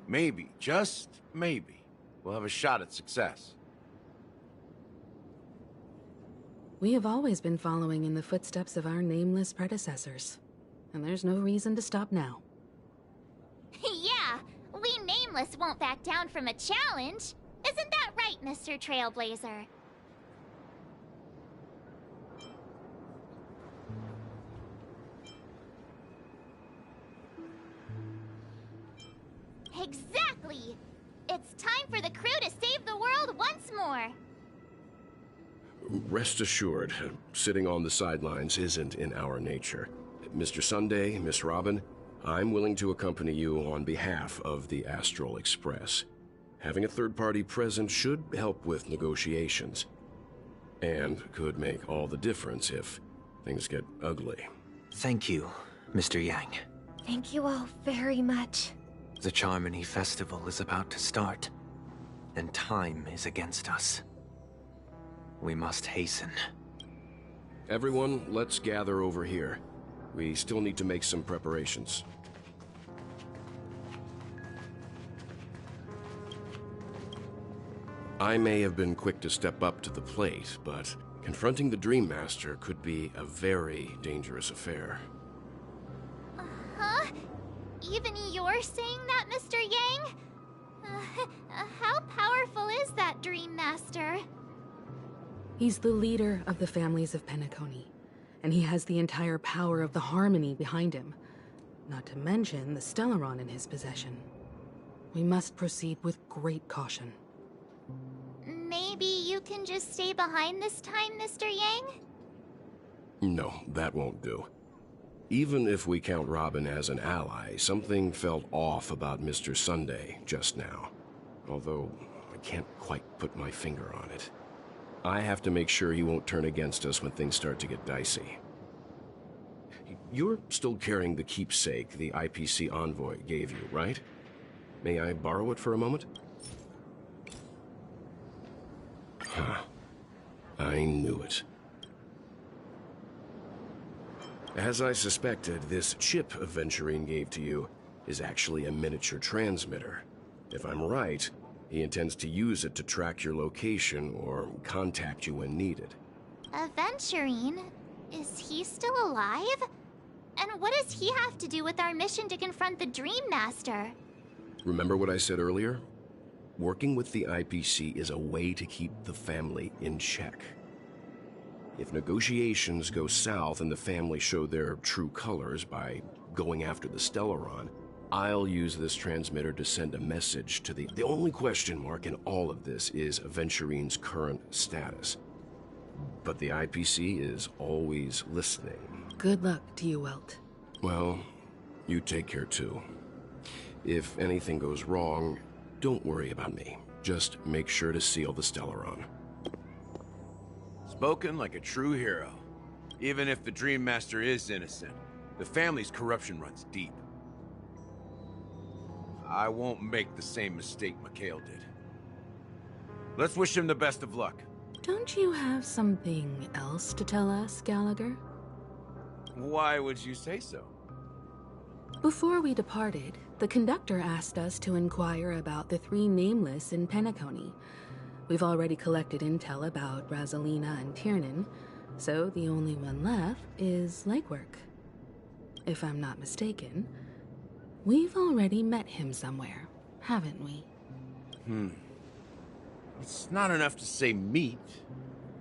Maybe, just maybe, we'll have a shot at success. We have always been following in the footsteps of our nameless predecessors, and there's no reason to stop now. Yeah, we Nameless won't back down from a challenge. Isn't that right, Mr. Trailblazer? Exactly! It's time for the crew to save the world once more! Rest assured, sitting on the sidelines isn't in our nature. Mr. Sunday, Miss Robin, I'm willing to accompany you on behalf of the Astral Express. Having a third party present should help with negotiations, and could make all the difference if things get ugly. Thank you, Mr. Yang. Thank you all very much. The Charmony Festival is about to start, and time is against us. We must hasten. Everyone, let's gather over here. We still need to make some preparations. I may have been quick to step up to the plate, but confronting the Dream Master could be a very dangerous affair. Huh? Even you're saying that, Mr. Yang? How powerful is that Dream Master? He's the leader of the families of Penacony, and he has the entire power of the Harmony behind him, not to mention the Stellaron in his possession. We must proceed with great caution. Maybe you can just stay behind this time, Mr. Yang? No, that won't do. Even if we count Robin as an ally, something felt off about Mr. Sunday just now. Although, I can't quite put my finger on it. I have to make sure he won't turn against us when things start to get dicey. You're still carrying the keepsake the IPC envoy gave you, right? May I borrow it for a moment? Huh. I knew it. As I suspected, this chip Aventurine gave to you is actually a miniature transmitter. If I'm right, he intends to use it to track your location or contact you when needed. Aventurine? Is he still alive? And what does he have to do with our mission to confront the Dream Master? Remember what I said earlier? Working with the IPC is a way to keep the family in check. If negotiations go south and the family show their true colors by going after the Stellaron, I'll use this transmitter to send a message to the only question mark in all of this is Aventurine's current status. But the IPC is always listening. Good luck to you, Welt. Well, you take care too. If anything goes wrong, don't worry about me. Just make sure to seal the Stellaron. Spoken like a true hero. Even if the Dream Master is innocent, the family's corruption runs deep. I won't make the same mistake Mikhail did. Let's wish him the best of luck. Don't you have something else to tell us, Gallagher? Why would you say so? Before we departed, the conductor asked us to inquire about the three Nameless in Penacony. We've already collected intel about Rosalina and Tiernan, so the only one left is Legwork. If I'm not mistaken, we've already met him somewhere, haven't we? It's not enough to say meet,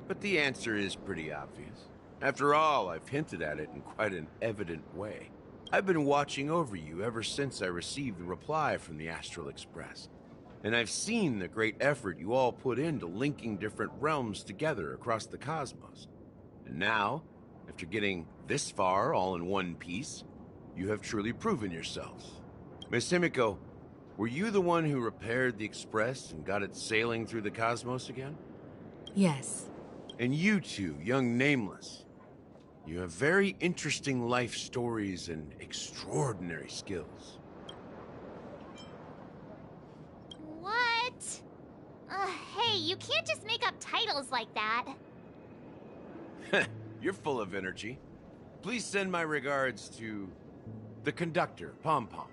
but the answer is pretty obvious. After all, I've hinted at it in quite an evident way. I've been watching over you ever since I received the reply from the Astral Express. And I've seen the great effort you all put into linking different realms together across the cosmos. And now, After getting this far all in one piece, you have truly proven yourselves. Miss Himiko, were you the one who repaired the Express and got it sailing through the cosmos again? Yes. And you two, young Nameless, you have very interesting life stories and extraordinary skills. What? Hey, you can't just make up titles like that. You're full of energy. Please send my regards to the conductor, Pom Pom.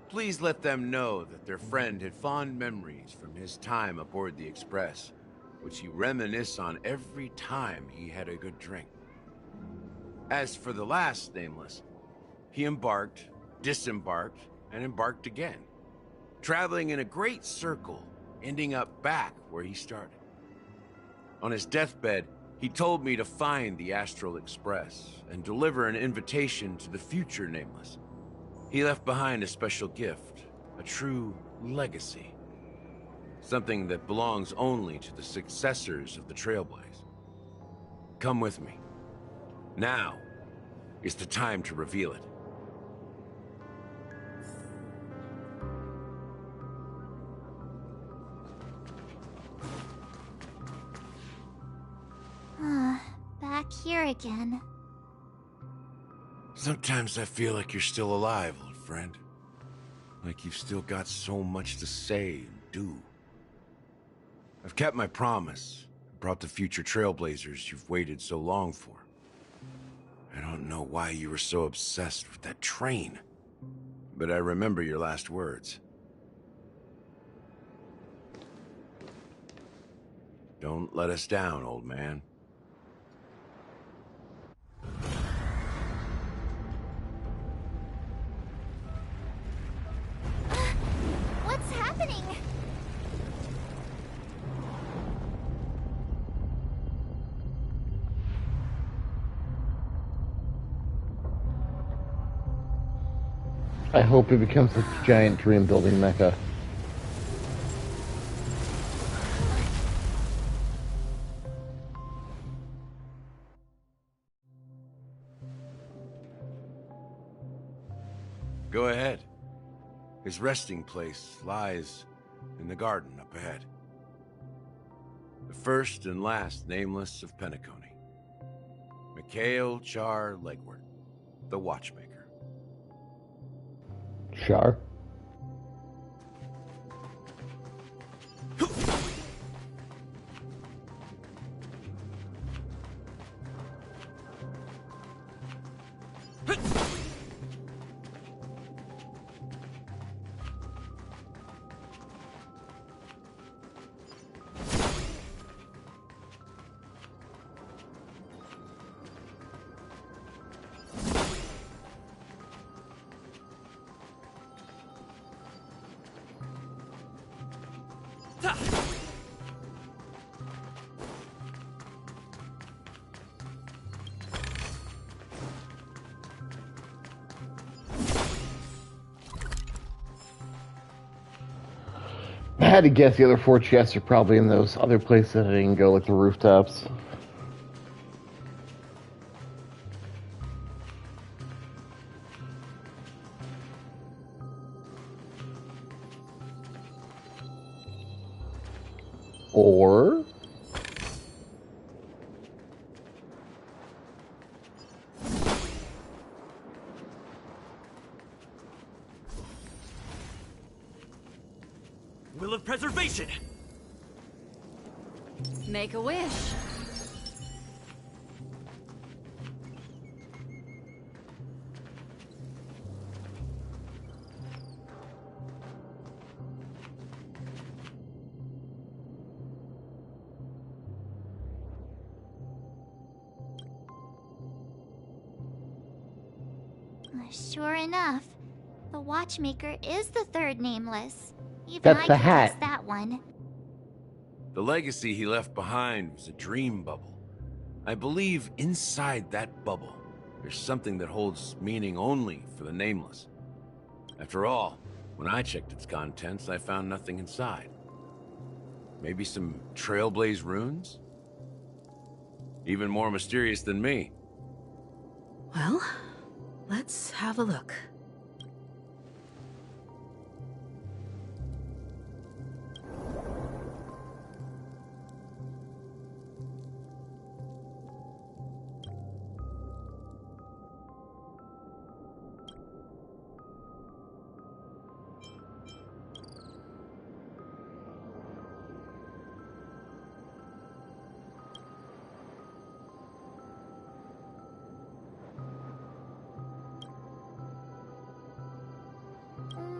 Please let them know that their friend had fond memories from his time aboard the Express, which he reminisced on every time he had a good drink. As for the last Nameless, he embarked, disembarked, and embarked again, traveling in a great circle, ending up back where he started. On his deathbed, he told me to find the Astral Express and deliver an invitation to the future Nameless. He left behind a special gift, a true legacy. Something that belongs only to the successors of the Trailblaze. Come with me. Now is the time to reveal it. Back here again. Sometimes I feel like you're still alive, old friend. Like you've still got so much to say and do. I've kept my promise, brought the future Trailblazers you've waited so long for. I don't know why you were so obsessed with that train, but I remember your last words. Don't let us down, old man. What's happening? I hope it becomes a giant dream-building mecha. Go ahead. His resting place lies in the garden up ahead. The first and last Nameless of Penacony. Mikhail Char Legward, the Watchmaker. Char? I had to guess the other 4 chests are probably in those other places that I didn't go, like the rooftops. Or... Will of Preservation! Make a wish. Sure enough, the Watchmaker is the third Nameless. Even That's I the can hat. guess that one. The legacy he left behind was a dream bubble. I believe inside that bubble, there's something that holds meaning only for the Nameless. After all, when I checked its contents, I found nothing inside. Maybe some Trailblaze runes? Even more mysterious than me. Well, let's have a look.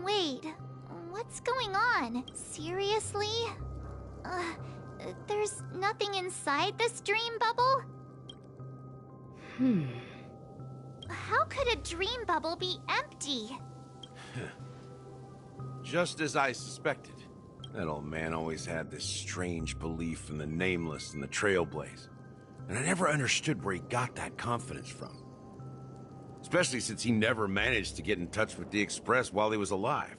Wait, what's going on? Seriously? There's nothing inside this dream bubble? How could a dream bubble be empty? Just as I suspected. That old man always had this strange belief in the nameless and the trailblaze. And I never understood where he got that confidence from. Especially since he never managed to get in touch with the Express while he was alive.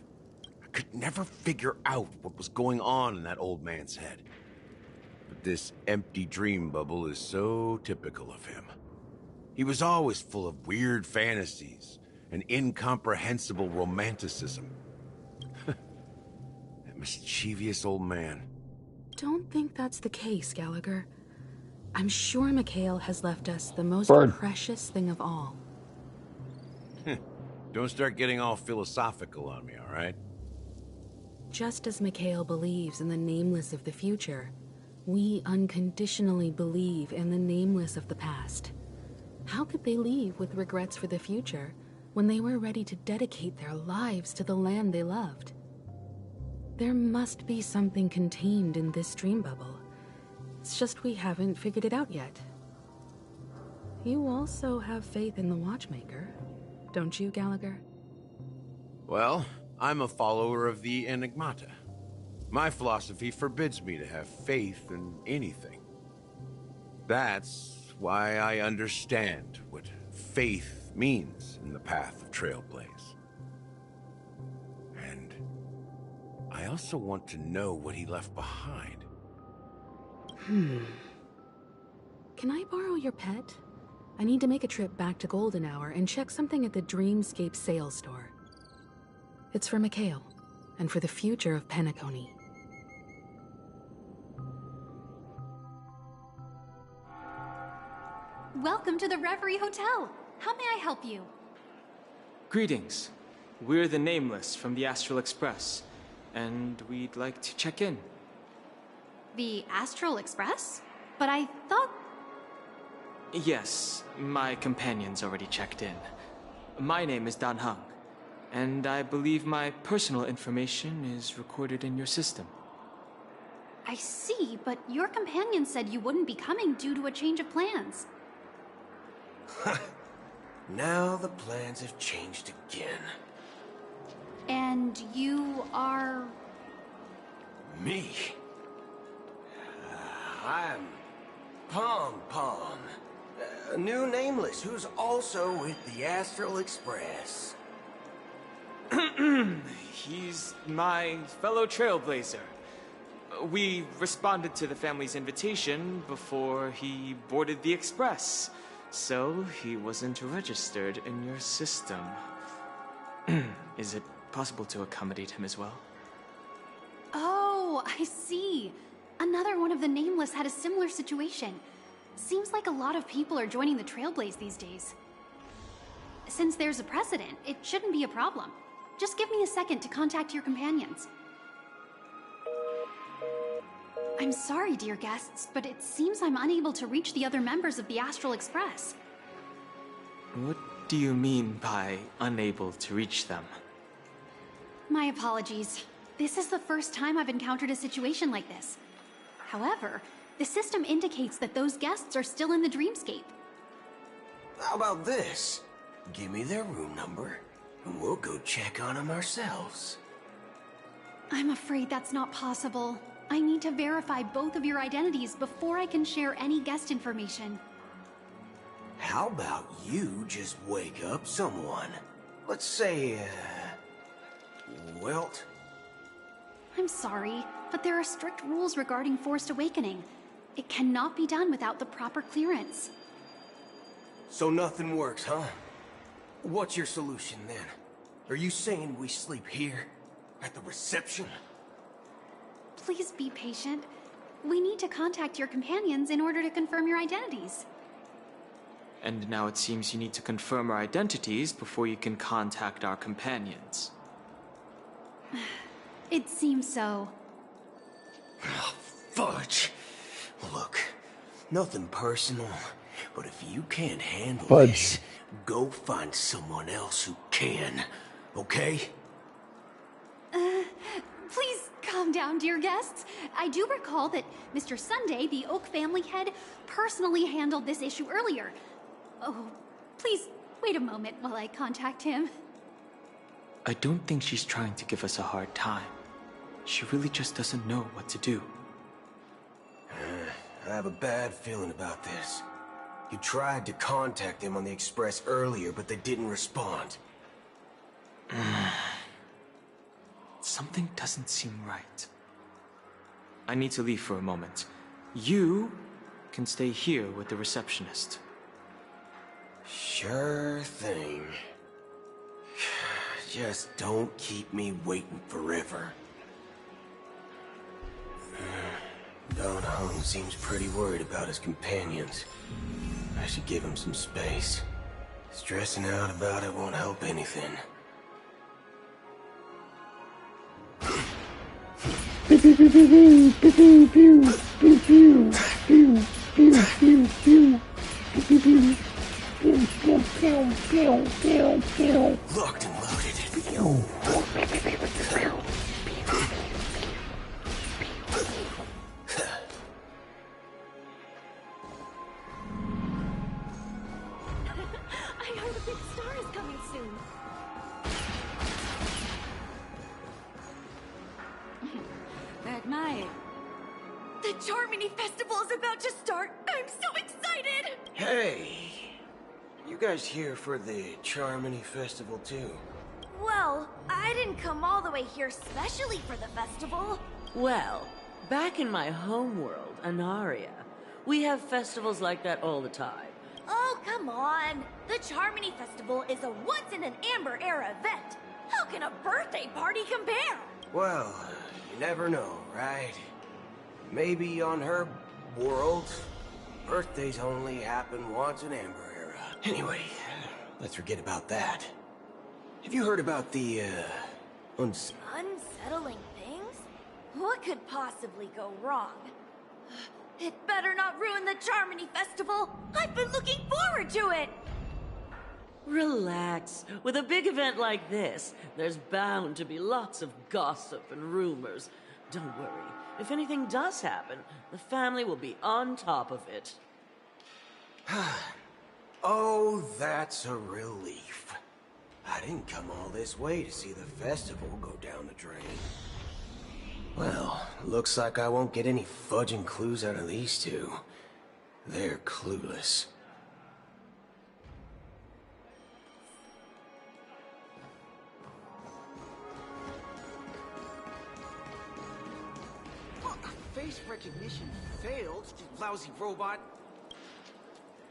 I could never figure out what was going on in that old man's head. But this empty dream bubble is so typical of him. He was always full of weird fantasies and incomprehensible romanticism. That mischievous old man. Don't think that's the case, Gallagher. I'm sure Mikhail has left us the most precious thing of all. Don't start getting all philosophical on me, all right? Just as Mikhail believes in the nameless of the future, we unconditionally believe in the nameless of the past. How could they leave with regrets for the future when they were ready to dedicate their lives to the land they loved? There must be something contained in this dream bubble. It's just we haven't figured it out yet. You also have faith in the Watchmaker, don't you, Gallagher? Well, I'm a follower of the Enigmata. My philosophy forbids me to have faith in anything. That's why I understand what faith means in the path of Trailblaze. And I also want to know what he left behind. Can I borrow your pet? I need to make a trip back to Golden Hour and check something at the Dreamscape sales store. It's for Mikhail, and for the future of Penacony. Welcome to the Reverie Hotel. How may I help you? Greetings. We're the Nameless from the Astral Express, and we'd like to check in. The Astral Express? But I thought... Yes, my companion's already checked in. My name is Dan Heng, and I believe my personal information is recorded in your system. I see, but your companion said you wouldn't be coming due to a change of plans. Now the plans have changed again. And you are... Me? I'm Pom Pom, a new Nameless who's also with the Astral Express. He's my fellow Trailblazer. We responded to the family's invitation before he boarded the Express, so he wasn't registered in your system. Is it possible to accommodate him as well? Oh, I see. Another one of the Nameless had a similar situation. Seems like a lot of people are joining the Trailblaze these days. Since there's a precedent, it shouldn't be a problem. Just give me a second to contact your companions. I'm sorry, dear guests, but it seems I'm unable to reach the other members of the Astral Express. What do you mean by unable to reach them? My apologies. This is the first time I've encountered a situation like this. However, the system indicates that those guests are still in the Dreamscape. How about this? Give me their room number, and we'll go check on them ourselves. I'm afraid that's not possible. I need to verify both of your identities before I can share any guest information. How about you just wake up someone? Let's say, Welt? I'm sorry, but there are strict rules regarding forced awakening. It cannot be done without the proper clearance. So nothing works, huh? What's your solution then? Are you saying we sleep here? At the reception? Please be patient. We need to contact your companions in order to confirm your identities. And now it seems you need to confirm our identities before you can contact our companions. It seems so. Oh, fudge. Look, nothing personal, but if you can't handle this, go find someone else who can, okay? Please calm down, dear guests. I do recall that Mr. Sunday, the Oak family head, personally handled this issue earlier. Oh, please wait a moment while I contact him. I don't think she's trying to give us a hard time. She really just doesn't know what to do. I have a bad feeling about this. You tried to contact them on the Express earlier, but they didn't respond. Something doesn't seem right. I need to leave for a moment. You can stay here with the receptionist. Sure thing. Just don't keep me waiting forever. Don Hung seems pretty worried about his companions. I should give him some space. Stressing out about it won't help anything. Locked and loaded. I heard a big star is coming soon. That night. The Charmony Festival is about to start! I'm so excited! Hey! You guys here for the Charmony Festival too? Well, I didn't come all the way here specially for the festival. Well, back in my homeworld, Anaria, we have festivals like that all the time. Oh, come on. The Charmony Festival is a once-in-an-Amber Era event. How can a birthday party compare? Well, you never know, right? Maybe on her world, birthdays only happen once in Amber Era. Anyway, let's forget about that. Have you heard about the, Unsettling things? What could possibly go wrong? It better not ruin the Charmony Festival! I've been looking forward to it! Relax. With a big event like this, there's bound to be lots of gossip and rumors. Don't worry. If anything does happen, the family will be on top of it. Oh, that's a relief. I didn't come all this way to see the festival go down the drain. Well, looks like I won't get any fudging clues out of these two. They're clueless. Face recognition failed, you lousy robot.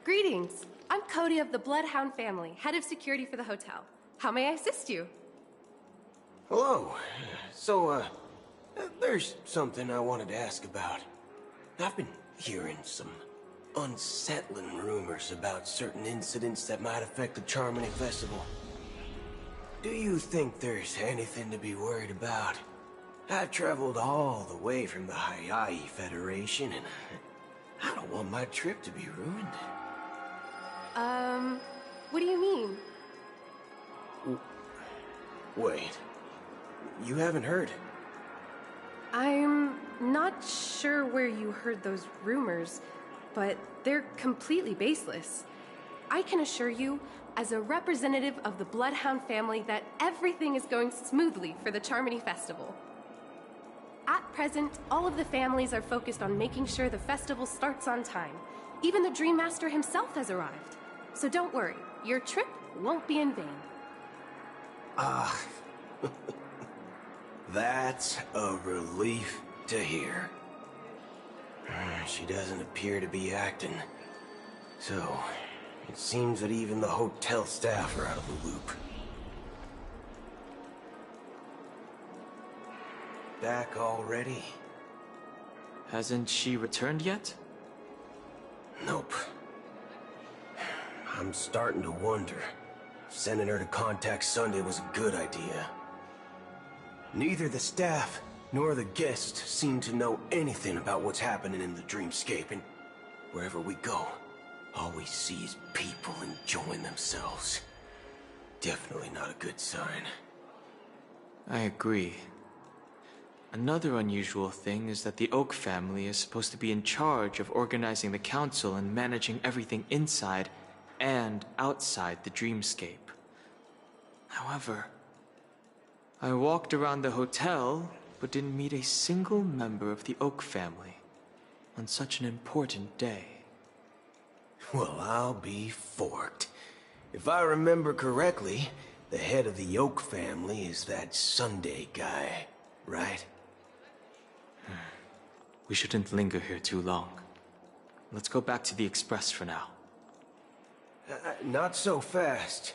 Greetings. I'm Cody of the Bloodhound family, head of security for the hotel. How may I assist you? Hello. So, there's something I wanted to ask about. I've been hearing some unsettling rumors about certain incidents that might affect the Charmony Festival. Do you think there's anything to be worried about? I've traveled all the way from the Hayahi Federation, and I don't want my trip to be ruined. What do you mean? Wait. You haven't heard? I'm not sure where you heard those rumors, but they're completely baseless. I can assure you, as a representative of the Bloodhound family, that everything is going smoothly for the Charmony Festival. At present, all of the families are focused on making sure the festival starts on time. Even the Dream Master himself has arrived. So don't worry, your trip won't be in vain. That's a relief to hear. She doesn't appear to be acting so It seems that even the hotel staff are out of the loop. Back already? Hasn't she returned yet? Nope. I'm starting to wonder if sending her to contact Sunday was a good idea. Neither the staff nor the guests seem to know anything about what's happening in the dreamscape, and wherever we go, all we see is people enjoying themselves. Definitely not a good sign. I agree. Another unusual thing is that the Oak family is supposed to be in charge of organizing the council and managing everything inside and outside the dreamscape. However, I walked around the hotel, but didn't meet a single member of the Oak family on such an important day. Well, I'll be forked. If I remember correctly, the head of the Oak family is that Sunday guy, right? We shouldn't linger here too long. Let's go back to the Express for now. Not so fast.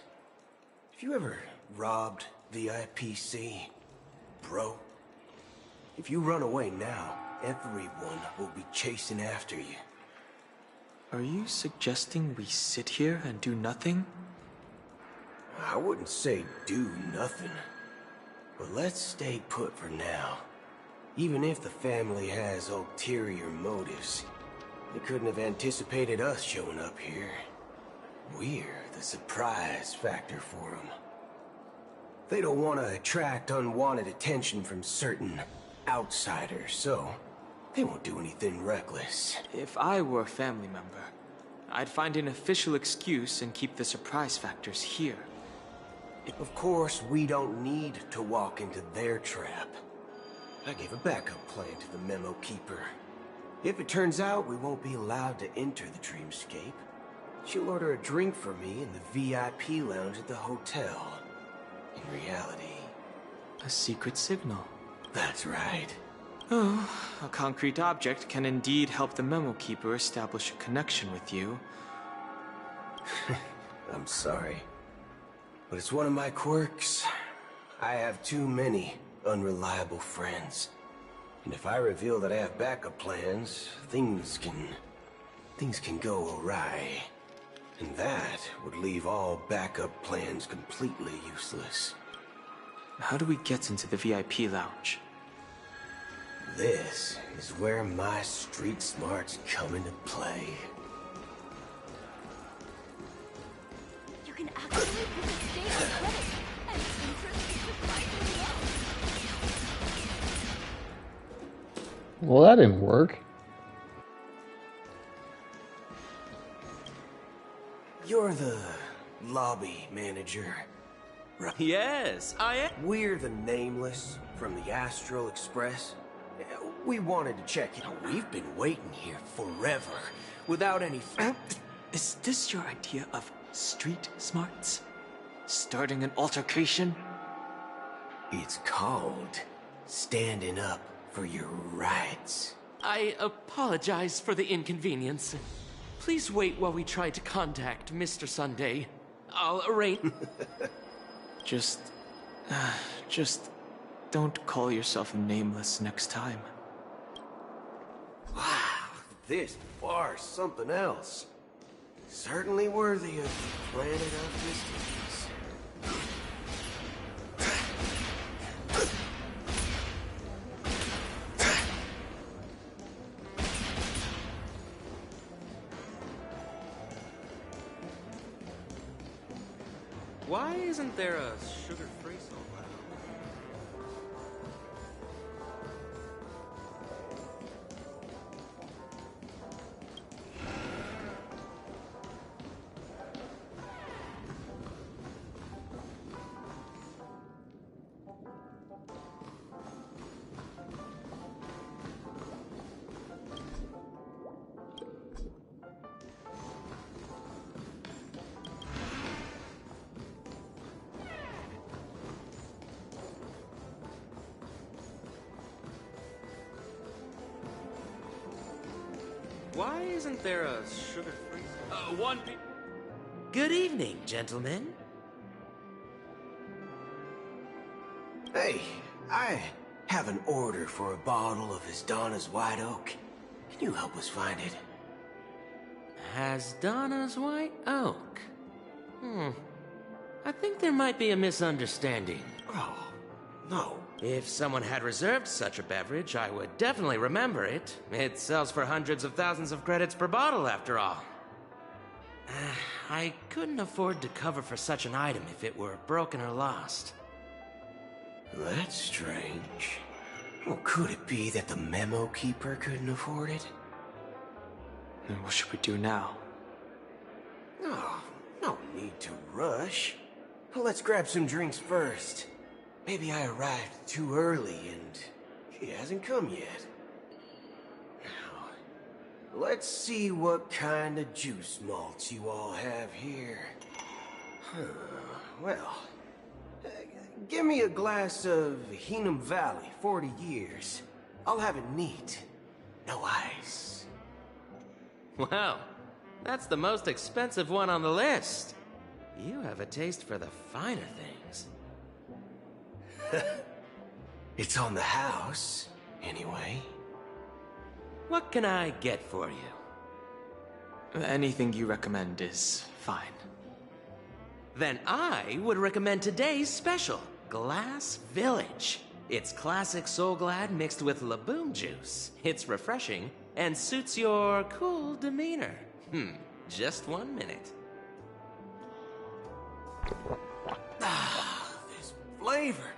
Have you ever robbed VIPC, bro? If you run away now, everyone will be chasing after you. Are you suggesting we sit here and do nothing? I wouldn't say do nothing. But let's stay put for now. Even if the family has ulterior motives, they couldn't have anticipated us showing up here. We're the surprise factor for them. They don't want to attract unwanted attention from certain outsiders, so they won't do anything reckless. If I were a family member, I'd find an official excuse and keep the surprise factors here. Of course, we don't need to walk into their trap. I gave a backup plan to the memo keeper. If it turns out we won't be allowed to enter the dreamscape, she'll order a drink for me in the VIP lounge at the hotel. In reality... a secret signal. That's right. Oh, a concrete object can indeed help the memo keeper establish a connection with you. I'm sorry, but it's one of my quirks. I have too many unreliable friends. And if I reveal that I have backup plans, things can go awry. And that would leave all backup plans completely useless. How do we get into the VIP lounge? This is where my street smarts come into play. You can actually put the stage on credit, and interest is surprisingly low. Well, that didn't work. You're the lobby manager, right? Yes, I am. We're the Nameless from the Astral Express. We wanted to check in. We've been waiting here forever, without any... Is this your idea of street smarts? Starting an altercation? It's called standing up for your rights. I apologize for the inconvenience. Please wait while we try to contact Mr. Sunday. I'll arrange... Just don't call yourself Nameless next time. Wow, this bar's something else. Certainly worthy of the planet of distance. Why isn't there a sugar-free salt around? Why isn't there a sugar-free? One piece. Good evening, gentlemen. Hey, I have an order for a bottle of His Donna's White Oak. Can you help us find it? Donna's White Oak? I think there might be a misunderstanding. Oh, no. If someone had reserved such a beverage, I would definitely remember it. It sells for hundreds of thousands of credits per bottle, after all. I couldn't afford to cover for such an item if it were broken or lost. That's strange. Well, could it be that the memo keeper couldn't afford it? Then what should we do now? Oh, no need to rush. Well, let's grab some drinks first. Maybe I arrived too early and he hasn't come yet. Now, let's see what kind of juice malts you all have here. Well, give me a glass of Heenum Valley, 40 years. I'll have it neat. No ice. Wow, that's the most expensive one on the list. You have a taste for the finer things. It's on the house, anyway. What can I get for you? Anything you recommend is fine. Then I would recommend today's special, Glass Village. It's classic Soul Glad mixed with Laboon juice. It's refreshing and suits your cool demeanor. Just 1 minute. This flavor.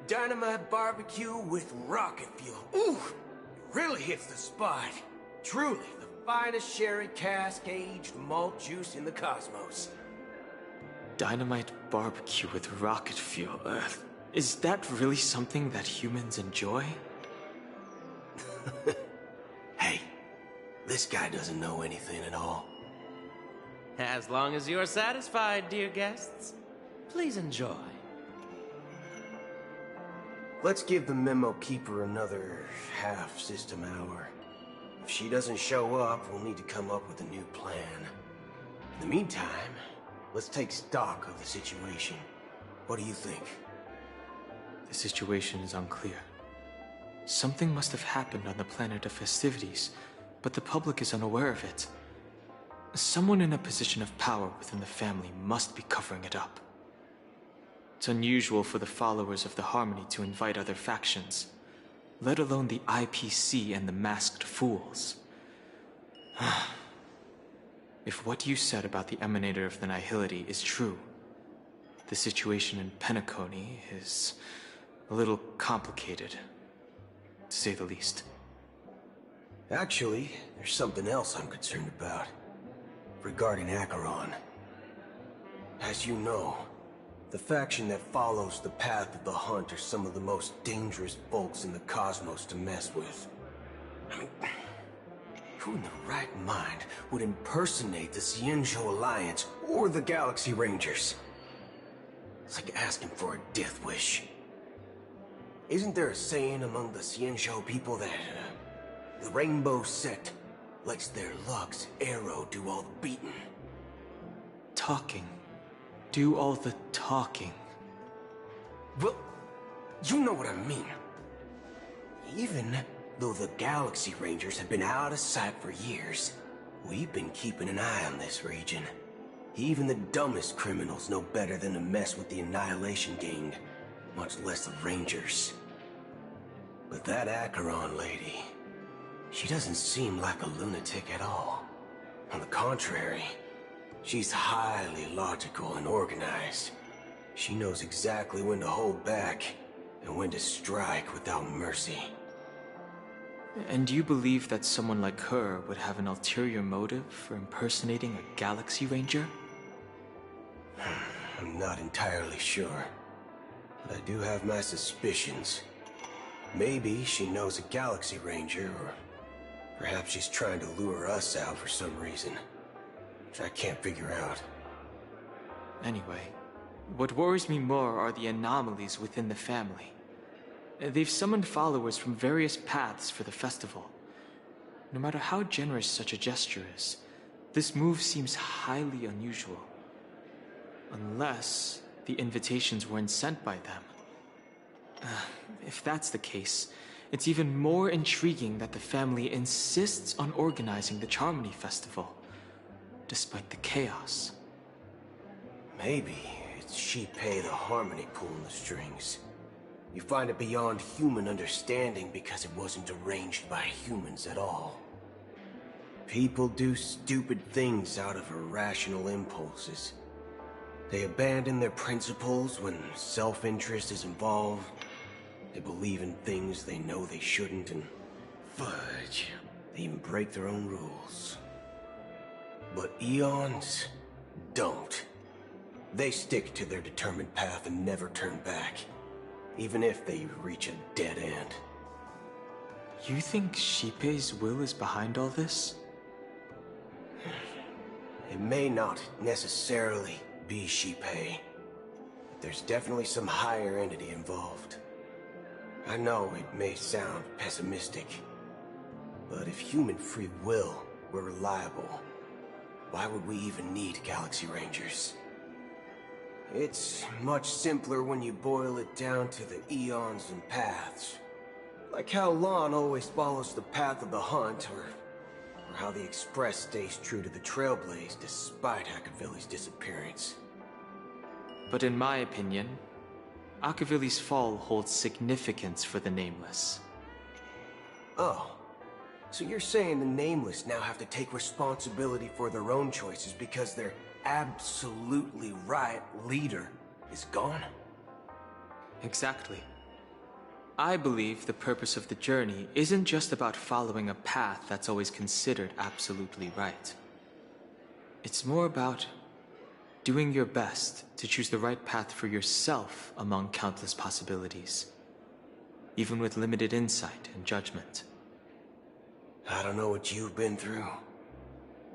Dynamite barbecue with rocket fuel. Ooh, it really hits the spot. Truly the finest sherry cask-aged malt juice in the cosmos. Dynamite barbecue with rocket fuel. Is that really something that humans enjoy? Hey, this guy doesn't know anything at all. As long as you're satisfied, dear guests, please enjoy. Let's give the memo keeper another half-system hour. If she doesn't show up, we'll need to come up with a new plan. In the meantime, let's take stock of the situation. What do you think? The situation is unclear. Something must have happened on the planet of festivities, but the public is unaware of it. Someone in a position of power within the family must be covering it up. It's unusual for the followers of the Harmony to invite other factions, let alone the IPC and the Masked Fools. If what you said about the Emanator of the Nihility is true, the situation in Penacony is a little complicated, to say the least. Actually, there's something else I'm concerned about. Regarding Acheron. As you know, the faction that follows the path of the Hunt are some of the most dangerous folks in the cosmos to mess with. I mean, who in the right mind would impersonate the Xianzhou Alliance or the Galaxy Rangers? It's like asking for a death wish. Isn't there a saying among the Xianzhou people that the Rainbow Sect lets their Lux arrow do all the beating? Talking. Do all the talking. Well, you know what I mean. Even though the Galaxy Rangers have been out of sight for years, we've been keeping an eye on this region. Even the dumbest criminals know better than to mess with the Annihilation Gang, much less the Rangers. But that Acheron lady, she doesn't seem like a lunatic at all. On the contrary, she's highly logical and organized. She knows exactly when to hold back and when to strike without mercy. And do you believe that someone like her would have an ulterior motive for impersonating a Galaxy Ranger? I'm not entirely sure, but I do have my suspicions. Maybe she knows a Galaxy Ranger, or perhaps she's trying to lure us out for some reason, which I can't figure out. Anyway, what worries me more are the anomalies within the family. They've summoned followers from various paths for the festival. No matter how generous such a gesture is, this move seems highly unusual. Unless the invitations weren't sent by them. If that's the case, it's even more intriguing that the family insists on organizing the Charmony Festival, despite the chaos. Maybe it's Shipei the Harmony pulling the strings. You find it beyond human understanding because it wasn't arranged by humans at all. People do stupid things out of irrational impulses. They abandon their principles when self-interest is involved. They believe in things they know they shouldn't, and fudge, they even break their own rules. But Eons don't. They stick to their determined path and never turn back, even if they reach a dead end. You think Shipei's will is behind all this? It may not necessarily be Shipei, but there's definitely some higher entity involved. I know it may sound pessimistic, but if human free will were reliable, why would we even need Galaxy Rangers? It's much simpler when you boil it down to the eons and paths. Like how Lon always follows the path of the hunt, or how the Express stays true to the Trailblaze despite Akavili's disappearance. But in my opinion, Akavili's fall holds significance for the Nameless. Oh, so you're saying the Nameless now have to take responsibility for their own choices because their absolutely right leader is gone? Exactly. I believe the purpose of the journey isn't just about following a path that's always considered absolutely right. It's more about doing your best to choose the right path for yourself among countless possibilities, even with limited insight and judgment. I don't know what you've been through,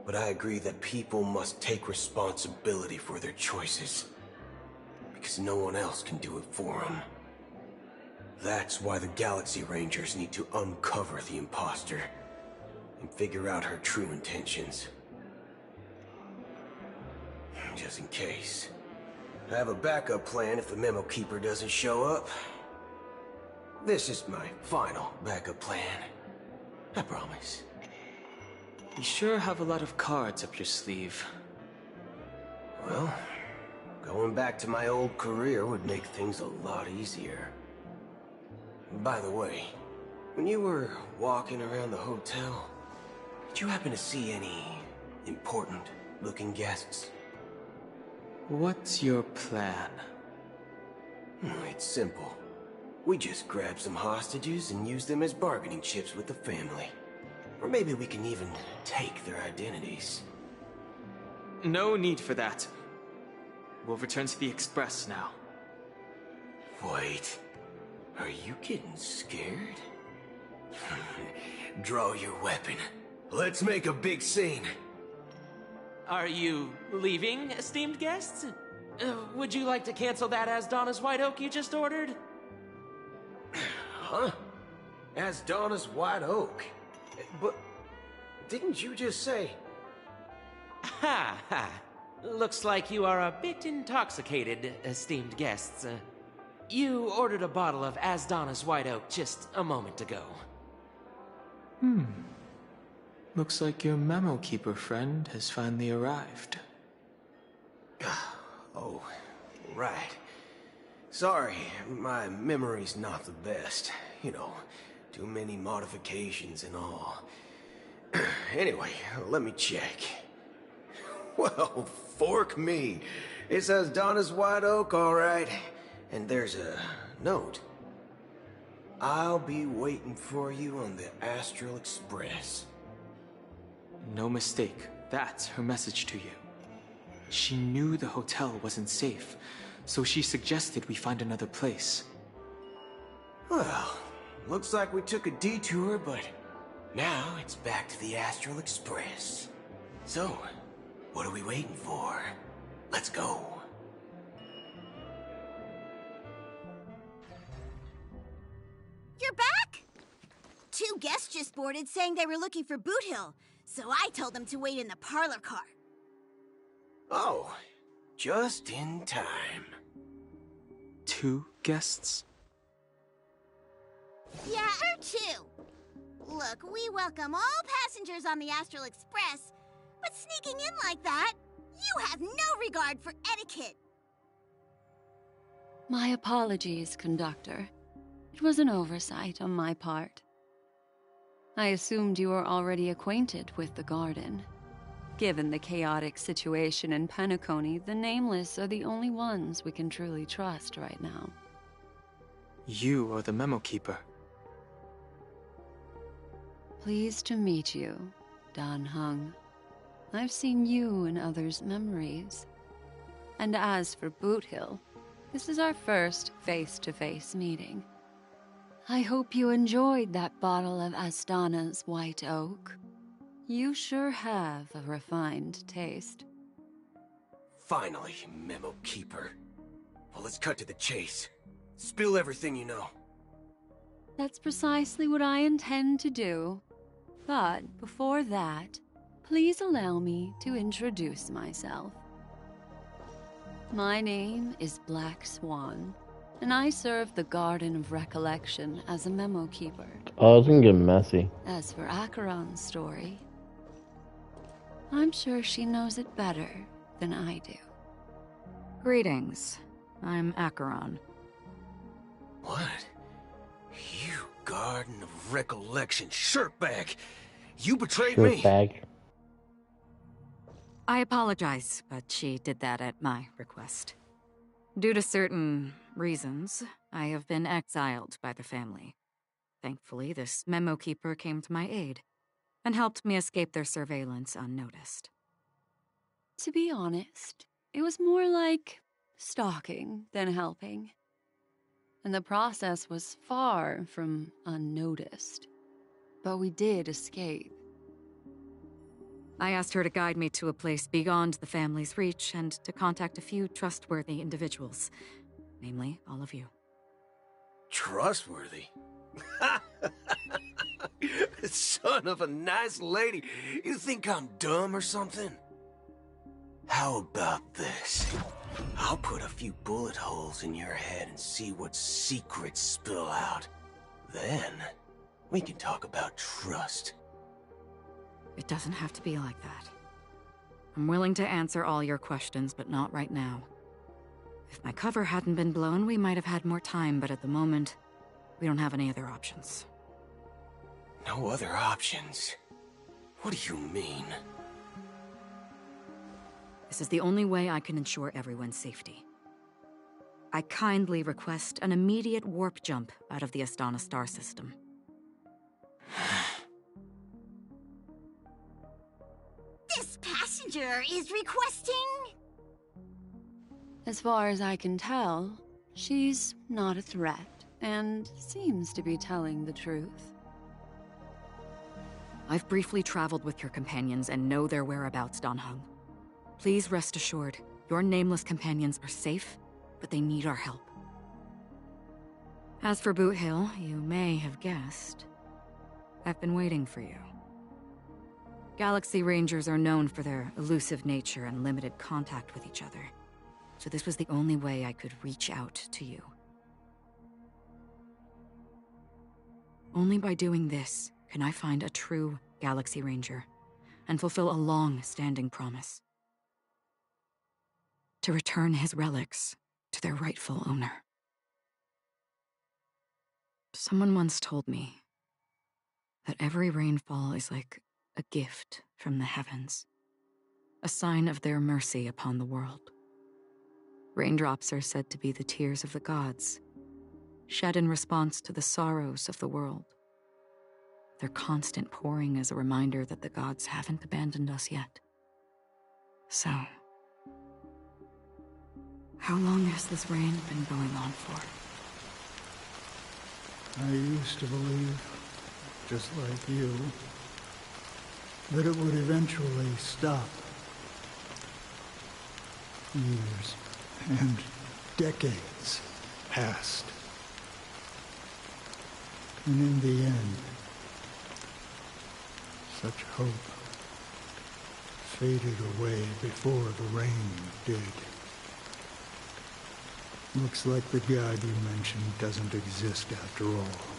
but I agree that people must take responsibility for their choices, because no one else can do it for them. That's why the Galaxy Rangers need to uncover the imposter and figure out her true intentions. Just in case. I have a backup plan if the Memo Keeper doesn't show up. This is my final backup plan. I promise. You sure have a lot of cards up your sleeve. Well, going back to my old career would make things a lot easier. By the way, when you were walking around the hotel, did you happen to see any important-looking guests? What's your plan? It's simple. We just grab some hostages and use them as bargaining chips with the family. Or maybe we can even take their identities. No need for that. We'll return to the Express now. Wait. Are you getting scared? Draw your weapon. Let's make a big scene. Are you leaving, esteemed guests? Would you like to cancel that Asdana's White Oak you just ordered? Huh? Asdana's White Oak? But didn't you just say... Ha ha. Looks like you are a bit intoxicated, esteemed guests. You ordered a bottle of Asdana's White Oak just a moment ago. Looks like your Memo Keeper friend has finally arrived. Oh, right. Sorry, my memory's not the best. You know, too many modifications and all. Anyway, let me check. Well, fork me. It says Donna's White Oak, all right. And there's a note. I'll be waiting for you on the Astral Express. No mistake. That's her message to you. She knew the hotel wasn't safe, so she suggested we find another place. Well, looks like we took a detour, but now it's back to the Astral Express. So, what are we waiting for? Let's go. You're back? Two guests just boarded saying they were looking for Boot Hill, so I told them to wait in the parlor car. Oh, Just in time. 2 guests? Yeah, or 2. Look, we welcome all passengers on the Astral Express, but sneaking in like that, you have no regard for etiquette. My apologies, conductor. It was an oversight on my part. I assumed you were already acquainted with the garden. Given the chaotic situation in Penacony, the Nameless are the only ones we can truly trust right now. You are the memo keeper. Pleased to meet you, Dan Hung. I've seen you in others' memories. And as for Boot Hill, this is our first face-to-face meeting. I hope you enjoyed that bottle of Astana's White Oak. You sure have a refined taste. Finally, Memo Keeper. Well, let's cut to the chase. Spill everything you know. That's precisely what I intend to do. But before that, please allow me to introduce myself. My name is Black Swan, and I serve the Garden of Recollection as a memo keeper. Oh, it's gonna get messy. As for Acheron's story, I'm sure she knows it better than I do. Greetings. I'm Acheron. What? You Garden of Recollection shirtbag! You betrayed me! Shirtbag. I apologize, but she did that at my request. Due to certain reasons, I have been exiled by the family. Thankfully, this memo keeper came to my aid and helped me escape their surveillance unnoticed. To be honest, it was more like stalking than helping. And the process was far from unnoticed. But we did escape. I asked her to guide me to a place beyond the family's reach and to contact a few trustworthy individuals. Namely, all of you. Trustworthy? Son of a nice lady. You think I'm dumb or something? How about this? I'll put a few bullet holes in your head and see what secrets spill out. Then, we can talk about trust. It doesn't have to be like that. I'm willing to answer all your questions, but not right now. If my cover hadn't been blown, we might have had more time, but at the moment, we don't have any other options. No other options? What do you mean? This is the only way I can ensure everyone's safety. I kindly request an immediate warp jump out of the Astana star system. This passenger is requesting... As far as I can tell, she's not a threat, and seems to be telling the truth. I've briefly traveled with your companions and know their whereabouts, Dan Hung. Please rest assured, your nameless companions are safe, but they need our help. As for Boot Hill, you may have guessed, I've been waiting for you. Galaxy Rangers are known for their elusive nature and limited contact with each other, so this was the only way I could reach out to you. Only by doing this can I find a true Galaxy Ranger and fulfill a long-standing promise. To return his relics to their rightful owner. Someone once told me that every rainfall is like a gift from the heavens, a sign of their mercy upon the world. Raindrops are said to be the tears of the gods, shed in response to the sorrows of the world. Their constant pouring is a reminder that the gods haven't abandoned us yet. So, how long has this rain been going on for? I used to believe, just like you, that it would eventually stop. Years and decades passed. And in the end, such hope faded away before the rain did. Looks like the god you mentioned doesn't exist after all.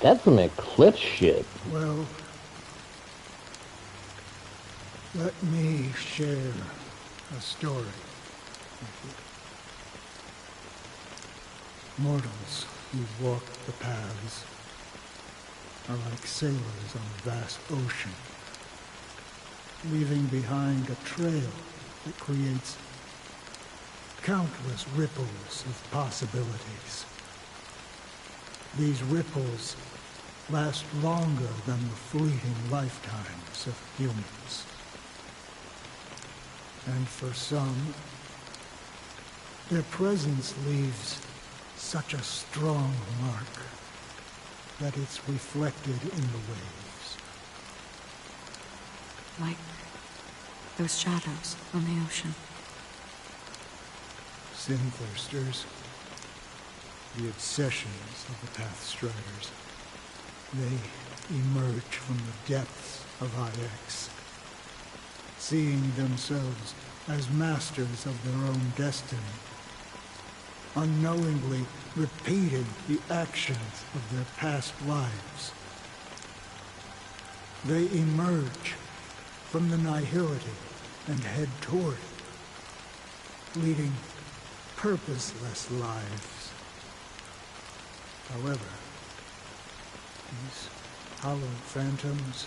That's some eclipse shit. Well, let me share a story with you. Mortals who walk the paths are like sailors on a vast ocean, leaving behind a trail that creates countless ripples of possibilities. These ripples last longer than the fleeting lifetimes of humans. And for some, their presence leaves such a strong mark that it's reflected in the waves. Like those shadows on the ocean. Sin-thirsters, the obsessions of the Pathstriders. They emerge from the depths of IX, seeing themselves as masters of their own destiny, unknowingly repeating the actions of their past lives. They emerge from the nihility and head toward it, leading purposeless lives. However, these hollow phantoms,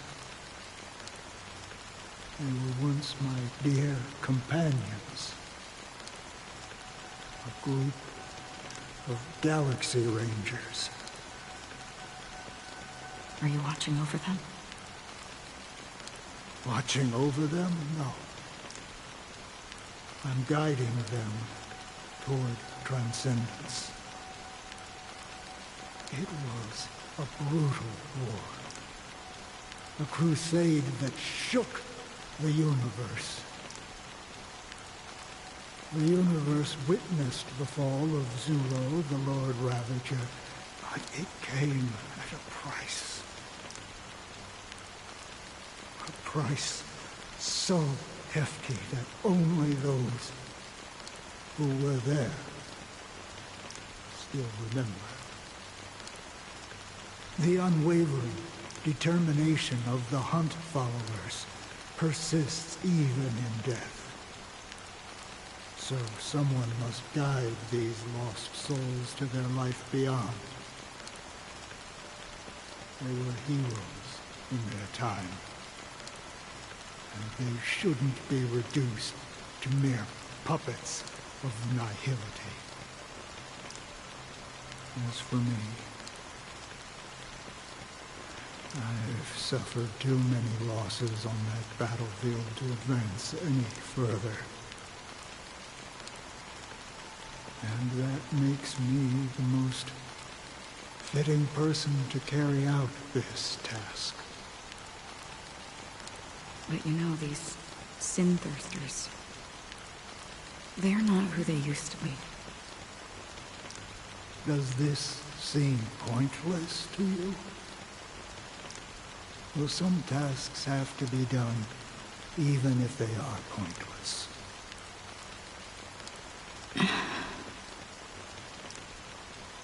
they were once my dear companions. A group of Galaxy Rangers. Are you watching over them? Watching over them? No. I'm guiding them toward transcendence. It was a brutal war. A crusade that shook the universe. The universe witnessed the fall of Zulo, the Lord Ravager, but it came at a price. A price so hefty that only those who were there still remember. The unwavering determination of the Hunt followers persists even in death. So someone must guide these lost souls to their life beyond. They were heroes in their time, and they shouldn't be reduced to mere puppets of nihility. As for me, I've suffered too many losses on that battlefield to advance any further. And that makes me the most fitting person to carry out this task. But you know, these sin-thirsters, they're not who they used to be. Does this seem pointless to you? Well, some tasks have to be done, even if they are pointless.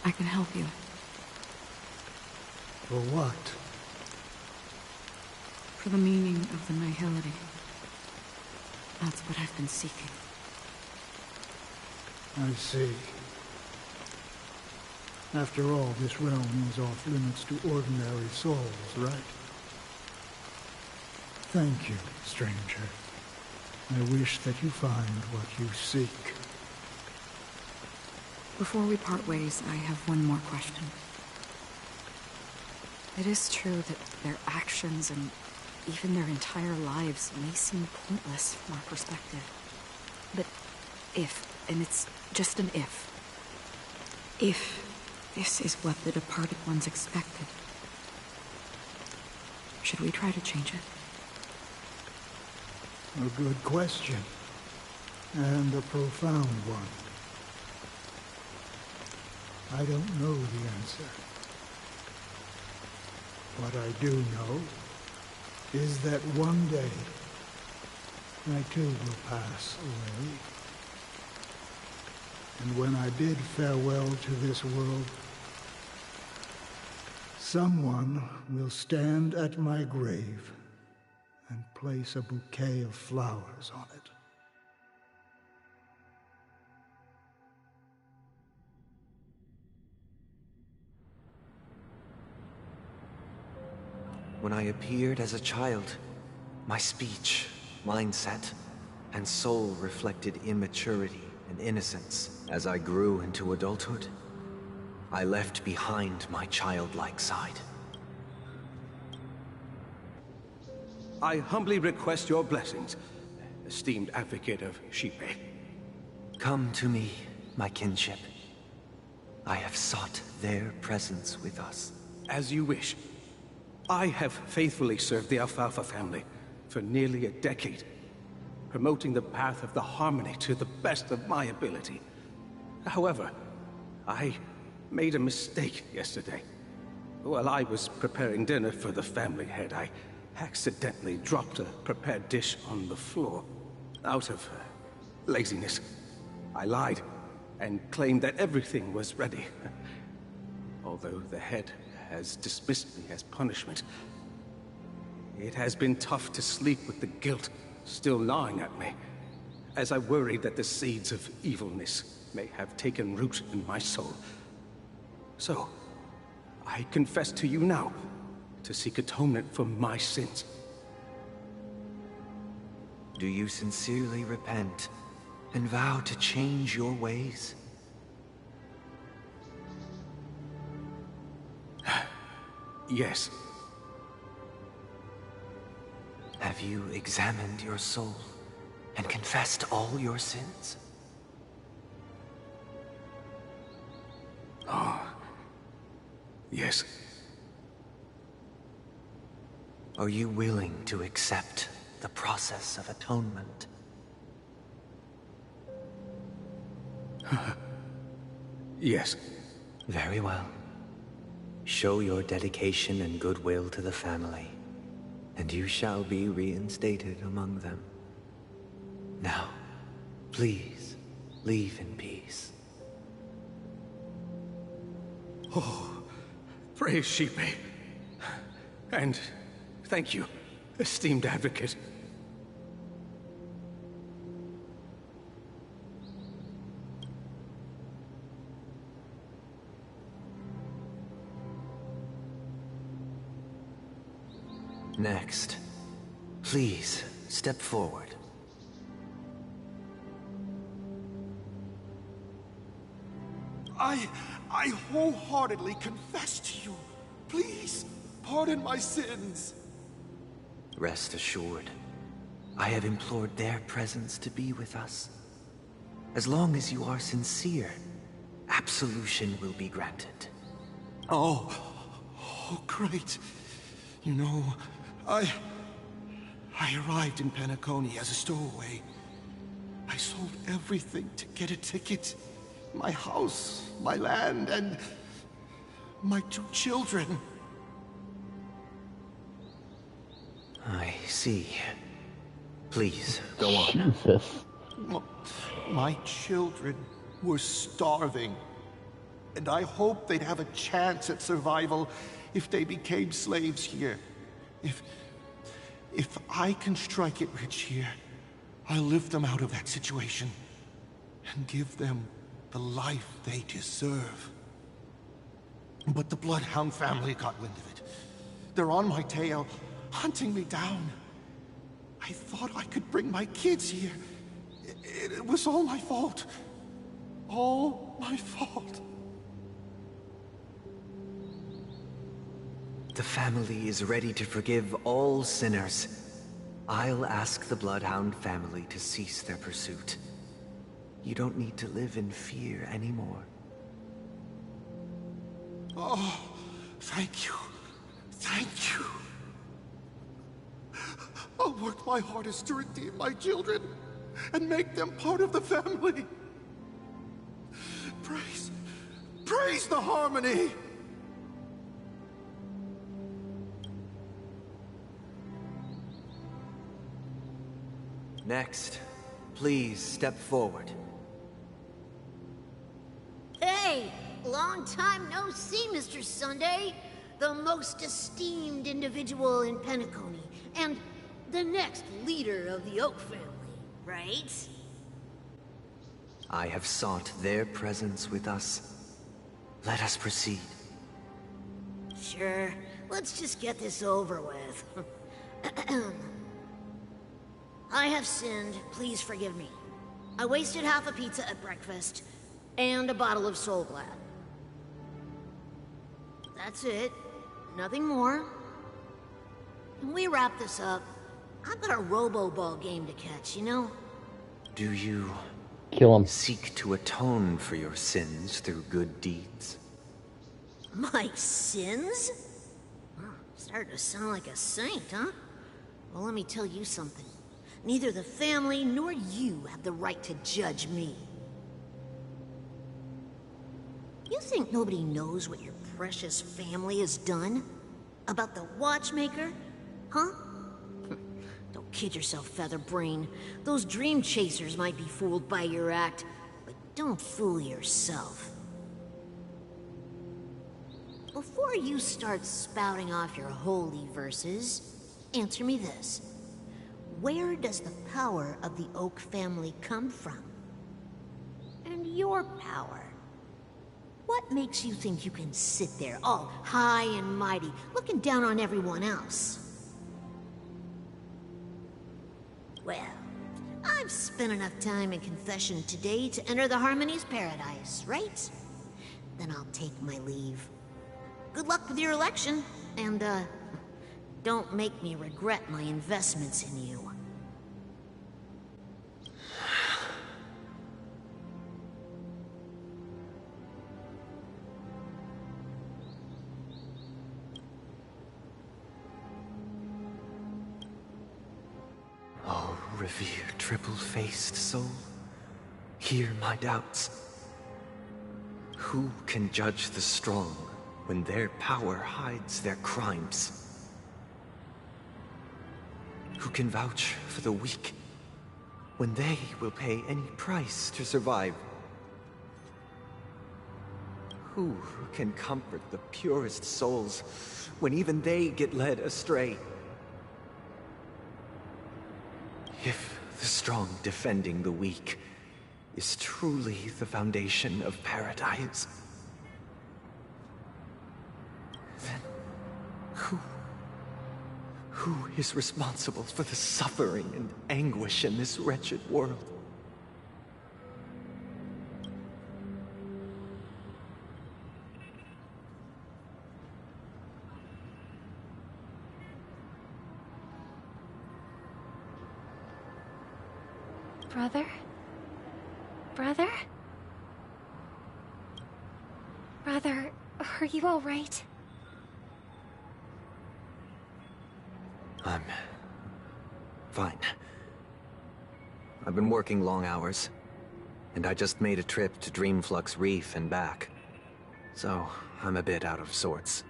I can help you. For what? For the meaning of the nihility. That's what I've been seeking. I see. After all, this realm is off limits to ordinary souls, right? Thank you, stranger. I wish that you find what you seek. Before we part ways, I have one more question. It is true that their actions and even their entire lives may seem pointless from our perspective. But if, and it's just an if this is what the departed ones expected, should we try to change it? A good question. And a profound one. I don't know the answer. What I do know is that one day I too will pass away. And when I bid farewell to this world, someone will stand at my grave and place a bouquet of flowers on it. When I appeared as a child, my speech, mindset, and soul reflected immaturity and innocence. As I grew into adulthood, I left behind my childlike side. I humbly request your blessings, esteemed advocate of Shipe. Come to me, my kinship. I have sought their presence with us. As you wish. I have faithfully served the Alfalfa family for nearly a decade, promoting the path of the harmony to the best of my ability. However, I made a mistake yesterday. While I was preparing dinner for the family head, I accidentally dropped a prepared dish on the floor. Out of laziness, I lied and claimed that everything was ready. Although the head has dismissed me as punishment, it has been tough to sleep with the guilt still gnawing at me, as I worried that the seeds of evilness may have taken root in my soul. So, I confess to you now, to seek atonement for my sins. Do you sincerely repent and vow to change your ways? Yes. Have you examined your soul and confessed all your sins? Oh. Yes. Are you willing to accept the process of atonement? Yes. Very well. Show your dedication and goodwill to the family, and you shall be reinstated among them. Now, please, leave in peace. Oh, praise Shipe. And thank you, esteemed advocate. Next, please step forward. I wholeheartedly confess to you. Please, pardon my sins. Rest assured, I have implored their presence to be with us. As long as you are sincere, absolution will be granted. Oh, great. You know, I arrived in Penacony as a stowaway. I sold everything to get a ticket. My house, my land, and my 2 children. I see. Please, go on. Jesus. My children were starving, and I hoped they'd have a chance at survival if they became slaves here. If I can strike it rich here, I'll lift them out of that situation and give them the life they deserve. But the Bloodhound family got wind of it. They're on my tail, hunting me down. I thought I could bring my kids here. It was all my fault. All my fault. The family is ready to forgive all sinners. I'll ask the Bloodhound family to cease their pursuit. You don't need to live in fear anymore. Oh, thank you. Thank you. I'll work my hardest to redeem my children and make them part of the family. Praise the harmony! Next, please step forward. Hey! Long time no see, Mr. Sunday. The most esteemed individual in Penacony, and the next leader of the Oak family, right? I have sought their presence with us. Let us proceed. Sure. Let's just get this over with. I have sinned. Please forgive me. I wasted half a pizza at breakfast, and a bottle of Soul Glad. That's it. Nothing more. When we wrap this up, I've got a robo-ball game to catch, you know? Do you kill him? Seek to atone for your sins through good deeds? My sins? Oh, starting to sound like a saint, huh? Well, let me tell you something. Neither the family nor you have the right to judge me. You think nobody knows what your precious family has done? About the watchmaker? Huh? Don't kid yourself, Featherbrain. Those dream chasers might be fooled by your act, but don't fool yourself. Before you start spouting off your holy verses, answer me this. Where does the power of the Oak family come from? And your power? What makes you think you can sit there, all high and mighty, looking down on everyone else? Well, I've spent enough time in confession today to enter the Harmony's paradise, right? Then I'll take my leave. Good luck with your election, and, don't make me regret my investments in you. Oh, revered triple-faced soul, hear my doubts. Who can judge the strong when their power hides their crimes? Who can vouch for the weak when they will pay any price to survive? Who can comfort the purest souls when even they get led astray? If the strong defending the weak is truly the foundation of paradise, then who is responsible for the suffering and anguish in this wretched world? Brother? Brother? Brother, are you all right? I'm fine. I've been working long hours, and I just made a trip to Dreamflux Reef and back. So, I'm a bit out of sorts.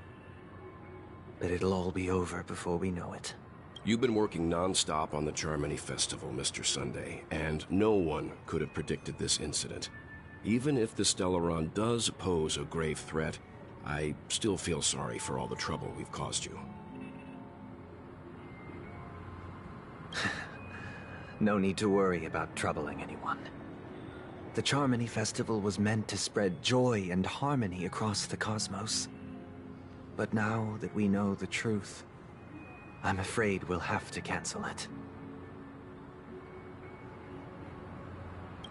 But it'll all be over before we know it. You've been working non-stop on the Charmony Festival, Mr. Sunday, and no one could have predicted this incident. Even if the Stellaron does pose a grave threat, I still feel sorry for all the trouble we've caused you. No need to worry about troubling anyone. The Charmony Festival was meant to spread joy and harmony across the cosmos. But now that we know the truth, I'm afraid we'll have to cancel it.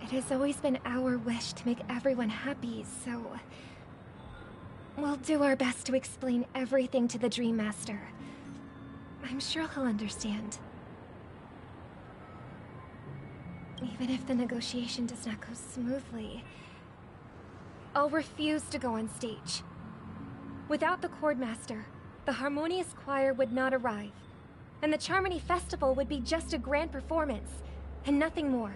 It has always been our wish to make everyone happy, so... we'll do our best to explain everything to the Dream Master. I'm sure he'll understand. Even if the negotiation does not go smoothly, I'll refuse to go on stage. Without the Chordmaster, the Harmonious Choir would not arrive, and the Charmony Festival would be just a grand performance, and nothing more.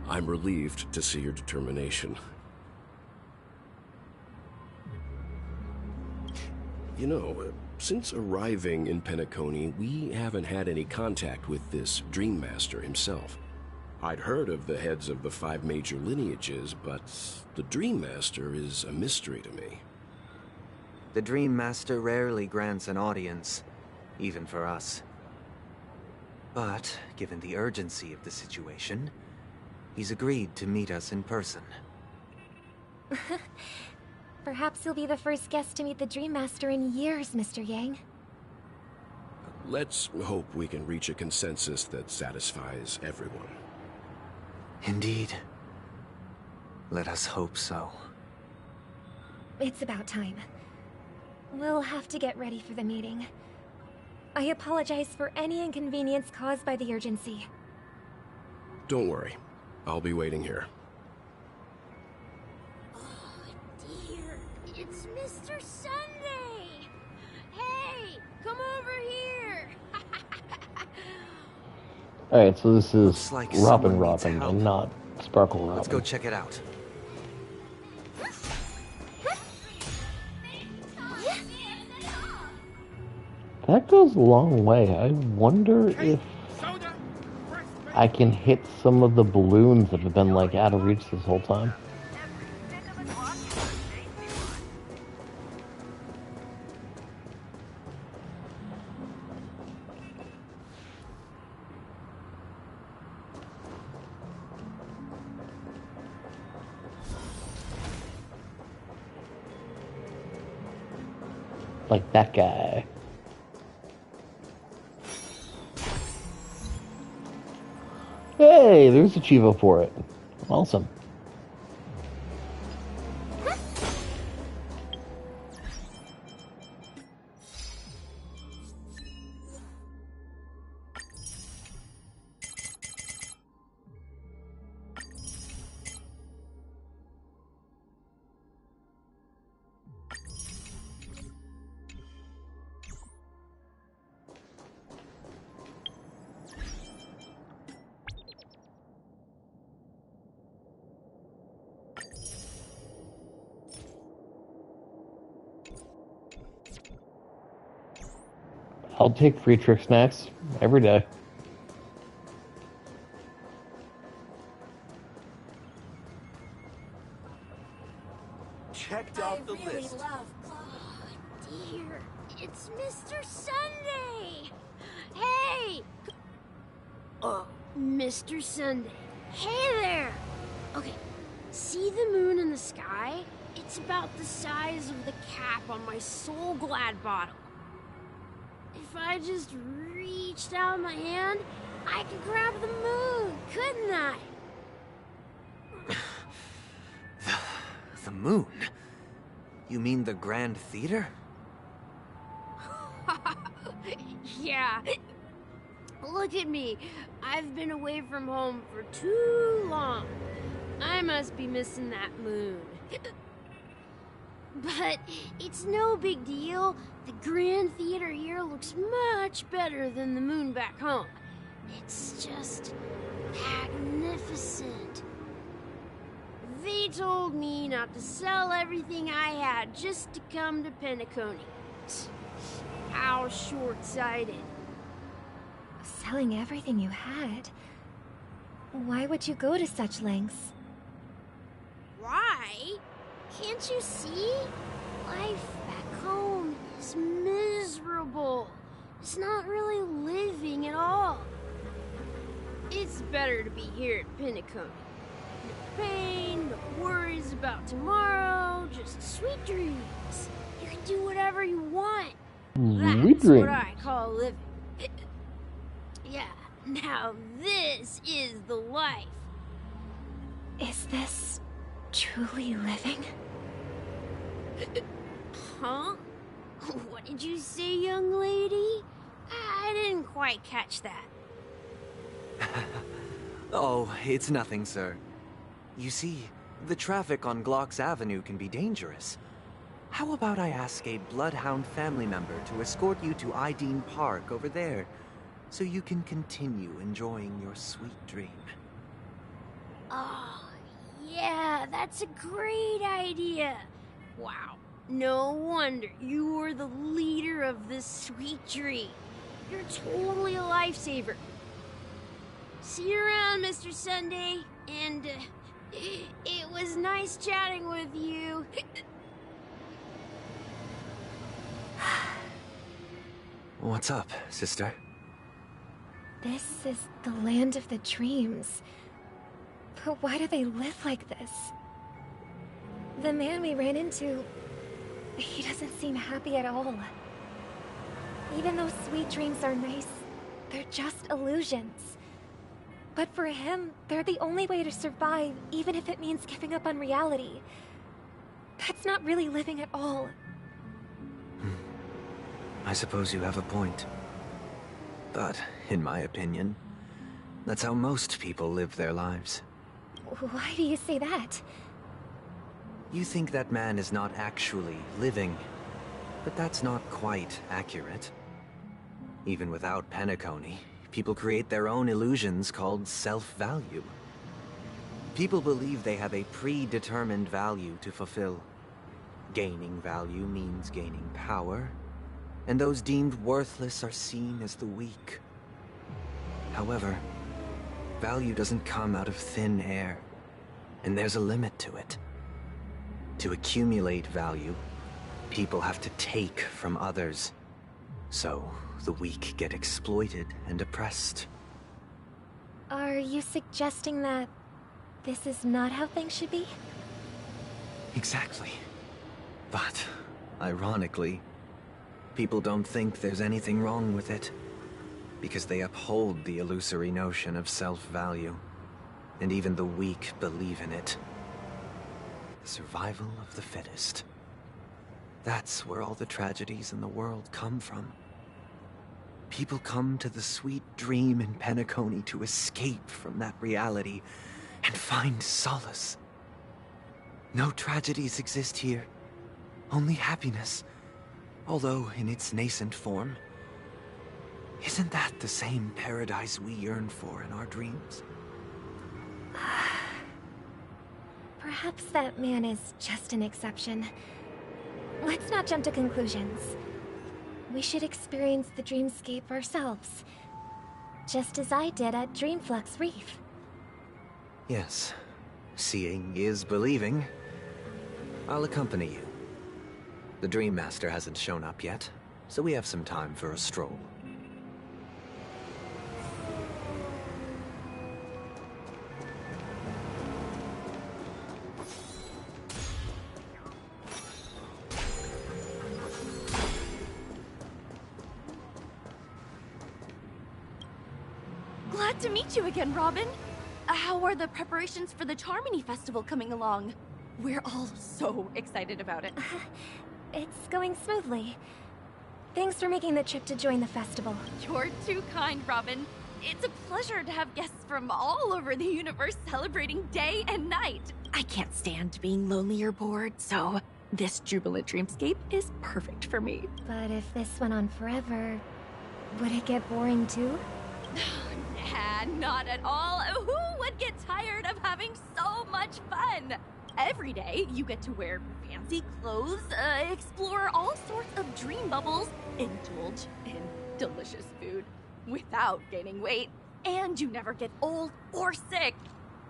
I'm relieved to see your determination. You know, since arriving in Penacony, we haven't had any contact with this Dream Master himself. I'd heard of the heads of the 5 major lineages, but the Dream Master is a mystery to me. The Dream Master rarely grants an audience, even for us. But, given the urgency of the situation, he's agreed to meet us in person. Perhaps you'll be the first guest to meet the Dream Master in years, Mr. Yang. Let's hope we can reach a consensus that satisfies everyone. Indeed. Let us hope so. It's about time. We'll have to get ready for the meeting. I apologize for any inconvenience caused by the urgency. Don't worry. I'll be waiting here. Dear, it's Mr. Sunday! Hey, come over here! Alright, so this is like Robin someone needs Robin help. and not Sparkle Robin. Let's go check it out. That goes a long way. I wonder if I can hit some of the balloons that have been, like, out of reach this whole time. Like that guy. Hey, there's a Chivo for it. Awesome. I'll take free trick snacks every day. Checked off the list. Oh, dear, it's Mr. Sunday! Hey! Mr. Sunday. Hey there! Okay, see the moon in the sky? It's about the size of the cap on my Soul Glad bottle. If I just reached out my hand, I could grab the moon, couldn't I? The moon? You mean the Grand Theater? Yeah. Look at me. I've been away from home for too long. I must be missing that moon. But it's no big deal. The Grand Theater here looks much better than the moon back home. It's just magnificent. They told me not to sell everything I had just to come to Penacony. How short-sighted. Selling everything you had? Why would you go to such lengths? Why? Can't you see? Life back home is miserable. It's not really living at all. It's better to be here at Penacony. No pain, no worries about tomorrow, just sweet dreams. You can do whatever you want. That's what I call living. Yeah, now this is the life. Is this truly living? Huh? What did you say, young lady? I didn't quite catch that. Oh, it's nothing, sir. You see, the traffic on Glock's Avenue can be dangerous. How about I ask a Bloodhound family member to escort you to Ideen Park over there, so you can continue enjoying your sweet dream? Oh, yeah, that's a great idea. Wow, No wonder you were the leader of this sweet dream. You're totally a lifesaver. See you around, Mr. Sunday. And it was nice chatting with you. What's up, sister? This is the land of the dreams. But why do they live like this? The man we ran into, he doesn't seem happy at all. Even though sweet dreams are nice, they're just illusions. But for him, they're the only way to survive, even if it means giving up on reality. That's not really living at all. I suppose you have a point. But, in my opinion, that's how most people live their lives. Why do you say that? You think that man is not actually living, but that's not quite accurate. Even without Penacony, people create their own illusions called self-value. People believe they have a predetermined value to fulfill. Gaining value means gaining power, and those deemed worthless are seen as the weak. However, value doesn't come out of thin air, and there's a limit to it. To accumulate value, people have to take from others. So, the weak get exploited and oppressed. Are you suggesting that this is not how things should be? Exactly. But, ironically, people don't think there's anything wrong with it, because they uphold the illusory notion of self-value, and even the weak believe in it. The survival of the fittest. That's where all the tragedies in the world come from. People come to the sweet dream in Penacony to escape from that reality and find solace. No tragedies exist here, only happiness, although in its nascent form. Isn't that the same paradise we yearn for in our dreams? Perhaps that man is just an exception. Let's not jump to conclusions. We should experience the dreamscape ourselves, just as I did at Dreamflux Reef. Yes, seeing is believing. I'll accompany you. The Dream Master hasn't shown up yet, so we have some time for a stroll. Glad to meet you again, Robin. How are the preparations for the Charmony Festival coming along? We're all so excited about it. It's going smoothly. Thanks for making the trip to join the festival. You're too kind, Robin. It's a pleasure to have guests from all over the universe celebrating day and night. I can't stand being lonely or bored, so this jubilant dreamscape is perfect for me. But if this went on forever, would it get boring too? Nah, not at all. Who would get tired of having so much fun? Every day, you get to wear fancy clothes, explore all sorts of dream bubbles, indulge in delicious food without gaining weight, and you never get old or sick.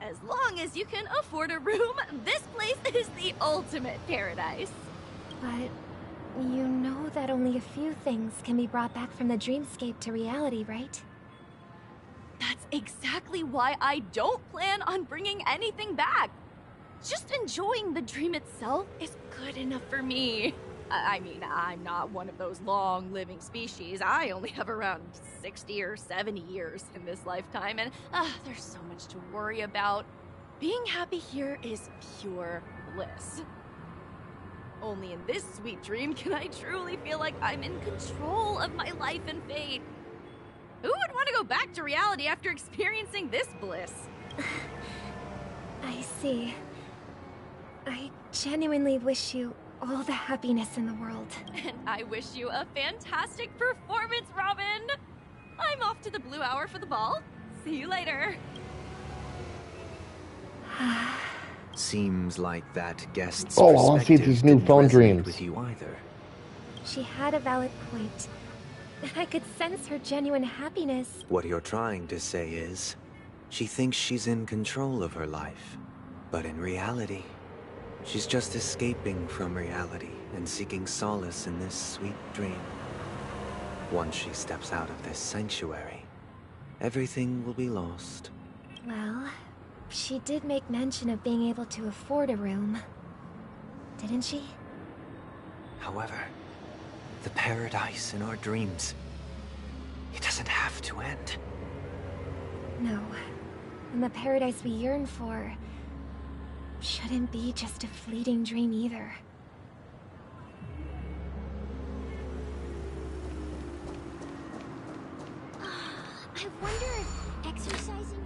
As long as you can afford a room, this place is the ultimate paradise. But you know that only a few things can be brought back from the dreamscape to reality, right? That's exactly why I don't plan on bringing anything back. Just enjoying the dream itself is good enough for me. I mean, I'm not one of those long-living species. I only have around 60 or 70 years in this lifetime, and there's so much to worry about. Being happy here is pure bliss. Only in this sweet dream can I truly feel like I'm in control of my life and fate. Who would want to go back to reality after experiencing this bliss? I see. I genuinely wish you all the happiness in the world. And I wish you a fantastic performance, Robin! I'm off to the Blue Hour for the ball. See you later. Seems like that guest's Oh, I want to see these new didn't phone resonate dreams. with you either. She had a valid point. I could sense her genuine happiness. What you're trying to say is, she thinks she's in control of her life. But in reality, she's just escaping from reality and seeking solace in this sweet dream. Once she steps out of this sanctuary, everything will be lost. Well, she did make mention of being able to afford a room. Didn't she? However, the paradise in our dreams, it doesn't have to end. No. And the paradise we yearn for shouldn't be just a fleeting dream either. I wonder if exercising...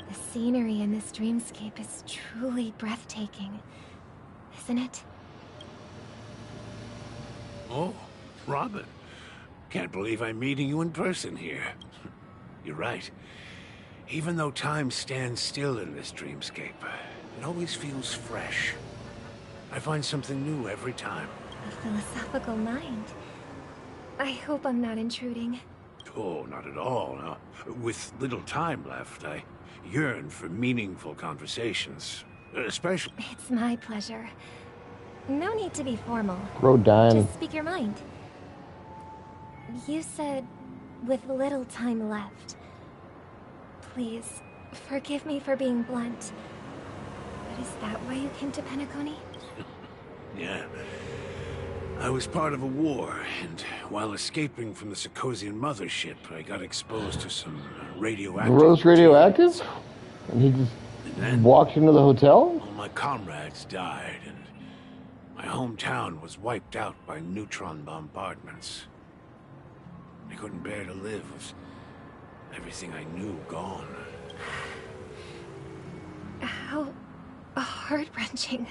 The scenery in this dreamscape is truly breathtaking, isn't it? Oh, Robin. Can't believe I'm meeting you in person here. You're right. Even though time stands still in this dreamscape, it always feels fresh. I find something new every time. A philosophical mind. I hope I'm not intruding. Oh, not at all. No. With little time left, I yearn for meaningful conversations. Especially... It's my pleasure. No need to be formal. Rodine. Just speak your mind. You said, with little time left. Please, forgive me for being blunt. But is that why you came to Penacony? Yeah. I was part of a war, and while escaping from the Sarkosian mothership, I got exposed to some radioactive... Rose radioactive? And he just walked into the hotel? All my comrades died, and my hometown was wiped out by neutron bombardments. I couldn't bear to live with everything I knew gone. How heart-wrenching.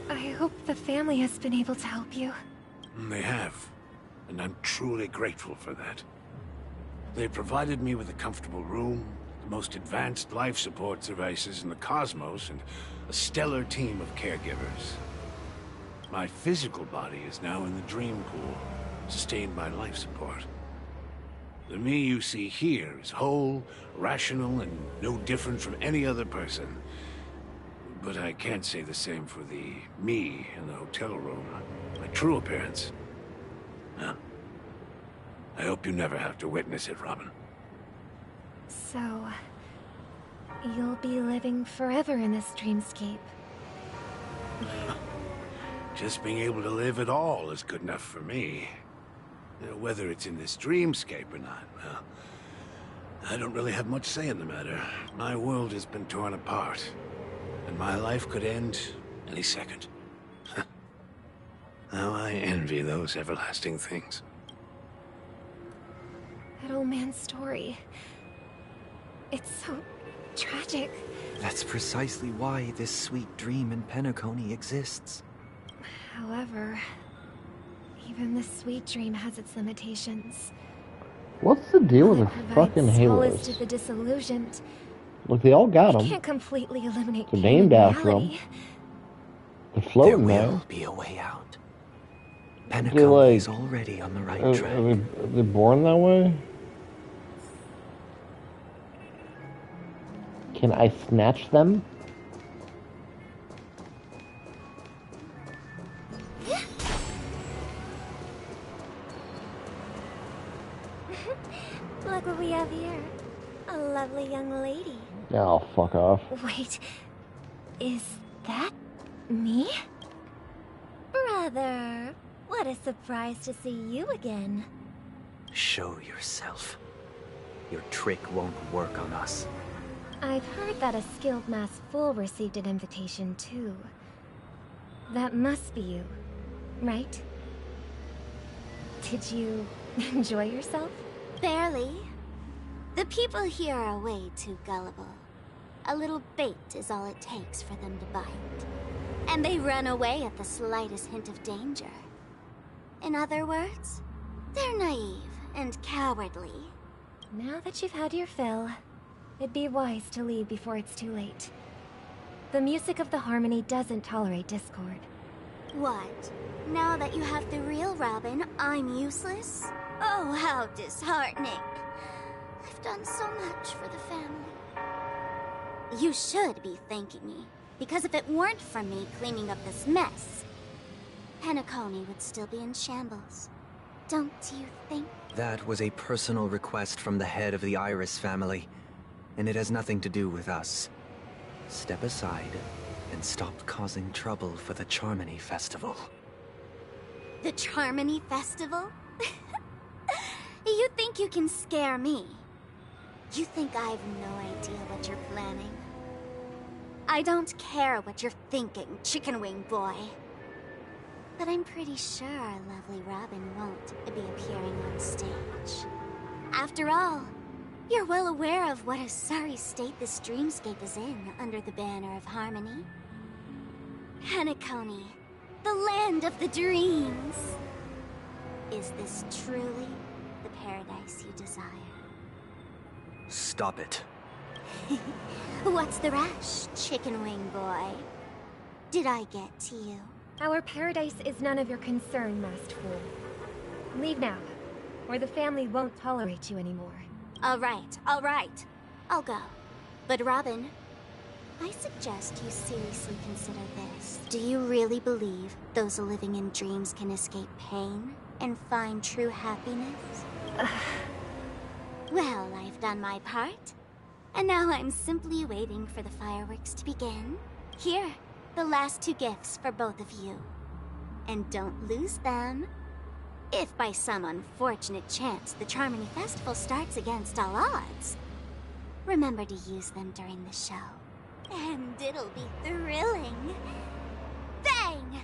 I hope the family has been able to help you. They have, and I'm truly grateful for that. They provided me with a comfortable room, the most advanced life support devices in the cosmos, and a stellar team of caregivers. My physical body is now in the dream pool, sustained by life support. The me you see here is whole, rational, and no different from any other person. But I can't say the same for the me in the hotel room. My true appearance. Well, I hope you never have to witness it, Robin. So, you'll be living forever in this dreamscape. Just being able to live at all is good enough for me. Whether it's in this dreamscape or not, well, I don't really have much say in the matter. My world has been torn apart, and my life could end any second. How I envy those everlasting things. That old man's story. It's so tragic. That's precisely why this sweet dream in Penacony exists. However, even this sweet dream has its limitations. What's the deal with the fucking Solace halos? to the disillusioned. Look, they all got You them. can't completely eliminate They're pain named in after them. reality. They're floating There there. will be a way out. They're Penacony like, is already on the right track. are they born that way? Can I snatch them? Look what we have here. A lovely young lady. Oh, fuck off. Wait, is that me? Brother, what a surprise to see you again. Show yourself. Your trick won't work on us. I've heard that a skilled mass fool received an invitation too. That must be you, right? Did you Enjoy yourself? Barely. The people here are way too gullible. A little bait is all it takes for them to bite. And they run away at the slightest hint of danger. In other words, they're naive and cowardly. Now that you've had your fill, it'd be wise to leave before it's too late. The music of the harmony doesn't tolerate discord. What? Now that you have the real Robin, I'm useless? Oh, how disheartening. I've done so much for the family. You should be thanking me, because if it weren't for me cleaning up this mess, Penacony would still be in shambles. Don't you think? That was a personal request from the head of the Iris family, and it has nothing to do with us. Step aside and stop causing trouble for the Charmony Festival. The Charmony Festival? You think you can scare me? You think I have no idea what you're planning? I don't care what you're thinking, chicken wing boy. But I'm pretty sure our lovely Robin won't be appearing on stage. After all, you're well aware of what a sorry state this dreamscape is in under the banner of harmony. Penacony, the land of the dreams. Is this truly the paradise you desire? Stop it. What's the rush, chicken wing boy? Did I get to you? Our paradise is none of your concern, masked fool. Leave now, or the family won't tolerate you anymore. All right. I'll go. But Robin, I suggest you seriously consider this. Do you really believe those living in dreams can escape pain and find true happiness? Well, I've done my part. And now I'm simply waiting for the fireworks to begin. Here, the last 2 gifts for both of you. And don't lose them. If by some unfortunate chance the Charmony Festival starts against all odds, remember to use them during the show. And it'll be thrilling. Bang!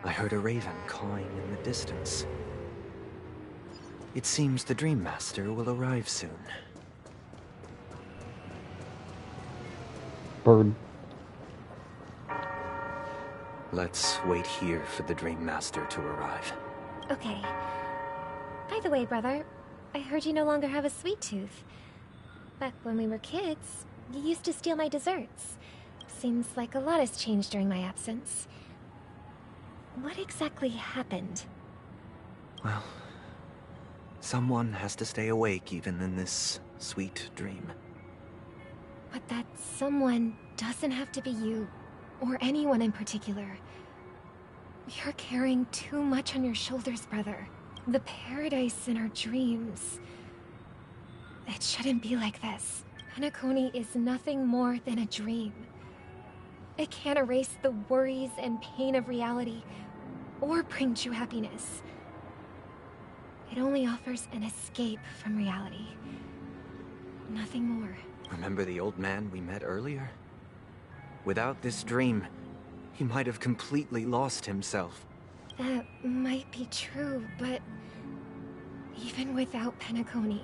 I heard a raven cawing in the distance. It seems the Dream Master will arrive soon. Bird. Let's wait here for the Dream Master to arrive. Okay. By the way, brother, I heard you no longer have a sweet tooth. Back when we were kids, you used to steal my desserts. Seems like a lot has changed during my absence. What exactly happened? Well, someone has to stay awake even in this sweet dream. But that someone doesn't have to be you, or anyone in particular. You're carrying too much on your shoulders, brother. The paradise in our dreams. It shouldn't be like this. Penacony is nothing more than a dream. It can't erase the worries and pain of reality, or bring true happiness. It only offers an escape from reality. Nothing more. Remember the old man we met earlier? Without this dream, he might have completely lost himself. That might be true, but even without Penacony,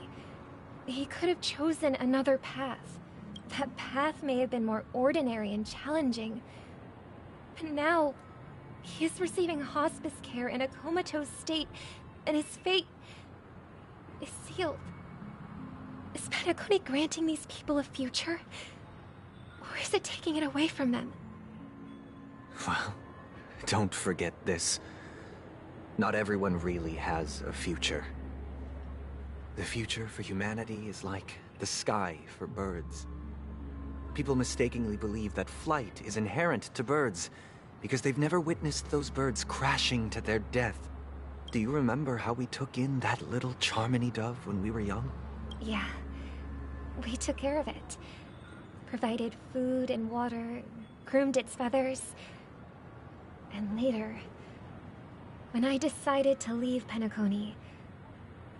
he could have chosen another path. That path may have been more ordinary and challenging. But now, he is receiving hospice care in a comatose state, and his fate is sealed. Is Penacony granting these people a future? Or is it taking it away from them? Well, don't forget this. Not everyone really has a future. The future for humanity is like the sky for birds. People mistakenly believe that flight is inherent to birds because they've never witnessed those birds crashing to their death. Do you remember how we took in that little Charmony dove when we were young? Yeah. We took care of it. Provided food and water, groomed its feathers. And later, when I decided to leave Penacony,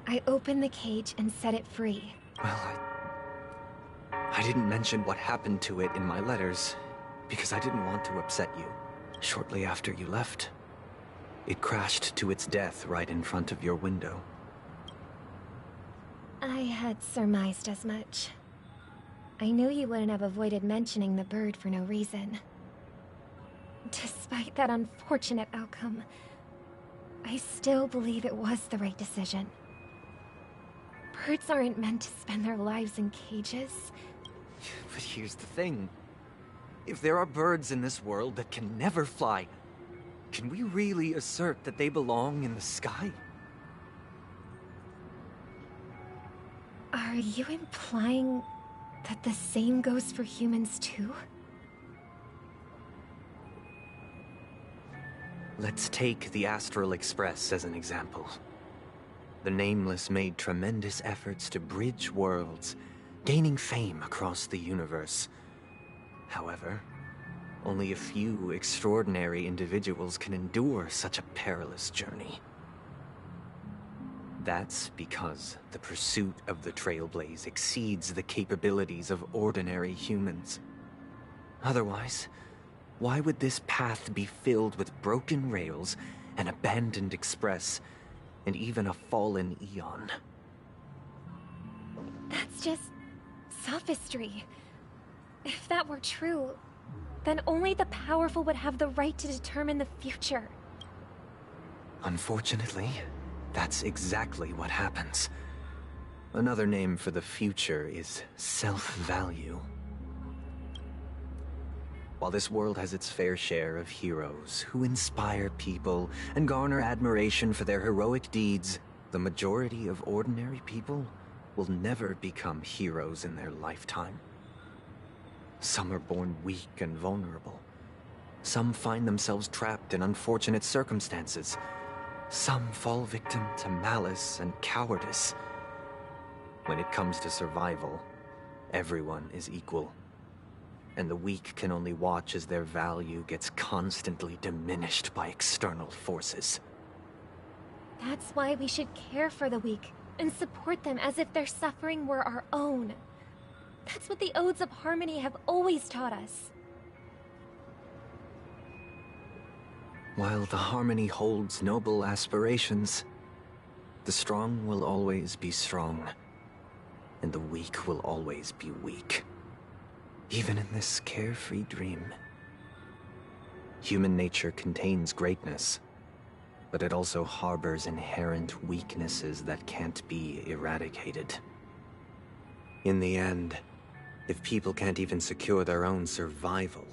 I opened the cage and set it free. Well, I didn't mention what happened to it in my letters because I didn't want to upset you. Shortly after you left, it crashed to its death right in front of your window. I had surmised as much. I knew you wouldn't have avoided mentioning the bird for no reason. Despite that unfortunate outcome, I still believe it was the right decision. Birds aren't meant to spend their lives in cages. But here's the thing. If there are birds in this world that can never fly, can we really assert that they belong in the sky? Are you implying that the same goes for humans too? Let's take the Astral Express as an example. The Nameless made tremendous efforts to bridge worlds, gaining fame across the universe. However, only a few extraordinary individuals can endure such a perilous journey. That's because the pursuit of the Trailblaze exceeds the capabilities of ordinary humans. Otherwise, why would this path be filled with broken rails, an abandoned express, and even a fallen Eon? That's just sophistry. If that were true, then only the powerful would have the right to determine the future. Unfortunately, that's exactly what happens. Another name for the future is self-value. While this world has its fair share of heroes who inspire people and garner admiration for their heroic deeds, the majority of ordinary people will never become heroes in their lifetime. Some are born weak and vulnerable. Some find themselves trapped in unfortunate circumstances. Some fall victim to malice and cowardice. When it comes to survival, everyone is equal. And the weak can only watch as their value gets constantly diminished by external forces. That's why we should care for the weak and support them as if their suffering were our own. That's what the Odes of Harmony have always taught us. While the Harmony holds noble aspirations, the strong will always be strong, and the weak will always be weak. Even in this carefree dream. Human nature contains greatness, but it also harbors inherent weaknesses that can't be eradicated. In the end, if people can't even secure their own survival,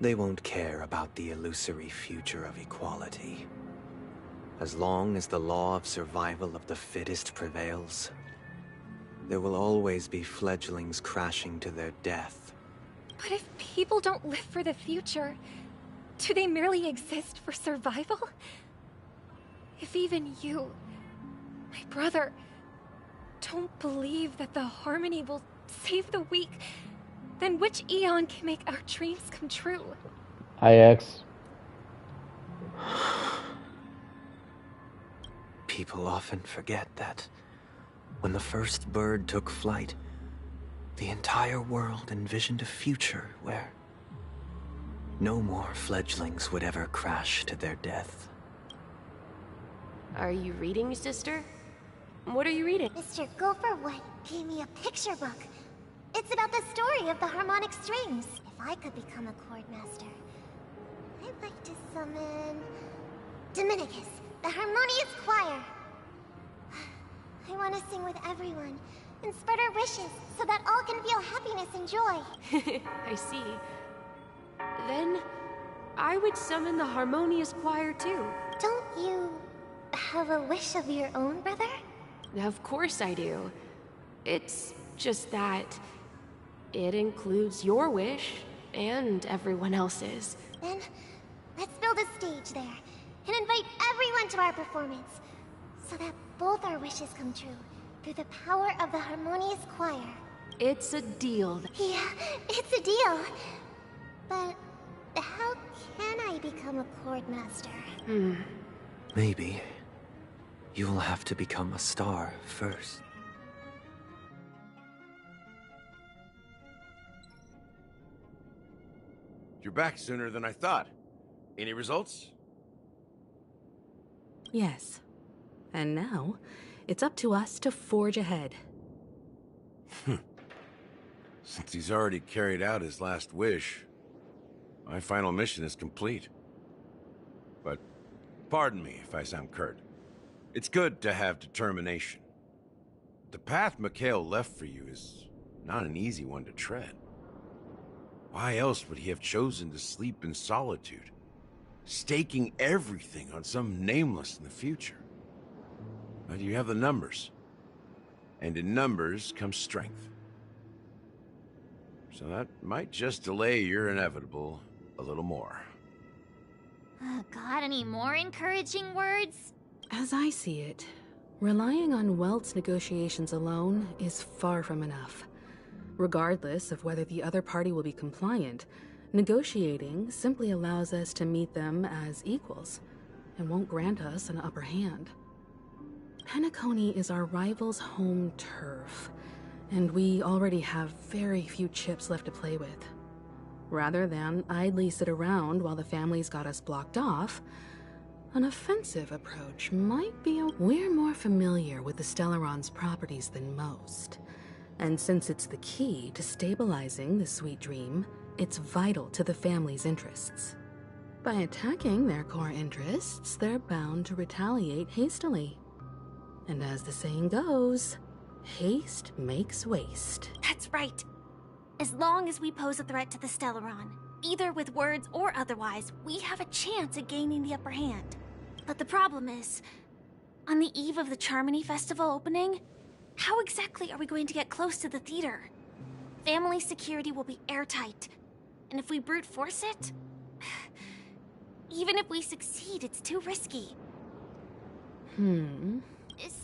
they won't care about the illusory future of equality. As long as the law of survival of the fittest prevails, there will always be fledglings crashing to their death. But if people don't live for the future, do they merely exist for survival? If even you, my brother, don't believe that the Harmony will save the weak, then which Eon can make our dreams come true? IX. People often forget that when the first bird took flight, the entire world envisioned a future where no more fledglings would ever crash to their death. Are you reading, sister? What are you reading? Mr. Gopherwood gave me a picture book. It's about the story of the harmonic strings. If I could become a chord master, I'd like to summon Dominicus, the harmonious choir. I want to sing with everyone and spread our wishes so that all can feel happiness and joy. I see. Then, I would summon the harmonious choir too. Don't you have a wish of your own, brother? Of course I do. It's just that it includes your wish and everyone else's. Then, let's build a stage there and invite everyone to our performance so that both our wishes come true through the power of the harmonious choir. It's a deal. Yeah, it's a deal. But how can I become a chord master? Maybe you will have to become a star first. You're back sooner than I thought. Any results? Yes. And now, It's up to us to forge ahead. Since he's already carried out his last wish, my final mission is complete. But pardon me if I sound curt. It's good to have determination. The path Mikhail left for you is not an easy one to tread. Why else would he have chosen to sleep in solitude, staking everything on some nameless in the future? But you have the numbers, and in numbers comes strength. So that might just delay your inevitable a little more. Got any more encouraging words? As I see it, relying on Welt's negotiations alone is far from enough. Regardless of whether the other party will be compliant, negotiating simply allows us to meet them as equals and won't grant us an upper hand. Penacony is our rival's home turf, and we already have very few chips left to play with. Rather than idly sit around while the family's got us blocked off, an offensive approach might be We're more familiar with the Stellaron's properties than most. And since it's the key to stabilizing the sweet dream, it's vital to the family's interests. By attacking their core interests, they're bound to retaliate hastily. And as the saying goes, haste makes waste. That's right. As long as we pose a threat to the Stellaron, either with words or otherwise, we have a chance at gaining the upper hand. But the problem is, on the eve of the Charmony Festival opening, how exactly are we going to get close to the theater? Family security will be airtight, and if we brute force it, even if we succeed, it's too risky.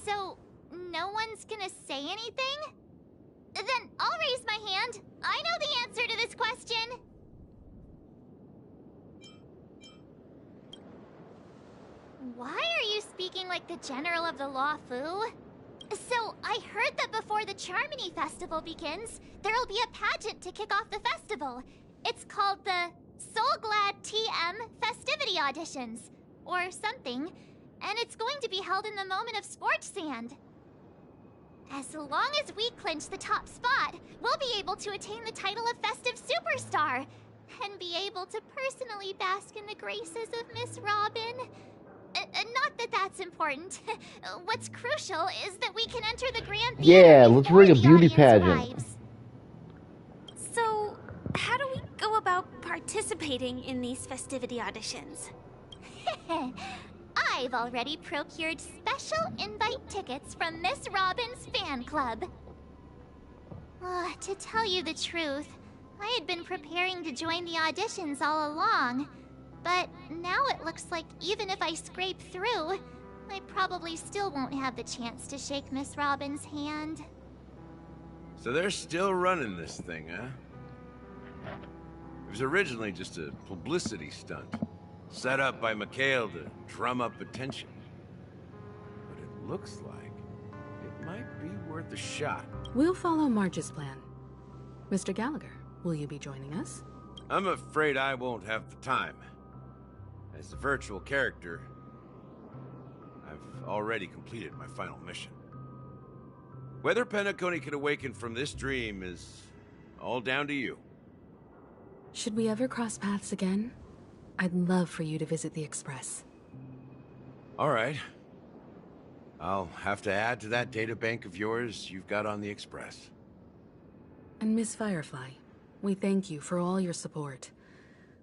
So, no one's gonna say anything? Then I'll raise my hand. I know the answer to this question. Why are you speaking like the General of the Law Fu? So, I heard that before the Charmony Festival begins, there'll be a pageant to kick off the festival. It's called the Soulglad TM Festivity Auditions, or something, and it's going to be held in the moment of Scorch Sand. As long as we clinch the top spot, we'll be able to attain the title of Festive Superstar, and be able to personally bask in the graces of Miss Robin. Not that that's important. What's crucial is that we can enter the Grand Theater. Yeah, let's rig a beauty pageant. Arrives. So, how do we go about participating in these festivity auditions? I've already procured special invite tickets from Miss Robin's fan club. To tell you the truth, I had been preparing to join the auditions all along. But now it looks like even if I scrape through, I probably still won't have the chance to shake Miss Robin's hand. So they're still running this thing, huh? It was originally just a publicity stunt, set up by Mikhail to drum up attention. But it looks like it might be worth a shot. We'll follow Marge's plan. Mr. Gallagher, will you be joining us? I'm afraid I won't have the time. As a virtual character, I've already completed my final mission. Whether Penacony can awaken from this dream is all down to you. Should we ever cross paths again? I'd love for you to visit the Express. All right. I'll have to add to that databank of yours you've got on the Express. And Miss Firefly, we thank you for all your support.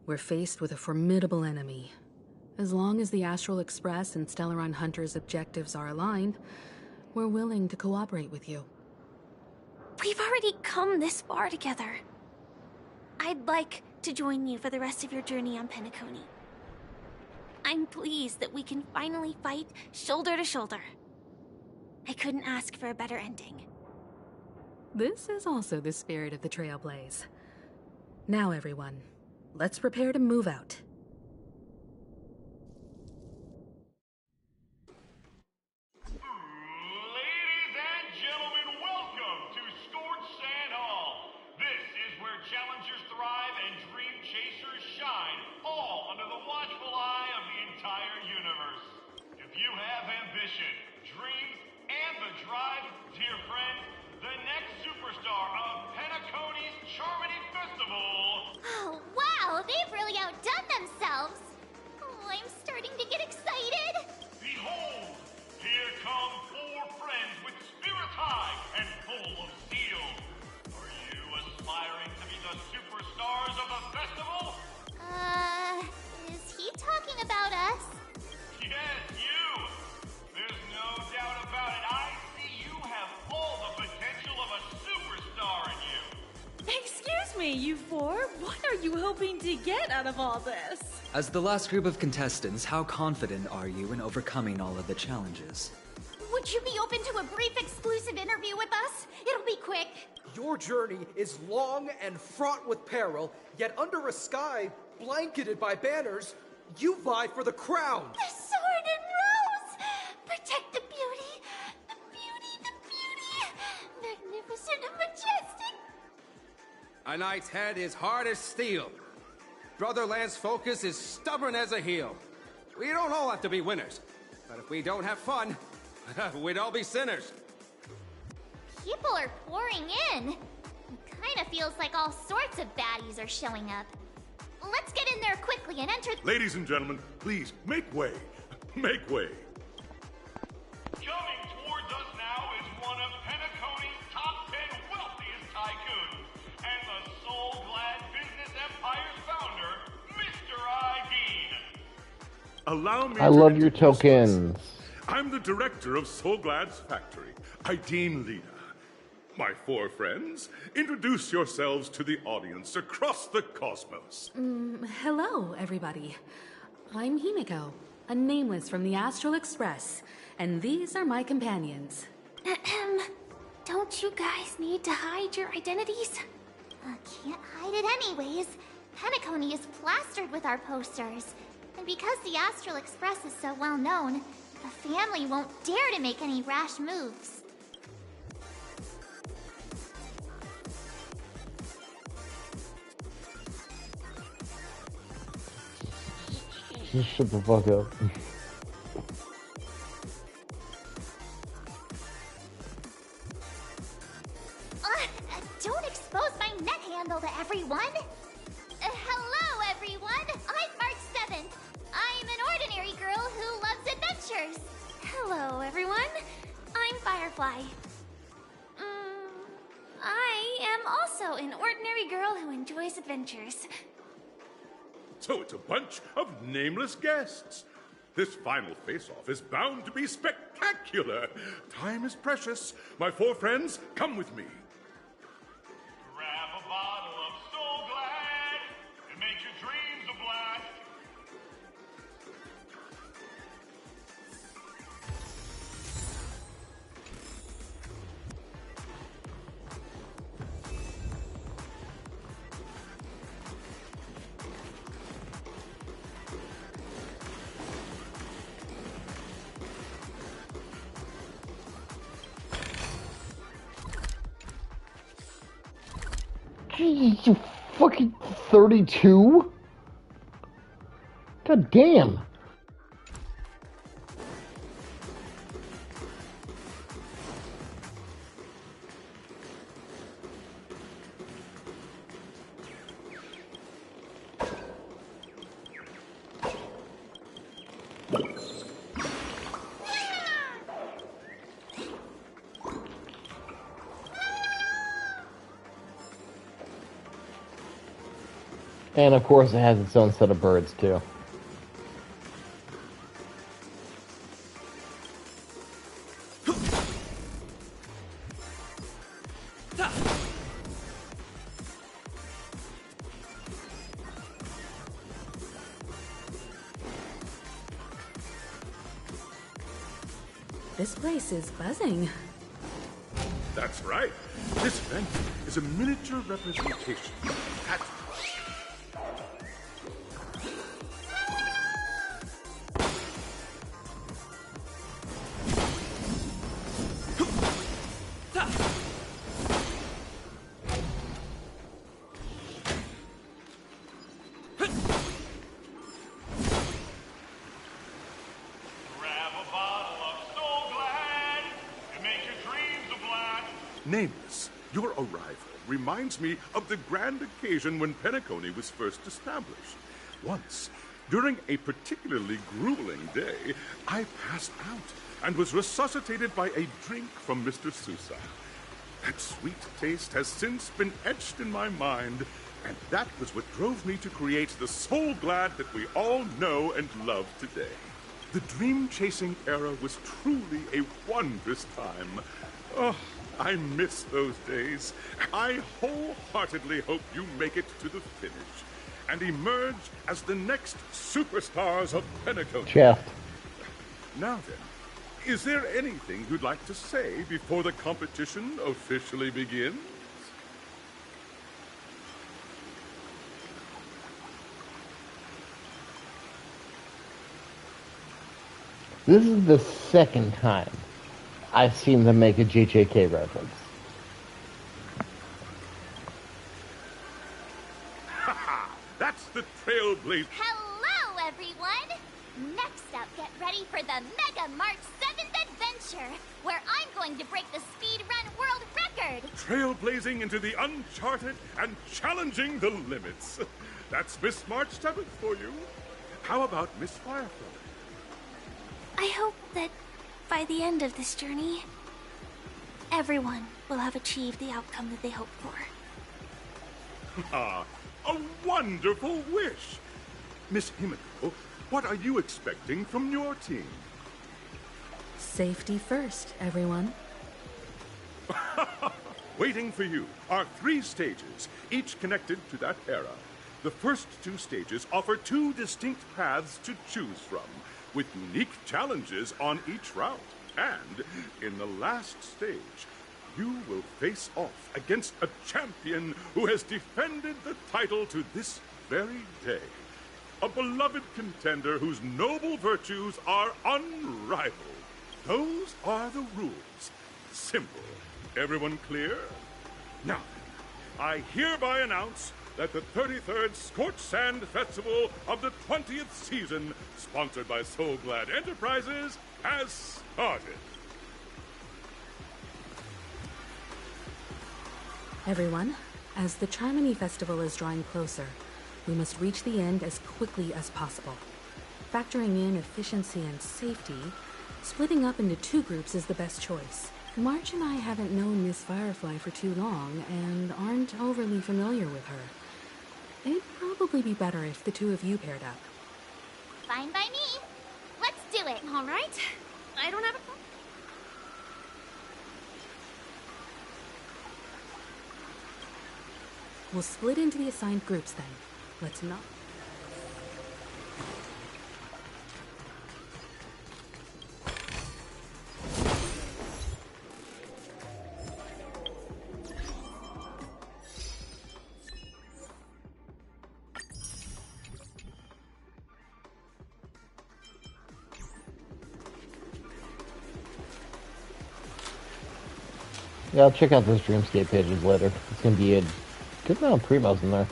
We're faced with a formidable enemy. As long as the Astral Express and Stellaron Hunter's objectives are aligned, we're willing to cooperate with you. We've already come this far together. I'd like to join you for the rest of your journey on Penacony. I'm pleased that we can finally fight shoulder to shoulder. I couldn't ask for a better ending. This is also the spirit of the Trailblaze. Now, everyone, let's prepare to move out. Ladies and gentlemen, welcome to Scorch Sand Hall. This is where challengers thrive and dream chasers shine, all under the watchful eye of the entire universe. If you have ambition, dreams, and Thrive, dear friend, the next superstar of Penacony's Charmony Festival. Oh, wow, they've really outdone themselves. Oh, I'm starting to get excited. Behold, here come 4 friends with spirits high and full of steel. Are you aspiring to be the superstars of the festival? Is he talking about us? Yes, you! There's no doubt about it. I see you have all the potential of a superstar in you. Excuse me, you 4. What are you hoping to get out of all this? As the last group of contestants, how confident are you in overcoming all of the challenges? Would you be open to a brief exclusive interview with us? It'll be quick. Your journey is long and fraught with peril, yet under a sky blanketed by banners, you vie for the crown. The sword and rose! Protect the beauty! The beauty, the beauty! Magnificent and majestic! A knight's head is hard as steel. Brother Lance's focus is stubborn as a heel. We don't all have to be winners, but if we don't have fun, we'd all be sinners. People are pouring in. It kind of feels like all sorts of baddies are showing up. Let's get in there quickly and enter. Ladies and gentlemen, please make way. Make way. Coming towards us now is one of Penacony's top 10 wealthiest tycoons and the soul-glad business empire's founder, Mr. Ideen. Allow me I love your tokens. I'm the director of Soulglad's factory, Ideen Lina. My 4 friends, introduce yourselves to the audience across the cosmos. Hello, everybody. I'm Himiko, a nameless from the Astral Express, and these are my companions. Don't you guys need to hide your identities? Can't hide it anyways. Penacony is plastered with our posters. And because the Astral Express is so well known, the family won't dare to make any rash moves. Just shut the fuck up. Don't expose my net handle to everyone! Hello, everyone! I'm March 7th. I'm an ordinary girl who loves adventures. Hello, everyone. I'm Firefly. I am also an ordinary girl who enjoys adventures. So it's a bunch of nameless guests. This final face-off is bound to be spectacular. Time is precious. My 4 friends, come with me. Grab a bottle of Soul Glad and make your dreams a blast. Jeez, you fucking 32? God damn. And of course it has its own set of birds too. This place is buzzing. That's right. This event is a miniature representation of that. Grab a bottle of Soul Glad and make your Nameless, your arrival reminds me of the grand occasion when Penacony was first established. Once, during a particularly grueling day, I passed out and was resuscitated by a drink from Mr. Sousa. That sweet taste has since been etched in my mind, and that was what drove me to create the Soul Glad that we all know and love today. The dream-chasing era was truly a wondrous time. Oh, I miss those days. I wholeheartedly hope you make it to the finish and emerge as the next superstars of Penacony. Shaft. Now then, is there anything you'd like to say before the competition officially begins? This is the second time I've seen them make a JJK reference. That's the Trailblazer. Hello, everyone! Next up, get ready for the Mega March 7th Adventure, where I'm going to break the speedrun world record! Trailblazing into the uncharted and challenging the limits. That's Miss March 7th for you. How about Miss Firefly? I hope that by the end of this journey, everyone will have achieved the outcome that they hoped for. Ah, a wonderful wish! Miss Himiko, what are you expecting from your team? Safety first, everyone. Waiting for you are 3 stages, each connected to that era. The first 2 stages offer 2 distinct paths to choose from, with unique challenges on each route. And in the last stage, you will face off against a champion who has defended the title to this very day. A beloved contender whose noble virtues are unrivaled. Those are the rules. Simple. Everyone clear? Now, I hereby announce that the 33rd Scorched Sand Festival of the 20th season, sponsored by Soul Glad Enterprises, has started. Everyone, as the Charmony Festival is drawing closer, we must reach the end as quickly as possible. Factoring in efficiency and safety, splitting up into 2 groups is the best choice. March and I haven't known Miss Firefly for too long and aren't overly familiar with her. It'd probably be better if the 2 of you paired up. Fine by me. Let's do it. All right. I don't have a problem. We'll split into the assigned groups then. Let's not... Yeah, I'll check out those Dreamscape pages later. It's gonna be a good amount of primos in there.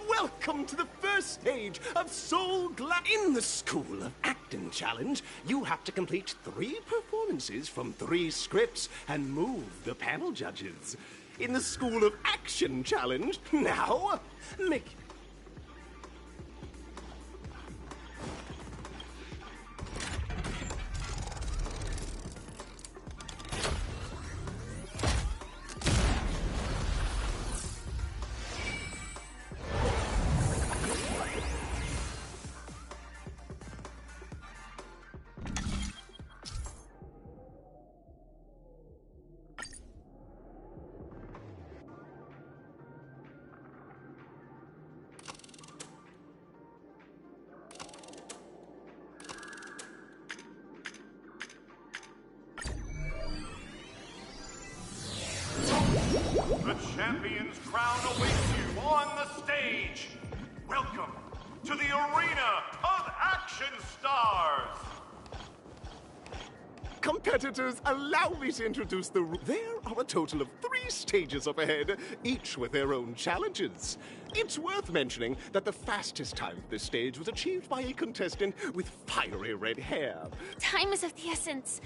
Welcome to the first stage of Soul Glad. In the School of Acting Challenge, you have to complete 3 performances from 3 scripts and move the panel judges. In the School of Action Challenge, now, make... The champion's crown awaits you on the stage. Welcome to the Arena of Action Stars. Competitors, allow me to introduce There are a total of 3 stages up ahead, each with their own challenges. It's worth mentioning that the fastest time of this stage was achieved by a contestant with fiery red hair. Time is of the essence.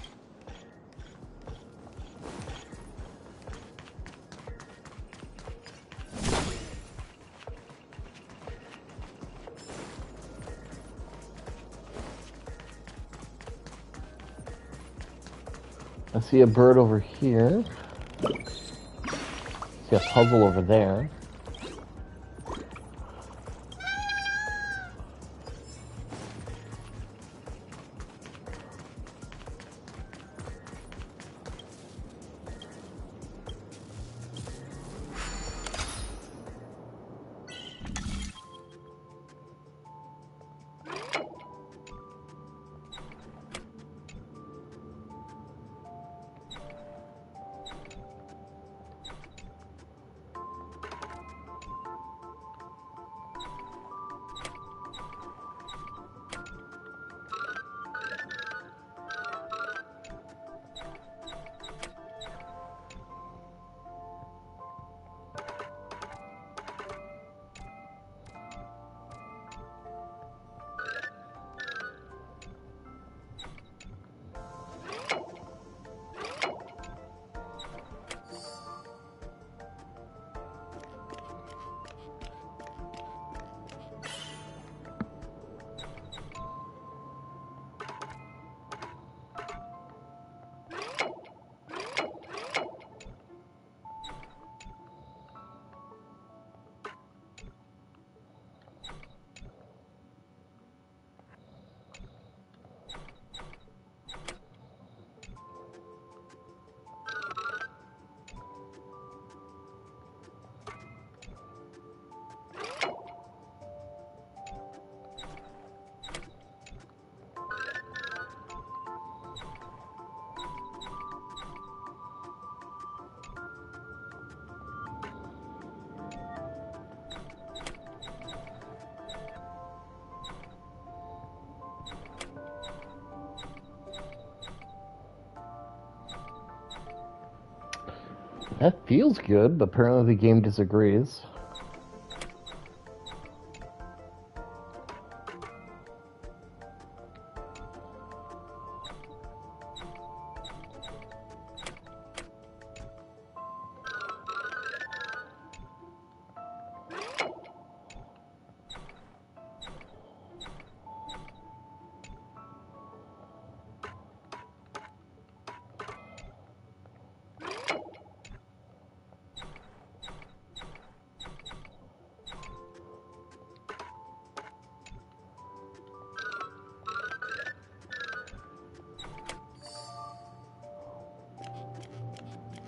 I see a bird over here. See a puzzle over there. That feels good, but apparently the game disagrees.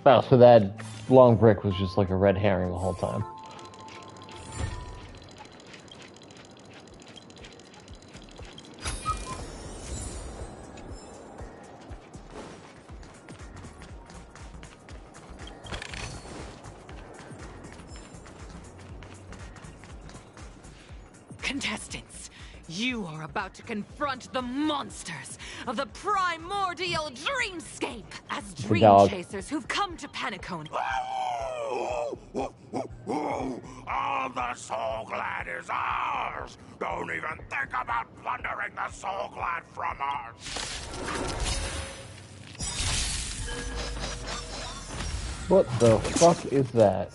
Oh, so that long brick was just like a red herring the whole time. Contestants, you are about to confront the monsters of the primordial dreamscape as dream chasers who've come to Penacone. All the Soul Glad is ours! Don't even think about plundering the Soul Glad from us! What the fuck is that?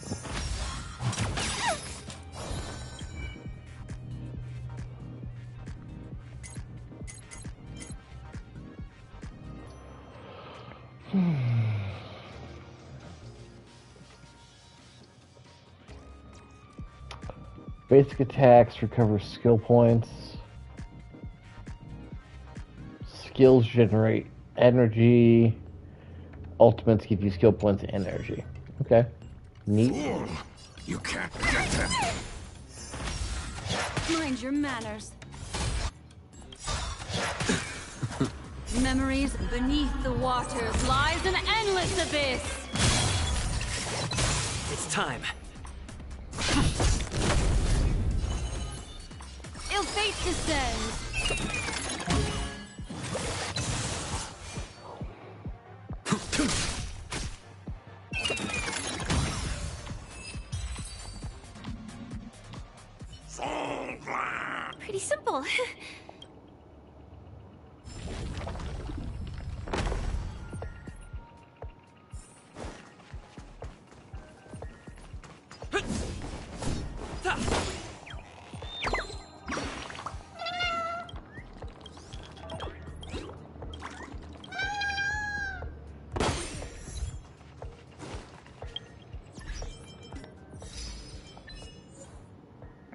Basic attacks recover skill points. Skills generate energy. Ultimates give you skill points and energy. Okay. Neat. You can't get them. Mind your manners. Memories beneath the waters lies an endless abyss. It's time. Ill fate descends. Pretty simple.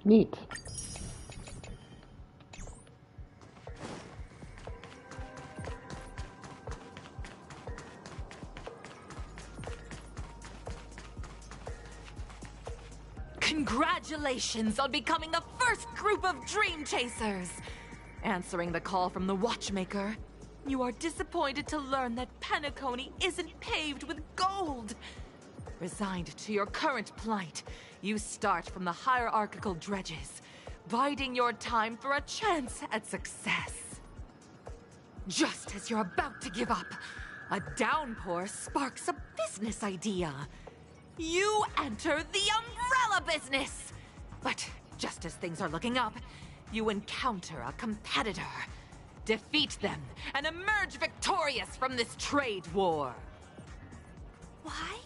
Neat. Congratulations on becoming the first group of Dream Chasers! Answering the call from the Watchmaker, you are disappointed to learn that Penacony isn't paved with gold. Resigned to your current plight, you start from the hierarchical dredges, biding your time for a chance at success. Just as you're about to give up, a downpour sparks a business idea. You enter the umbrella business! But just as things are looking up, you encounter a competitor. Defeat them and emerge victorious from this trade war. Why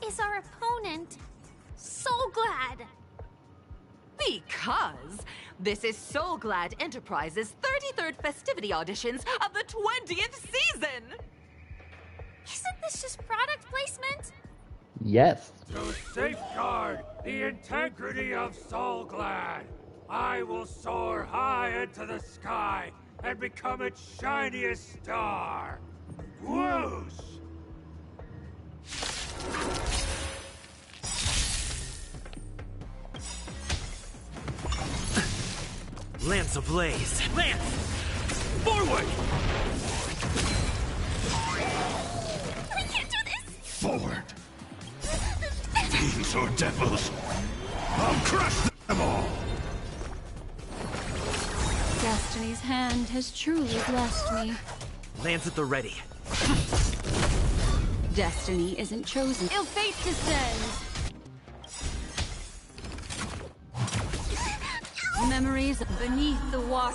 is our opponent so glad? Because this is Soul Glad Enterprises' 33rd festivity auditions of the 20th season! Isn't this just product placement? Yes. To safeguard the integrity of Soul Glad, I will soar high into the sky and become its shiniest star. Whoosh! Lance ablaze! Lance! Forward! We can't do this! Forward! Fiends or devils, I'll crush them all! Destiny's hand has truly blessed me. Lance at the ready. Destiny isn't chosen. Ill fate descends. Memories beneath the water.